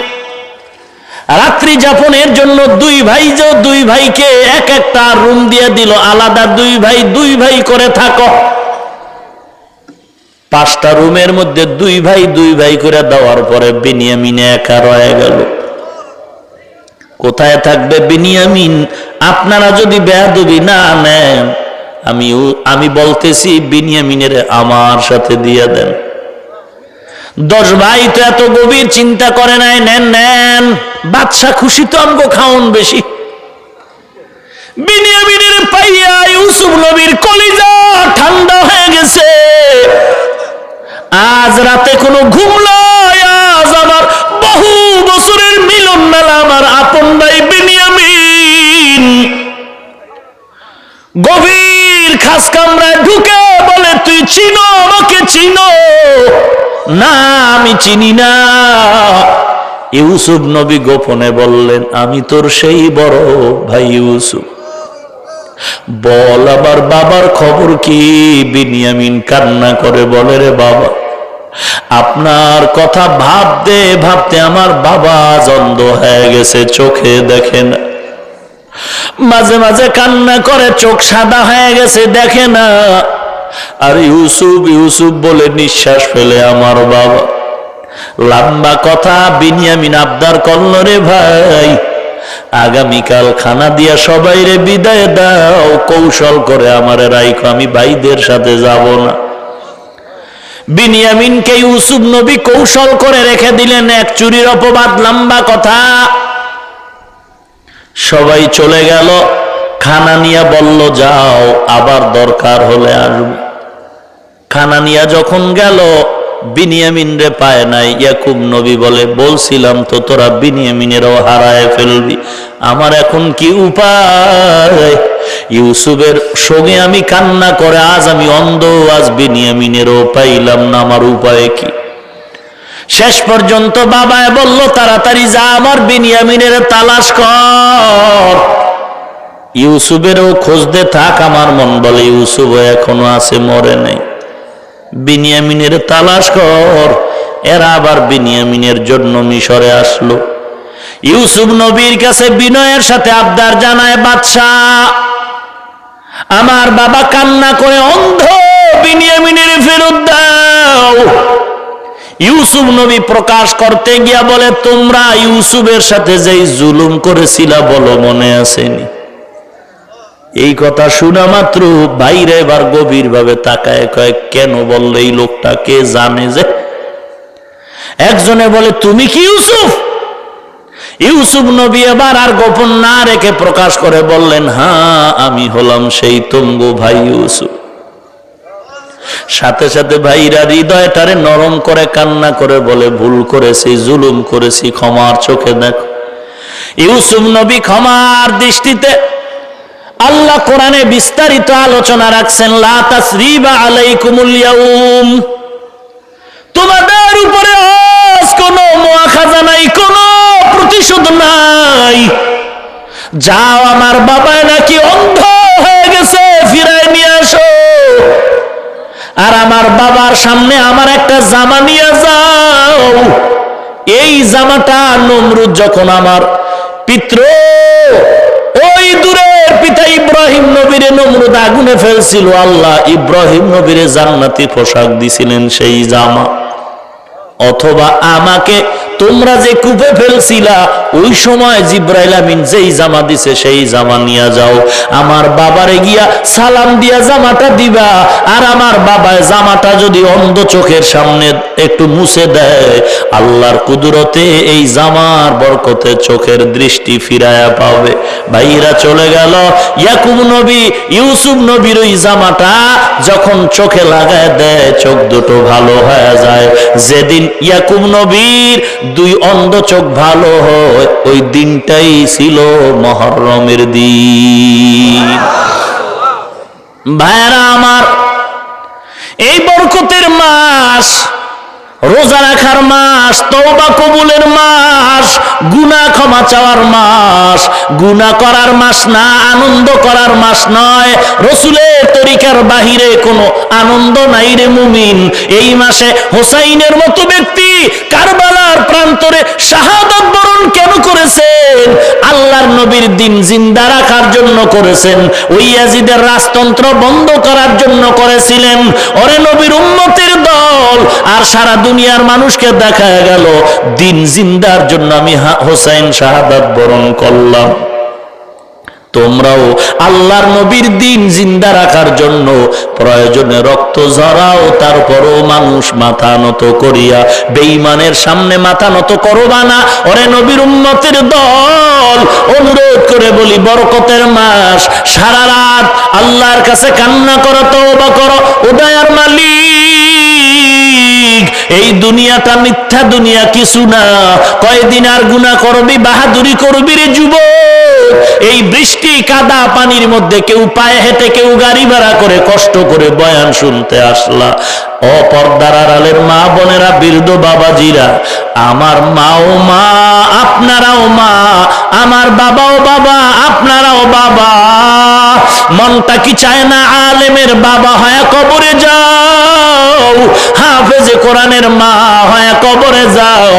রাত্রি যাপনের জন্য 2 ভাইকে এক একটা রুম দিয়ে দিল, আলাদা 2 ভাই করে থাকো। 5টা রুমের মধ্যে 2 ভাই করে দেওয়ার পরে বিনিয়ামিন একা রয়ে গেল। কোথায় থাকবে বিনিয়ামিন? আপনারা যদি বেয়াদবি না নেন, আমি বলতেছি বিনিয়ামিনের আমার সাথে দিয়ে দেন। 10 ভাই তো এত গভীর চিন্তা করে নাই, নেন। বাদশা খুশি তো আমগো খাওন বেশি। বিনিয়ামিনের পাইয়া ইউসুফ নবীর কলিজা ঠান্ডা হয়ে গেছে। আজ রাতে কোনো ঘুম নাই, আজ আমার বহু বছরের মিলন মেলা আমার আপন ভাই বিনিয়ামিন গভীর খাস কামরায় ঢুকে বলে, তুই চিনো আমাকে? চিনো না, আমি চিনি না। ইউসুফ নবী গোপনে বললেন, আমি তোর সেই বড় ভাই ইউসুফ। বল আবার বাবার খবর কি? বিনিয়ামিন কান্না করে বলে, রে বাবা, আপনার কথা ভাবতে ভাবতে আমার বাবা অন্ধ হয়ে গেছে, চোখে দেখে না। মাঝে মাঝে কান্না করে, চোখ সাদা হয়ে গেছে, দেখে না। আর ইউসুফ বলে নিঃশ্বাস ফেলে আমার বাবা। লম্বা কথা। বিনিয়ামিন আবদার করল, রে ভাই, আগামীকাল খানা দিয়া সবাই রে বিদায় দাও, কৌশল করে আমারে রাইখো, আমি ভাইদের সাথে যাব না। বিনিয়ামিনকে ইউসুফ নবী কৌশল করে রেখে দিলেন। এক চুরির অপবাদ। লম্বা কথা। সবাই চলে গেল। খানা নিয়া বলল, যাও, আবার দরকার হলে আসবে। খানা নিয়া যখন গেল, বিনিয়ামিন রে পায় নাই। ইয়াকুব নবী বলে, বলছিলাম তো তোরা বিনিয়ামিনেরও হারায় ফেলবি, আমার এখন কি উপায়? ইউসুফের সঙ্গে আমি কান্না করে আজ আমি অন্ধ, আজ বিনিয়ামিনেরও পাইলাম না, আমার উপায় কি? শেষ পর্যন্ত বাবায় বলল, তাড়াতাড়ি যা, আমার বিনিয়ামিনের তালাশ কর। ইউসুফেরও খুঁজতে থাক। আমার মন বলে ইউসুফও এখনো আছে, মরে নাই। বিনিয়ামিনের তালাশ কর। এরা আবার বিনিয়ামিনের জন্য মিশরে আসলো। ইউসুফ নবীর কাছে বিনয়ের সাথে আবদার জানায়, বাদশা আমার বাবা কান্না করে অন্ধ বিনিয়ামিনের ফেরত দাও। ইউসুফ নবী প্রকাশ করতে গিয়া বলে, তোমরা ইউসুফের সাথে যেই জুলুম করেছিলা বলো মনে আসেনি? এই কথা শোনা মাত্র বাইরে এবার গভীর ভাবে তাকায়, কয় কেন বললে? এই লোকটা কে জানে যে? একজনে বলে, তুমি কি ইউসুফ? ইউসুফ নবী এবার আর গোপন না রেখে প্রকাশ করে বললেন, হ্যাঁ আমি হলাম সেই তঙ্গু ভাই ইউসুফ। সাথে সাথে ভাইরা হৃদয়টারে নরম করে কান্না করে বলে, ভুল করেছি, জুলুম করেছি, ক্ষমার চোখে দেখো। ইউসুফ নবী ক্ষমার দৃষ্টিতে, আল্লাহ কোরআনে বিস্তারিত আলোচনা রাখছেন, লা তাসরিবা আলাইকুমুল ইয়াউম, তোমাদের উপরে আজ কোনো মুআখাযা নাই, কোনো প্রতিশোধ নাই। যাও, আমার বাবা নাকি অন্ধ হয়ে গেছে, ফিরায় নিয়ে আসো। আর আমার বাবার সামনে আমার একটা জামা নিয়ে যাও। এই জামাটা নমরুদ যখন আমার পিতৃ ওই দূরের পিতা ইব্রাহিম নবীরে নমরুদ আগুনে ফেলছিল, আল্লাহ ইব্রাহিম নবীরে জান্নাতি পোশাক দিছিলেন সেই জামা। অথবা আমাকে তোমরা যে কূপে ফেলছিলা ওই সময় জিব্রাইল আমিন যেই জামা দিছে সেই জামা নিয়ে যাও। আমার বাবারে গিয়া সালাম দিয়া জামাটা দিবা। আর আমার বাবায় জামাটা যদি অন্ধ চোখের সামনে একটু মুছে দেয়, আল্লাহর কুদরতে এই জামার বরকতে চোখের দৃষ্টি ফিরায়া পাবে। ভাইরা চলে গেল। ইয়াকুব নবী ইউসুফ নবীর ওই জামাটা যখন চোখে লাগায় দেয়, চোখ দুটো ভালো হয়ে যায়। যেদিন ইয়াকুব নবীর দুই অন্ধ চোখ ভালো হয়, ওই দিনটাই ছিল মুহররমের দিন। ভাইরা আমার, এই বরকতের মাস, রোজা রাখার মাস, তওবা কবুলের মাস, গুনাহ ক্ষমা চাওয়ার মাস, গুনাহ করার মাস না, আনন্দ করার মাস নয়। রাসূলের তরিকার বাহিরে কোনো আনন্দ নাই রে মুমিন। এই মাসে হোসাইনের মতো ব্যক্তি কারবালার প্রান্তরে শাহাদাত বরণ কেন করেছেন? আল্লাহর নবীর দিন জিন্দা রাখার জন্য করেছেন। ওই ইয়াজিদের রাজতন্ত্র বন্ধ করার জন্য করেছিলেন। ওরে নবীর উম্মতের দল, আর সারা দুনিয়ার মানুষকে দেখা গেল দিন জিন্দার জন্য আমি হোসাইন শাহাদাত বরণ করলাম। তোমরাও আল্লাহর নবীর দিন জিন্দা রাখার জন্য প্রয়োজনে রক্ত ঝরাও, তারপরও মানুষ মাথা নত করিয়া বেঈমানের সামনে মাথা নত করবা না। ওরে নবীর উম্মতের দল, অনুরোধ করে বলি, বরকতের মাস, সারা রাত আল্লাহর কাছে কান্না করো, তওবা করো। ও দয়ার মালিক, এই দুনিয়াটা মিথ্যা দুনিয়া, কিছু না। কয়দিন আর গুনাহ করবি, বাহাদুরি করবি রে যুবক? এই বৃষ্টি কাদা পানির মধ্যে কেউ পায়ে হেঁটে, কেউ গাড়ি ভাড়া করে কষ্ট করে বয়ান শুনতে আসলা। অপর্দার আড়ালের মা বোনেরা, বৃদ্ধ বাবাজিরা, আমার মাও মা, আপনারাও মা, আমার বাবাও বাবা, আপনারাও বাবা। মনটা কি চায় না আলেমের বাবা হয়ে কবরে যাও, হাফেজে কোরআনের মা হয়ে কবরে যাও?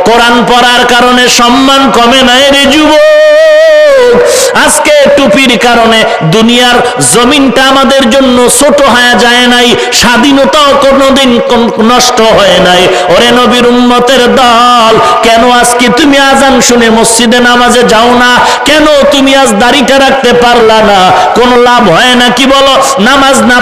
কোরআন পড়ার কারণে সম্মান কমে নাই রে যুবক। আজকে টুপির কারণে দুনিয়ার জমিনটা আমাদের জন্য ছোট হয়ে যায় নাই, স্বাধীনতাও কোনোদিন নষ্ট হয় নাই। ওরে নবীর উম্মতের দল, কেন আজকে তুমি আজান শুনে মসজিদে নামাজে যাও না? কেন তুমি আজ দাড়িটা রাখতে পারলা না? কোনো লাভ হয় না কি বলো? নামাজ না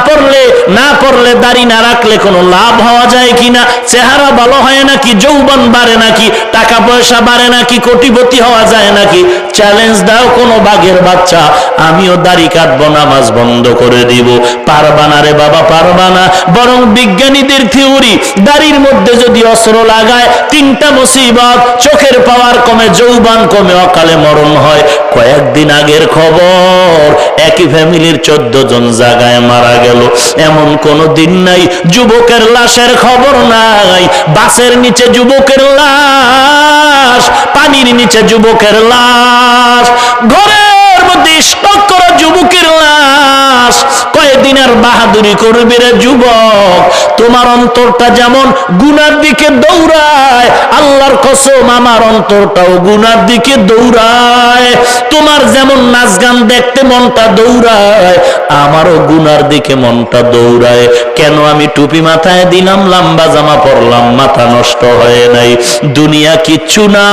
পড়লে দাড়ি না রাখলে কোনো লাভ হওয়া যায় কিনা? চেহারা ভালো হয় নাকি? যৌবন বাড়ে নাকি? টাকা পয়সা বাড়ে নাকি? কোটিপতি হওয়া যায় নাকি? চ্যালেঞ্জ দাও কোনো বাঘের বাচ্চা, আমিও দাড়ি কাটবো, নামাজ বন্ধ করে দিব। পারবা না রে বাবা, পারবা না। বরং বিজ্ঞানীদের থিওরি, দাড়ির মধ্যে যদি অস্ত্র লাগায়, তিনটা মুসিবত: চোখের পাওয়ার কমে, যৌবন কমে, অকালে মরণ হয়। কয়েকদিন আগের খবর, একই ফ্যামিলির 14 জন জায়গায় মারা গেল। এমন কোনো দিন নাই যুবকের লাশের খবর নাই। বাসের নিচে যুবকের লাশ, পানির নিচে যুবকের লাশ, ঘরের মধ্যে স্টক করা যুবকের লাশ। মাস, কয়দিন আর বাহাদুরি করবি রে যুবক? তোমার অন্তরটা যেমন গুনার দিকে দৌড়ায়, আল্লাহর কসম আমার অন্তরটাও গুনার দিকে দৌড়ায়। তোমার যেমন নাচ গান দেখতে মনটা দৌড়ায়, আমারও গুনার দিকে মনটা দৌড়ায়। কেন আমি টুপি মাথায় দিলাম, লম্বা জামা পরলাম, মাথা নষ্ট হয় নাই? দুনিয়া কিচ্ছু না।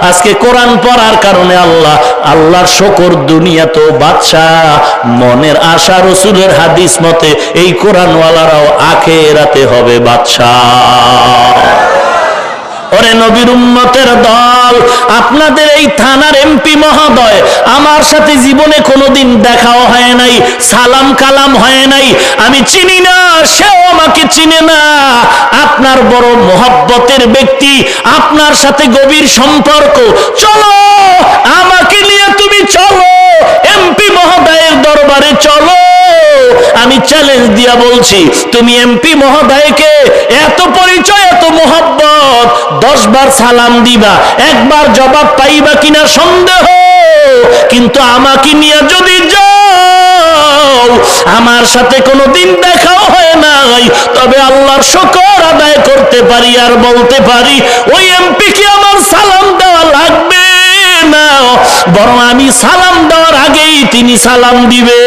আজকে কোরআন পড়ার কারণে আল্লাহর শুকর, দুনিয়া তো বাদশাহ। মনের আশা রসুলের হাদিস মতে এই কোরআনওয়ালারাও আখিরাতে হবে বাদশাহ। ওরে নবীর উম্মতের দল, আপনাদের এই থানার এমপি মহোদয় আমার সাথে জীবনে কোনোদিন দেখাও হয় নাই, সালাম কালাম হয় নাই, আমি চিনি না, সেও আমাকে চিনে না। আপনার বড় মহব্বতের ব্যক্তি, আপনার সাথে গভীর সম্পর্ক। চলো, আমাকে নিয়ে তুমি চলো, এমপি মহোদয়ের দরবারে চলো। আমি চ্যালেঞ্জ দিয়া বলছি, তুমি এমপি মহোদয়কে এত পরিচয়, এত মোহব্বত, 10 বার সালাম দিবা, একবার জবাব পাইবা কিনা সন্দেহ। কিন্তু আমাকে নিয়ে যদি যাও, আমার সাথে কোনোদিন দেখাও হয় নাই, তবে আল্লাহর শুকর আদায় করতে পারি আর বলতে পারি, ওই এমপি কি আমার সালাম দেওয়া লাগবে না, বরং আমি সালাম দেওয়ার আগেই তিনি সালাম দিবে।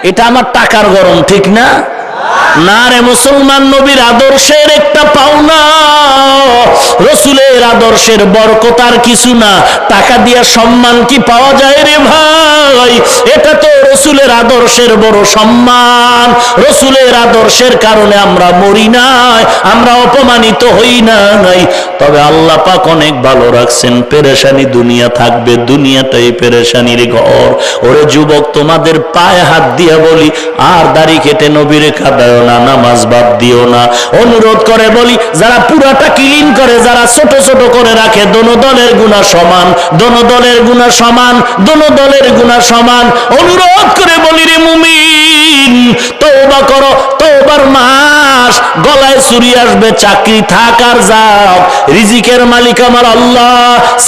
এটা আমার টাকার গরম, ঠিক না? না রে মুসলমান, নবীর আদর্শের একটা পাওনা, রসুলের আদর্শের বরকত আর কিছু না। টাকা দিয়া সম্মান কি পাওয়া যায় রে ভাই? এটা তো রসুলের আদর্শের বড় সম্মান। রসুলের আদর্শের কারণে আমরা মরি নাই, আমরা অপমানিত হই নাই। তবে আল্লাহ পাক অনেক ভালো রাখছেন, পেরেশানি দুনিয়া থাকবে, দুনিয়াটাই পেরেশানির ঘর। ওরে যুবক, তোমাদের পায়ে হাত দিয়া বলি, আর দাড়ি কেটে নবীরে কাঁদায় না, নামাজ বাদ দিও না। অনুরোধ করে বলি, যারা পুরাটা ক্লিন করে, যারা ছোট ছোট করে রাখে, দোনো দলের গুনাহ সমান, দোনো দলের গুনাহ সমান, দোনো দলের গুনাহ সমান। অনুরোধ করে বলি রে মুমিন, তওবা করো, তওবার মাস। গলায় চুরি আসবে, চাকরি থাক আর যাও, রিজিকের মালিক আমার আল্লাহ।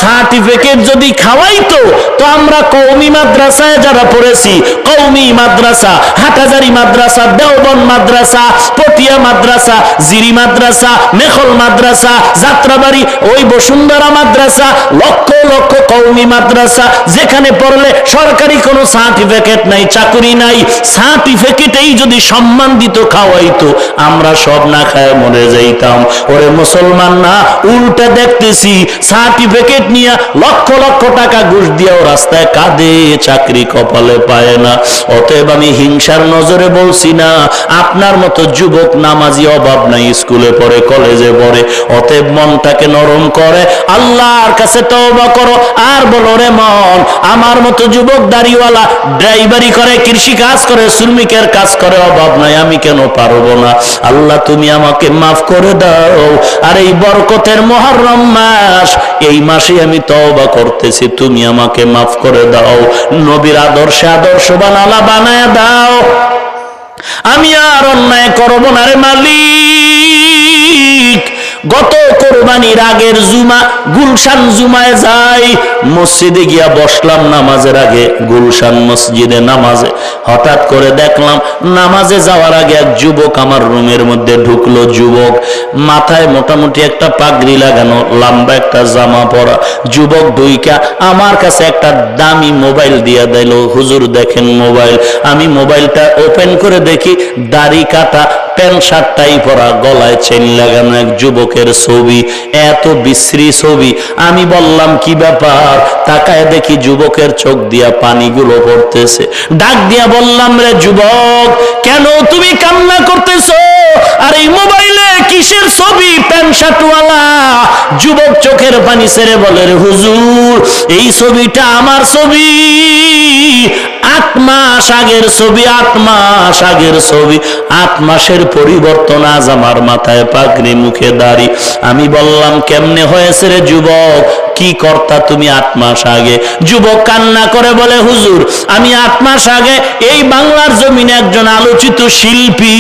সার্টিফিকেট যদি খাওয়াইতো, তো আমরা কওমি মাদ্রাসায় যারা পড়েছি, কওমি মাদ্রাসা, হাটহাজারী মাদ্রাসা, দেওবন্দ মাদ্রাসা, পটিয়া মাদ্রাসা, জিরি মাদ্রাসা, মেখল মাদ্রাসা, যাত্রাবাড়ি, ওই বসুন্ধরা মাদ্রাসা, লক্ষ লক্ষ কওমি মাদ্রাসা, যেখানে পড়লে সরকারি কোনো সার্টিফিকেট নাই, চাকরি নাই, সার্টিফিকেটেই যদি সম্মান দিত, খাওয়াইতো, আমরা সব না খায় মরে যাইতাম। ওরে মুসলমান না, উল্টা দেখতেছি সার্টিফিকেট নিয়ে লক্ষ লক্ষ টাকা ঘুষ দিয়েও রাস্তায় কাঁদে, চাকরি কপালে পায় না। অতএব আমি হিংসার নজরে বলছি না, আপনার মতো যুবক নামাজি অভাব নাই, স্কুলে পড়ে, কলেজে পড়ে। অতএব মনটাকে নরম করে আল্লাহর কাছে তওবা করো, আর বলো রে মন, আমার মতো যুবক দাড়িওয়ালা ড্রাইভারি করে, কৃষি কাজ করে, শ্রমিকের কাজ করে, অভাব নাই, আমি কেন পারবো না? আল্লাহ তুমি আমাকে মাফ করে দাও। আর এই বরকতের মুহররম মাস, এই মাসে আমি তওবা করতেছি, তুমি আমাকে মাফ করে দাও। নবীর আদর্শে আদর্শবান আলা বানায় দাও। আমি আর অন্যায় করব না রে মালিক। গত কোরবানির আগের জুমা, গুলশান জুমায় যাই, মসজিদে গিয়া বসলাম নামাজের আগে, গুলশান মসজিদে নামাজে। হঠাৎ করে দেখলাম নামাজে যাওয়ার আগে এক যুবক আমার রুমের মধ্যে ঢুকলো। যুবক মাথায় মোটামুটি একটা পাগড়ি লাগানো, লম্বা একটা জামা পরা। যুবক ঢুইকা আমার কাছে একটা দামি মোবাইল দিয়া দিল, হুজুর দেখেন মোবাইল। আমি মোবাইলটা ওপেন করে দেখি, দাড়ি কাটা, প্যান্ট শার্টটাই পরা, গলায় চেন লাগানো এক যুবকের ছবি, এত বিশ্রী ছবি। আমি বললাম কি ব্যাপার? তাকায় দেখি যুবকের চোখ দিয়া পানিগুলো পড়তেছে। ডাক দিয়া বললাম, রে যুবক, কেন তুমি কান্না করতেছো? আর এই মোবাইলে কিসের ছবি? প্যান্ট শার্টওয়ালা। যুবক চোখের পানি ছেড়ে বলে, রে হুজুর, এই ছবিটা আমার ছবি, 8 মাস আগের ছবি, 8 মাস আগের ছবি। 8 মাসের পরিবর্তন, আজ আমার মাথায় পাগড়ি, মুখে দাড়ি। আমি বললাম, কেমনে হয়েছে রে যুবক? কি করতা তুমি 8 মাস আগে? যুবক কান্না করে বলে, হুজুর আমি 8 মাস আগে এই বাংলার জমিনে একজন আলোচিত শিল্পী,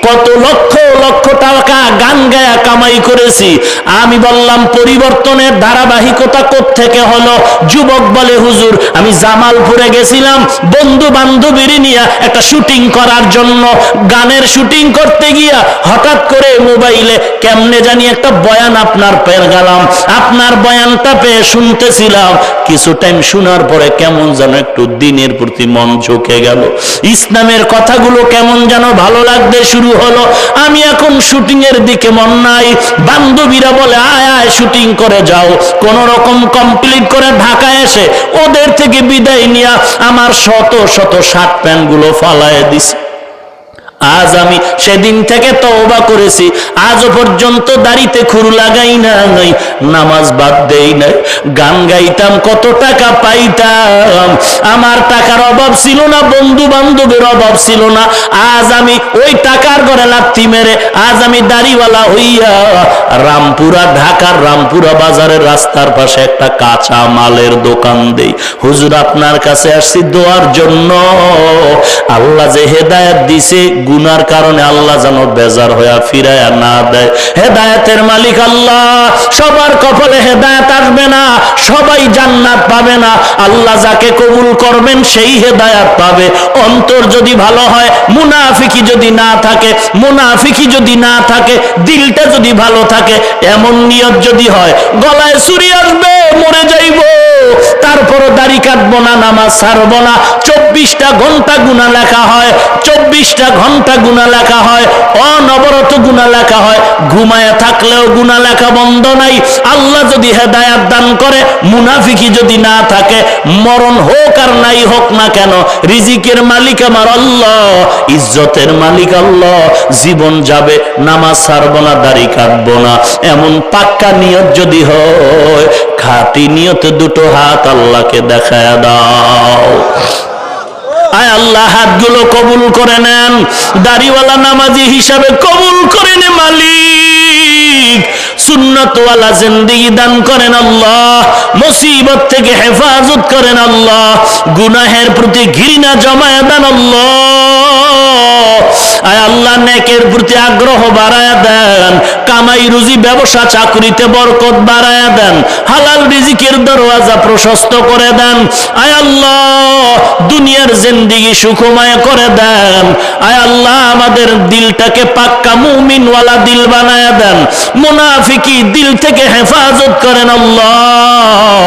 কত লক্ষ লক্ষ টাকা গান গায়া কামাই করেছি। আমি বললাম পরিবর্তনের ধারাবাহিকতা কোত্থেকে হলো? যুবক বলে, হুজুর আমি জামালপুরে গেছিলাম বন্ধু বান্ধবীর নিয়ে একটা শুটিং করার জন্য। গানের শুটিং করতে গিয়া হঠাৎ করে মোবাইলে কেমনে জানি একটা বয়ান আপনার পেয়ে গেলাম। আপনার বয়ানটা পেয়ে শুনতেছিলাম, কিছু টাইম শোনার পরে কেমন যেন একটু দিনের প্রতি মন ঝুঁকে গেল, ইসলামের কথাগুলো কেমন যেন ভালো লাগতে শুরু হলো। আমি এখন শুটিং এর দিকে মন নাই। বান্ধবীরা বলে আয় আয় শুটিং করে যাও। কোন রকম কমপ্লিট করে ঢাকায় এসে ওদের থেকে বিদায় নিয়া আমার শত শত শার্ট প্যান্ট গুলো ফালায় দিছি। আজ আমি সেদিন থেকে তওবা করেছি, আজও পর্যন্ত দাড়িতে খুর লাগাই নাই, নামাজ বাদ দেই নাই। গান গাইতাম, কত টাকা পাইতাম। আমার টাকার অভাব ছিল না, বন্ধু বান্ধবের অভাব ছিল না। আজ আমি ওই টাকার ঘরে লাথি মেরে আজ আমি দাড়িওয়ালা হইয়া রামপুরা, ঢাকার রামপুরা বাজারের রাস্তার পাশে একটা কাঁচা মালের দোকান দেই। হুজুর আপনার কাছে আসছি দোয়ার জন্য। আল্লাহ যে হেদায়েত দিছে, গুনার কারণে আল্লাহ যেন বেজার হইয়া ফিরায়া না দেয়। হেদায়েতের মালিক আল্লাহ, সবার কপালে হেদায়েত আসবে না, সবাই জান্নাত পাবে না। আল্লাহ যাকে কবুল করবেন সেই হেদায়েত পাবে। অন্তর যদি ভালো হয়, মুনাফিকি যদি না থাকে, মুনাফিকি যদি না থাকে, দিলটা যদি ভালো থাকে, এমন নিয়ত যদি হয় গলায় ছুরি আসবে মরে যাইব, তারপরও দাড়ি কাটবো না, নামাজ ছাড়বো না, 24টা ঘন্টা গুনাহ লেখা হয়, 24টা ঘন্টা গুনাহ লেখা হয়, অনবরত গুনাহ লেখা হয়, ঘুমায় থাকলেও গুনাহ লেখা বন্ধ নাই। আল্লাহ যদি হেদায়েত দান করে, মুনাফিকি যদি না থাকে, মরণ হোক আর নাই হোক না কেন, রিজিকের মালিক আমার আল্লাহ, ইজ্জতের মালিক আল্লাহ। জীবন যাবে, নামাজ ছাড়বো না, দাড়ি কাটবো না, এমন পাক্কা নিয়ত যদি হয়, খাঁটি নিয়তে দুটো হাত আল্লাহকে দেখায়া দাও। আয় আল্লাহ হাতগুলো কবুল করে নেন, দাড়িওয়ালা নামাজি হিসাবে কবুল করে নে মালিক। সুন্নতওয়ালা জিন্দেগি দান করেন আল্লাহ, মুসিবত থেকে হেফাজত করেন আল্লাহ, গুনাহের প্রতি ঘৃণা জমায়া দেন আল্লাহ। আয় আল্লাহ নেকের প্রতি আগ্রহ বাড়ায়া দেন, কামাই রুজি ব্যবসা চাকরিতে বরকত বাড়ায়া দেন, হালাল রিজিকের দরওয়াজা প্রশস্ত করে দেন। আয় আল্লাহ দুনিয়ার জিন্দেগি সুখময় করে দেন। আয় আল্লাহ আমাদের দিলটাকে পাক্কা মুমিনওয়ালা দিল বানায়া দেন, মুনাফিকি দিল থেকে হেফাজত করেন আল্লাহ,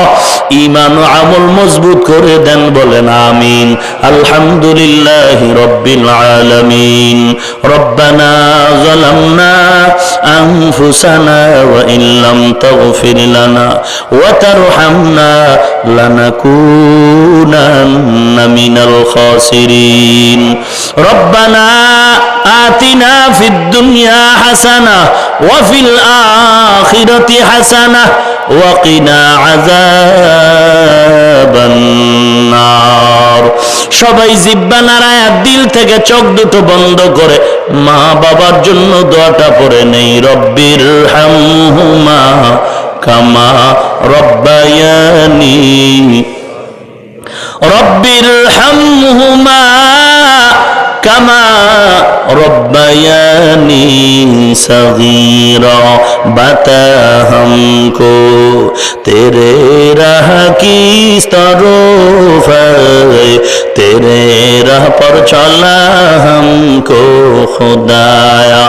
ঈমান ও আমল মজবুত করে দেন, বলেন আমিন। আলহামদুলিল্লাহি রাব্বিল আলামিন। রব্বানা যালামনা আনফুসানা ওয়া ইল্লাম তাগফির লানা ওয়া তারহামনা লানাকুনান্না মিনাল খাসিরিন। রব্বানা আতিনা ফিদ দুনিয়া হাসানাহ ওয়া ফিল আখিরাতি হাসানাহ ওয়া কিনা আযাবান নার। সবাই জিহ্বা নাড়ায়া দিল থেকে চোখ দুটো বন্ধ করে মা বাবার জন্য দোয়াটা পড়ে নেই। রব্বির হামহুমা কামা রব্বায়ানি, রব্বির হামহুমা কামা রব্বায়ানি সগীরা। বাতা हमको तेरे राह की तरफ है, तेरे राह पर चला हमको खुदाया।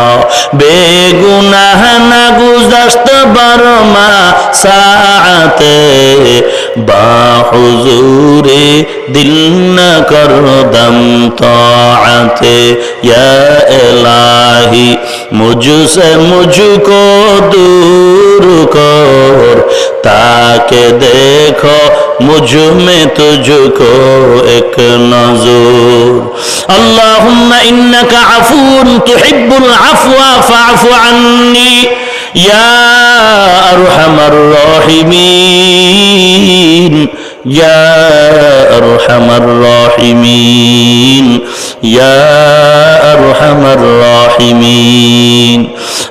बेगुनाह न गुज़श्त बरमा साअते, बाहुजूरे दिल न कर दम ताअते। या इलाही मुझसे मुझको दूर कर, ताके देखो मुझ में तुझको एक नजर। अल्लाहुम्मा इन्नका अफून तुहिब्बुल अफ़्वा फ़अफ़ु अन्नी या अरहमर राहिमीन, या अरहमर राहिमीन, या अरहमर राहिमीन।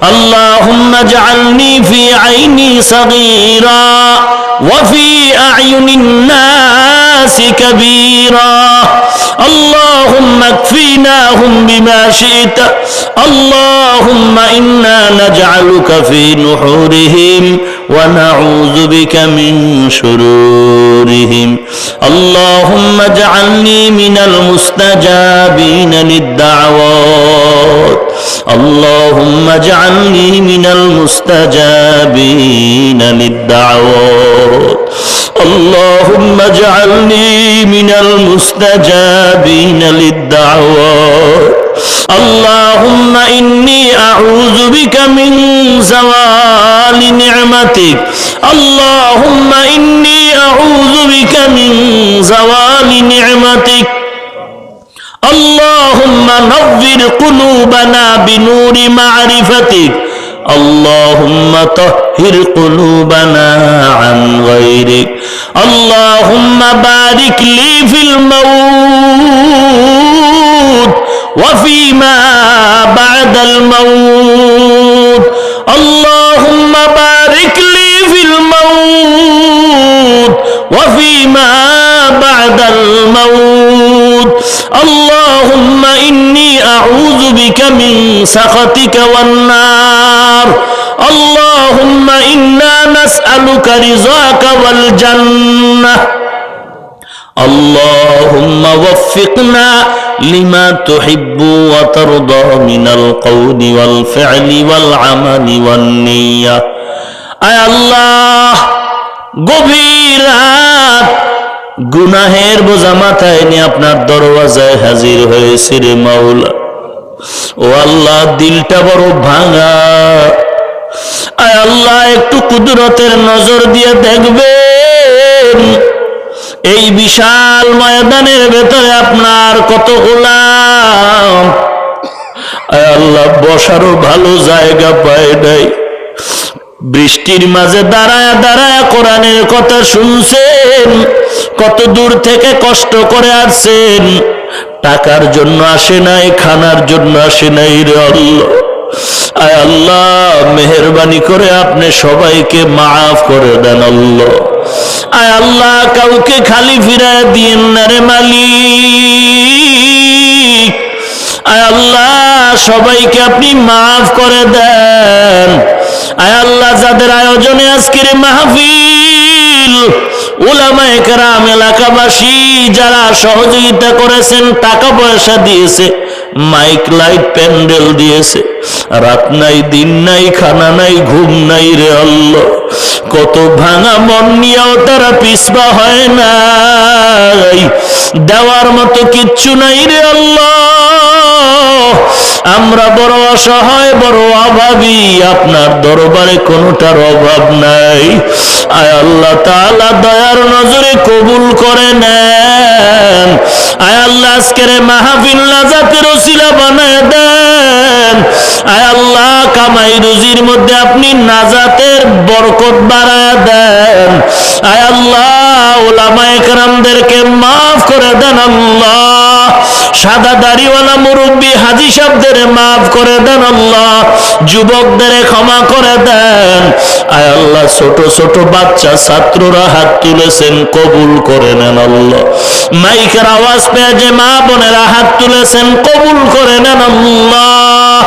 अल्लाहुम्मा जअलनी फी ऐनी सगीरा وفي أعين الناس كبيرا اللهم اكفيناهم بما شئت اللهم إنا نجعلك في نحورهم ونعوذ بك من شرورهم اللهم اجعلني من المستجابين للدعوات اللهم اجعلني من المستجابين للدعوات اللهم اجعلني من المستجابين للدعوات اللهم إني أعوذ بك من زوال نعمتك اللهم إني أعوذ بك من زوال نعمتك اللهم نور قلوبنا بنور معرفتك اللهم طهر قلوبنا عن غيرك اللهم بارك لي في الموت وفيما بعد الموت اللهم بارك لي في الموت وفيما بعد الموت اللهم إني أعوذ بك من سخطك والنار اللهم إنا نسألك رضاك والجنة اللهم وفقنا لما تحب وترضى من القول والفعل والعمل والنية আয় আল্লাহ গভীর রাত গুনাহের বোঝা মাথায় নিয়ে আপনার দরওয়াজায় হাজির হয়েছি রে মাওলা ও আল্লাহ দিলটা বড় ভাঙা আয় আল্লাহ একটু কুদরতের নজর দিয়ে দেখবেন এই বিশাল ময়দানের ভেতরে আপনার কত গোলাম আয় আল্লাহ বসারও ভালো জায়গা পায় নাই বৃষ্টির মাঝে দাঁড়ায় দাঁড়ায় কোরআনের কথা শুনছেন কত দূর থেকে কষ্ট করে আসছেন টাকার জন্য আসে নাই খানার জন্য আসে নাই রে আল্লাহ আয় আল্লাহ মেহেরবানি করে আপনি সবাইকে মাফ করে দেন আল্লাহ আয় আল্লাহ কাউকে খালি ফিরায় দিয়েন না রে মালিক আয় আল্লাহ সবাইকে আপনি মাফ করে দেন আয় আল্লাহ যাদের আয়োজনে আজকের মাহফিল উলামায়ে কেরাম এলাকাবাসী যারা সহযোগিতা করেছেন টাকা পয়সা দিয়েছে মাইক লাইট প্যান্ডেল দিয়েছে রাত নাই দিন নাই খানা নাই ঘুম নাই রে আল্লাহ কত ভাঙা মন নিয়েও তারা পিছপা হয় নাই দেওয়ার মতো কিচ্ছু নাই রে আল্লাহ আমরা বড় অসহায় বড় অভাবী আপনার দরবারে কোনোটার অভাব নাই আয় আল্লাহ তাআলা দয়ার নজরে কবুল করে নেন আয় আল্লাহ আজকের মাহফিল নাজাতের ওসিলা বানায় দেন আয় আল্লাহ কামাই রুজির মধ্যে আপনি নাজাতের বরকত বাড়ায় দেন আয় আল্লাহ উলামায়ে কেরামদেরকে মাফ করে দেন আল্লাহ সাদা দাড়িওয়ালা মুরব্বী হাজী সাহেবদের মাফ করে দেন আল্লাহ যুবকদের ক্ষমা করে দেন আয় আল্লাহ ছোট ছোট বাচ্চা ছাত্ররা হাত তুলেছেন কবুল করে নেন আল্লাহ মাইকের আওয়াজ পেয়ে যে মা বোনেরা হাত তুলেছেন কবুল করে নেন আল্লাহ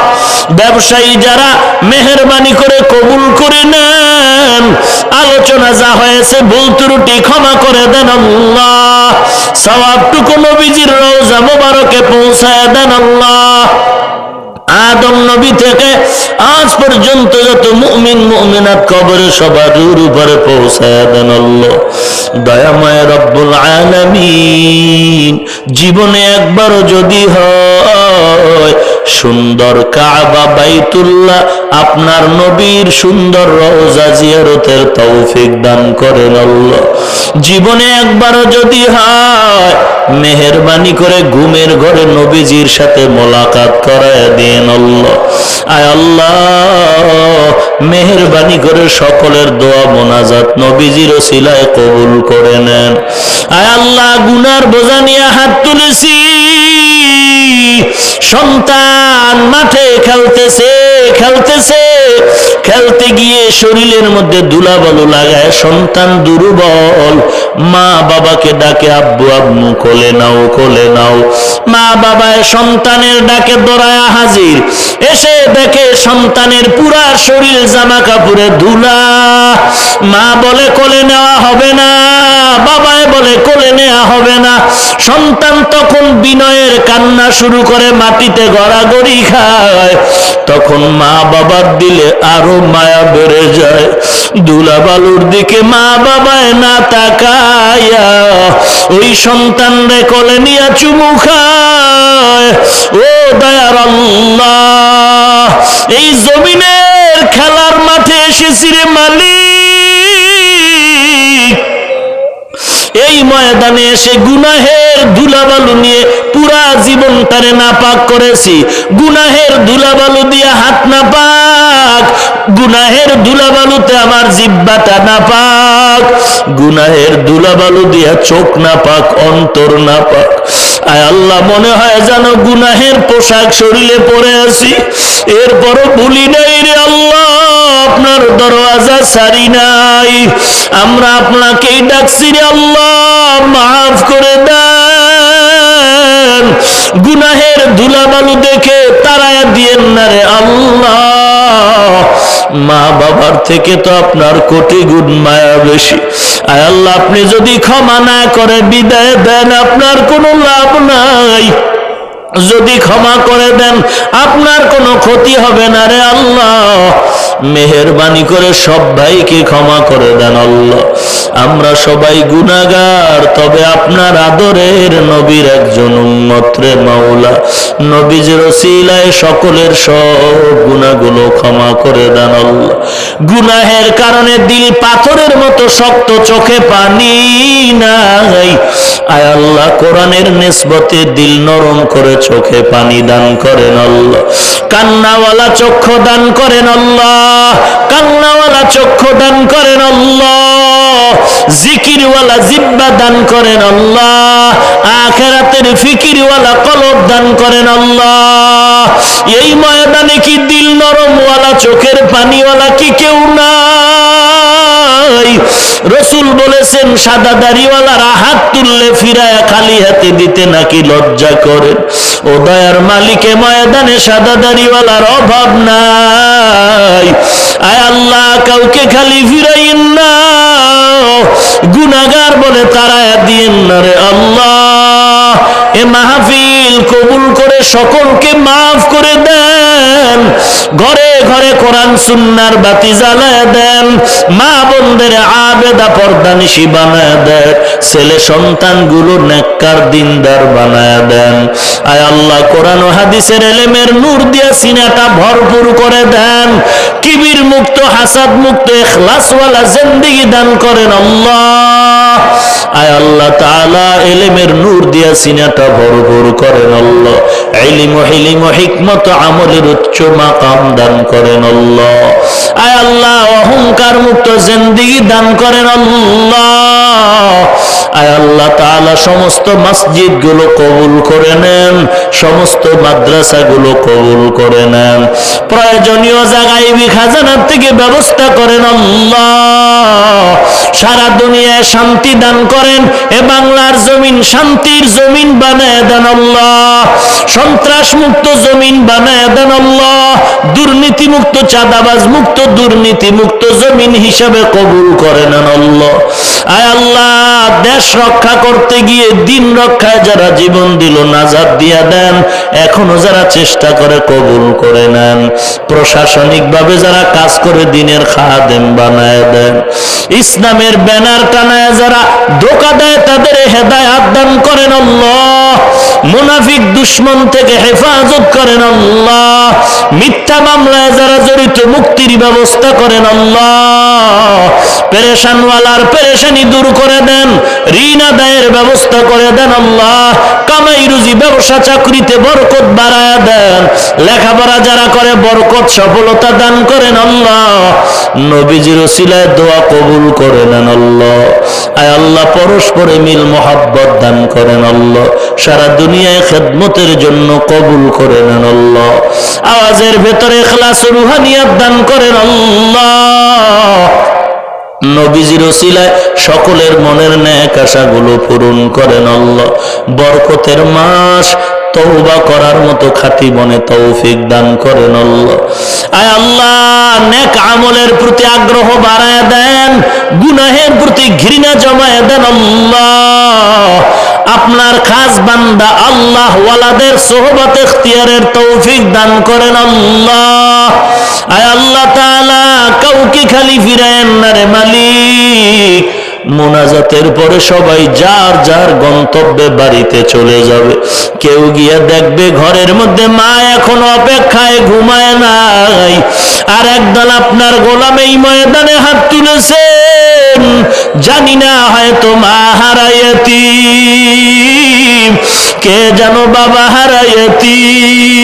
ব্যবসায়ী যারা মেহেরবানি করে কবুল করে নেন আলোচনা যা হয়েছে ভুল ত্রুটি ক্ষমা করে দেন আল্লাহ সওয়াবটুকু নবীজির রওজা মোবারকে পৌঁছায় দেন আল্লাহ আদম নবী থেকে আজ পর্যন্ত যত মুমিন মুমিনাত কবরে সবার উপরে পৌঁছায় দেন আল্লাহ দয়াময় রব্বুল আলামিন জীবনে একবারও যদি হয় সুন্দর কাবা বাইতুল্লাহ আপনার নবীর সুন্দর রওজা জিয়ারতের তৌফিক দান করেন আল্লাহ জীবনে একবারও যদি হয় মেহেরবানি করে ঘুমের ঘরে নবীজির সাথে মোলাকাত করায় দেন আল্লাহ আয় আল্লাহ মেহেরবানি করে সকলের দোয়া মোনাজাত নবীজির ওসিলায় কবুল করে নেন আয় আল্লাহ গুনার বোঝা নিয়ে হাত তুলেছি সন্তান মাঠে খেলতেছে খেলতেছে, খেলতে গিয়ে শরীরের মধ্যে ধুলাবালু লাগায় সন্তান দুর্বল। মা বাবাকে ডাকে, আব্বু আম্মু কোলে নাও কোলে নাও। মা বাবায় সন্তানের ডাকে দৌড়ায়া হাজির, এসে দেখে সন্তানের পুরা শরীর জামা কাপড়ে ধুলা। মা বলে কোলে নেওয়া হবে না, বাবায় বলে কোলে নেওয়া হবে না। সন্তান তখন বিনয়ের কান্না শুরু করে, মাটিতে গড়াগড়ি খায়। তখন মা বাবার দিলে আরো মায়া বেড়ে যায়। ধুলাবালুর দিকে মা বাবায় না তাকায়া ওই সন্তান রে কোলে নিয়ে চুমু খায়। ও দয়ার আল্লাহ, এই জমিনের খেলার মাঠে এসেছি রে মালিক, এই ময়দানে এসে গুনাহের ধুলাবালু নিয়ে পুরা জীবনটারে নাপাক করেছি। গুনাহের ধুলাবালু দিয়ে হাত নাপাক, গুনাহের ধুলাবালুতে আমার জিহ্বাটা নাপাক, গুনাহের ধুলাবালু দিয়া চোখ নাপাক, অন্তর নাপাক। আয় আল্লাহ, মনে হয় যেন গুনাহের পোশাক শরীরে পরে আছি, এরপরও ভুলি নাই রে আল্লাহ, আপনার দরওয়াজা সারি নাই। আমরা আপনাকেই ডাকছি রে আল্লাহ, মাফ করে দেন। গুনাহের ধুলাবালু দেখে তাড়ায়া দিয়েন না রে আল্লাহ। মা বাবার থেকে তো আপনার কোটি গুণ মায়া বেশি। আয় আল্লাহ, আপনি যদি ক্ষমা না করে বিদায় দেন, আপনার কোনো লাভ নাই। যদি ক্ষমা করে দেন, আপনার কোনো ক্ষতি হবে না রে আল্লাহ। মেহেরবানি করে সব ভাইকে ক্ষমা করে দেন আল্লাহ। আমরা সবাই গুনাহগার, তবে আপনার আদরের নবীর একজন উম্মত রে মাওলা। নবীজির ওসিলায় সকলের সব গুনাহগুলো ক্ষমা করে দেন আল্লাহ। গুনাহের কারণে দিল পাথরের মতো শক্ত, চোখে পানি নাই। আয় আল্লাহ, কোরআনের নিসবতে দিল নরম করে চোখে পানি দান করেন আল্লাহ। কান্নাওয়ালা চক্ষু দান করেন আল্লাহ, কান্নাওয়ালা চক্ষু দান করেন আল্লাহ। জিকিরওয়ালা জিহ্বা দান করেন আল্লাহ, আখিরাতের ফিকিরওয়ালা কলব দান করেন আল্লাহ। এই ময়দানে কি দিল নরমওয়ালা চোখের পানিওয়ালা কি কেউ নাই? রসুল বলেছেন, সাদা দাড়িওয়ালারা হাত তুললে ফিরায়া খালি হাতে দিতে নাকি লজ্জা করেন। ও দয়ার মালিকে, ময়দানে সাদা দাড়িওয়ালার অভাব নাই। আয় আল্লাহ, কাউকে খালি ফিরাইন না, গুনাহগার বলে তাড়ায়া দিয়েন না রে আল্লাহ। এ মাহফিল কবুল করে সকলকে মাফ করে দেন। ঘরে ঘরে কোরআন সুন্নাহর বাতি জ্বালায় দেন। মা বোনদের আবেদা পর্দানিশী বানায় দেন। ছেলে সন্তানগুলো নেককার দিনদার বানায় দেন। আয় আল্লাহ, কোরআন ও হাদিসের ইলমের নূর দিয়া সিনাটা ভরপুর করে দেন। কিবির মুক্ত, হাসাদ মুক্ত, ইখলাসওয়ালা জিন্দেগি দান করেন আল্লাহ। আয় আল্লাহ তাআলা, ইলমের নূর দিয়া সিনাটা ভরপুর করেন আল্লাহ। ইলম ও হিলম ও হিকমত আমলের উচ্চ মাকাম দান করেন আল্লাহ। আয় আল্লাহ, অহংকার মুক্ত জিন্দেগি দান করেন আল্লাহ। আয় আল্লাহ তাআলা, সমস্ত মসজিদ গুলো কবুল করে নেন, সমস্ত মাদ্রাসা গুলো কবুল করে নেন। প্রয়োজনীয় জায়গায় খাজানার থেকে ব্যবস্থা করেন আল্লাহ। সারা দুনিয়ায় শান্তি দান করেন। এ বাংলার জমিন শান্তির জমিন বানায় দেন আল্লাহ। সন্ত্রাস মুক্ত জমিন বানায় দেন আল্লাহ। দুর্নীতি মুক্ত, চাঁদাবাজ মুক্ত, দুর্নীতি মুক্ত জমিন হিসাবে কবুল করে নেন আল্লাহ। আয় আল্লাহ, দেশ রক্ষা করতে গিয়ে দিন রক্ষায় যারা জীবন দিল, নাজাত দিয়া দেন। এখনো যারা চেষ্টা করে, কবুল করে নেন। প্রশাসনিক ভাবে যারা কাজ করে, দিনের খাদেম বানায় দেন। ইসলামের ব্যানার টানায় যারা ধোঁকা দেয়, তাদের হেদায়েত দান করেন আল্লাহ। মুনাফিক দুশমন থেকে হেফাজত করেন আল্লাহ। মিথ্যা মামলায় যারা জড়িত, মুক্তির ব্যবস্থা করেন আল্লাহ। পেরেশানওয়ালার পেরেশানি দূর করে দেন। ঋণ আদায়ের ব্যবস্থা করে দেন আল্লাহ। কামাই রুজি, ব্যবসা চাকরিতে বরকত বাড়ায় দেন। লেখাপড়া যারা করে, বরকত সফলতা দান করেন আল্লাহ। নবীজির ওসিলায় দোয়া কবুল করে নেন আল্লাহ। আয় আল্লাহ, পর পরস্পরে মিল মোহাব্বত দান করেন আল্লাহ। সারা দুনিয়ায় খেদমতের জন্য কবুল করে নেন আল্লাহ। আওয়াজের ভেতরে ইখলাস ও রুহানিয়াত দান করেন আল্লাহ। নবীজির ওসিলায় সকলের মনের নেক আশাগুলো পূরণ করেন আল্লাহ। বরকতের মাস, তওবা করার মতো খাঁটি মনে তৌফিক দান করেন আল্লাহ। আয় আল্লাহ, নেক আমলের প্রতি আগ্রহ বাড়ায় দেন, গুনাহের প্রতি ঘৃণা জমায় দেন আল্লাহ। আপনার খাস বান্দা আল্লাহ ওয়ালাদের সোহবত ইখতিয়ারের তৌফিক দান করেন আল্লাহ। আয় আল্লাহ তাআলা, কাউকে খালি ফিরায়েন না রে মালিক। মুনাজাতের পরে সবাই যার যার গন্তব্যে বাড়িতে চলে যাবে। কেউ গিয়ে দেখবে ঘরের মধ্যে মা এখন অপেক্ষায় ঘুমায় নাই, আর একদল আপনার গোলাম এই ময়দানে হাত তুলেছেন। জানি না হয়তো মা হারায়াতীম, কে জানো বাবা হারায়াতীম।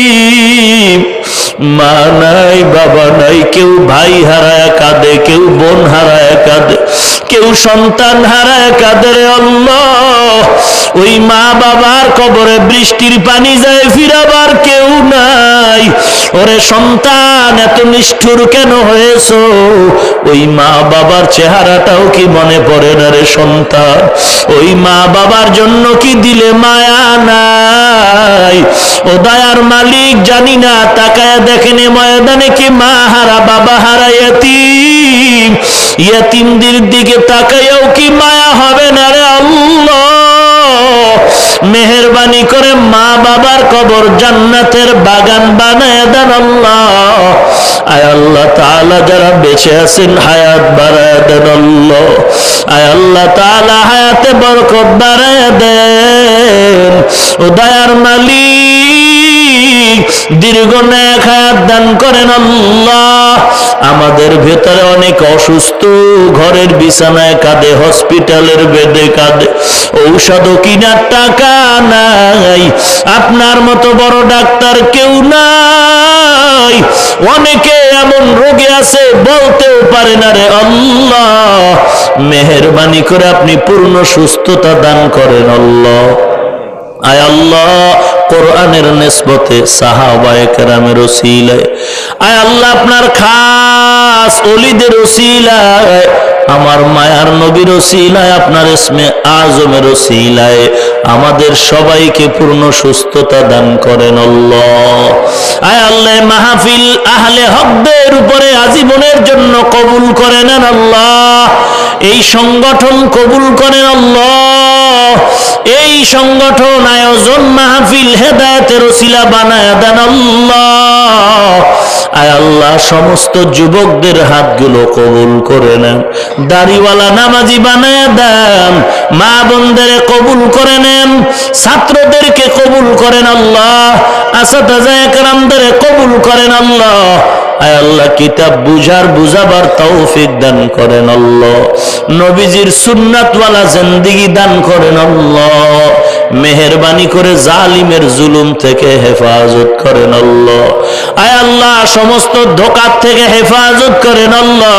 মা নাই, বাবা নাই, কেউ ভাই হারায় কাঁদে, কেউ বোন হারায় কাঁদে, কেউ সন্তান হারায় কাঁদে রে আল্লাহ। ওই মা বাবার কবরে বৃষ্টির পানি যায়, ফিরাবার কেউ নাই। ওরে সন্তান, এত নিষ্ঠুর কেন হয়েছো? ওই মা বাবার চেহারাটাও কি মনে পড়ে না রে সন্তান? ওই মা বাবার জন্য কি দিলে মায়া নাই? ও দয়ার মালিক, জানি না তাকায় দেখেন ময়দানে কি মা হারা বাবা হারা ইয়াতীম, ইয়াতীমদের দিকে তাকায়ও কি মায়া হবে না রে আল্লাহ? মেহেরবানি করে মা বাবার কবর জান্নাতের বাগান বানায় দেন আল্লাহ। আয় আল্লাহ তাআলা, যারা বেঁচে আছেন হায়াত বাড়ায় দেন আল্লাহ। আয় আল্লাহ তাআলা, হায়াতে বরকত বাড়ায় দেন। ও দয়ার মালিক, দীর্ঘ নেক হায়াত দান করেন আল্লাহ। আমাদের ভেতরে অনেক অসুস্থ, ঘরের বিছানায় কাঁদে, হসপিটালের বেডে কাঁদে, ঔষধ কিনার টাকা নাই। আপনার মতো বড় ডাক্তার কেউ নাই। অনেকে এমন রোগে আছে বলতেও পারে না রে আল্লাহ। মেহেরবানি করে আপনি পূর্ণ সুস্থতা দান করেন আল্লাহ। আয় আল্লাহ, কোরআনের নিসবতে সাহাবায়ে কেরামের ওসিলায়, আয় আল্লাহ আপনার খাস ওলিদের ওসিলায়, আমার মায়ার নবীর ওসিলায়, আপনার ইসমে আজমের ওসিলায় আমাদের সবাইকে পূর্ণ সুস্থতা দান করেন আল্লাহ। আয় আল্লাহ, মাহফিল আহলে হকদের উপরে আজীবনের জন্য কবুল করে নেন আল্লাহ। এই সংগঠন কবুল করেন আল্লাহ। এই সংগঠন আয়োজন মাহফিল হেদায়েতের ওসিলা বানায় দেন আল্লাহ। আয় আল্লাহ, সমস্ত যুবকদের হাতগুলো কবুল করে নেন, দাড়িওয়ালা নামাজি বানায় দেন, মা বোনদের কবুল করে নেন, ছাত্রদেরকে কবুল করেন আল্লাহ, আসাতাজা কেরামদের কবুল করেন আল্লাহ। আয় আল্লাহ, কিতাব বুঝাবার তৌফিক দান করেন আল্লাহ। নবীজির সুন্নাতওয়ালা জিন্দেগি দান করেন আল্লাহ। মেহেরবানি করে জালিমের জুলুম থেকে হেফাজত করেন আল্লাহ। আয় আল্লাহ, সমস্ত ধোঁকা থেকে হেফাজত করেন আল্লাহ।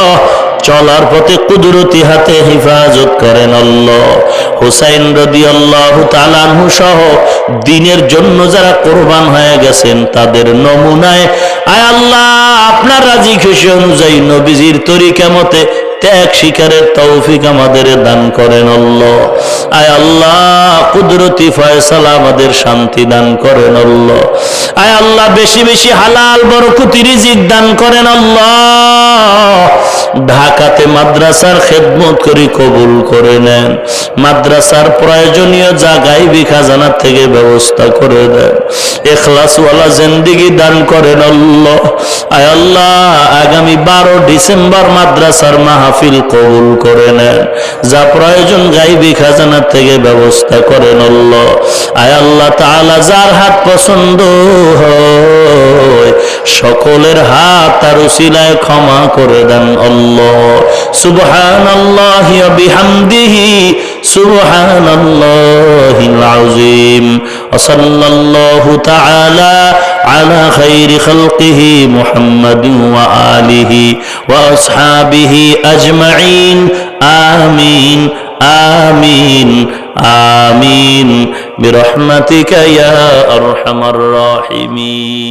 চলার পথে কুদরতি হাতে হেফাজত করেন আল্লাহ। হুসাইন রাদিয়াল্লাহু তাআলা আনহু সহ দ্বীনের জন্য যারা কোরবান হয়ে গেছেন তাদের নমুনায় আয় আল্লাহ আপনার রাজি খুশি অনুযায়ী নবীজির তরিকা মতে ত্যাগ স্বীকারের তৌফিক আমাদের দান করেন আল্লাহ। আয় আল্লাহ, কুদরতি ফয়সালা আমাদের শান্তি দান করেন আল্লাহ। আয় আল্লাহ, বেশি বেশি হালাল বরকতি রিজিক দান করেন আল্লাহ। ঢাকাতে মাদ্রাসার খেদমত করি কবুল করে নেন। মাদ্রাসার প্রয়োজনীয় জায়গায় খাজানা থেকে ব্যবস্থা করে দেন। ইখলাসওয়ালা জিন্দেগি দান করেন আল্লাহ। আয় আল্লাহ, আগামী 12 ডিসেম্বর মাদ্রাসার মাহফিল কবুল করে নেন। যা প্রয়োজন গায়বী খাজানা থেকে ব্যবস্থা করেন আল্লাহ। আয় আল্লাহ তাআলা, যার হাত পছন্দ হয় সকলের হাত তার উসিলায় ক্ষমা করে দেন আল্লাহ। সুবহানাল্লাহি ওয়া বিহামদিহি সুবহানাল্লাহিল আযীম। ওয়া সাল্লাল্লাহু তাআলা আলা খাইরি খালকিহি মুহাম্মাদিন ওয়া আলিহি ওয়া আসহাবিহি আজমাইন। আমিন آمين آمين برحمتك يا أرحم الراحمين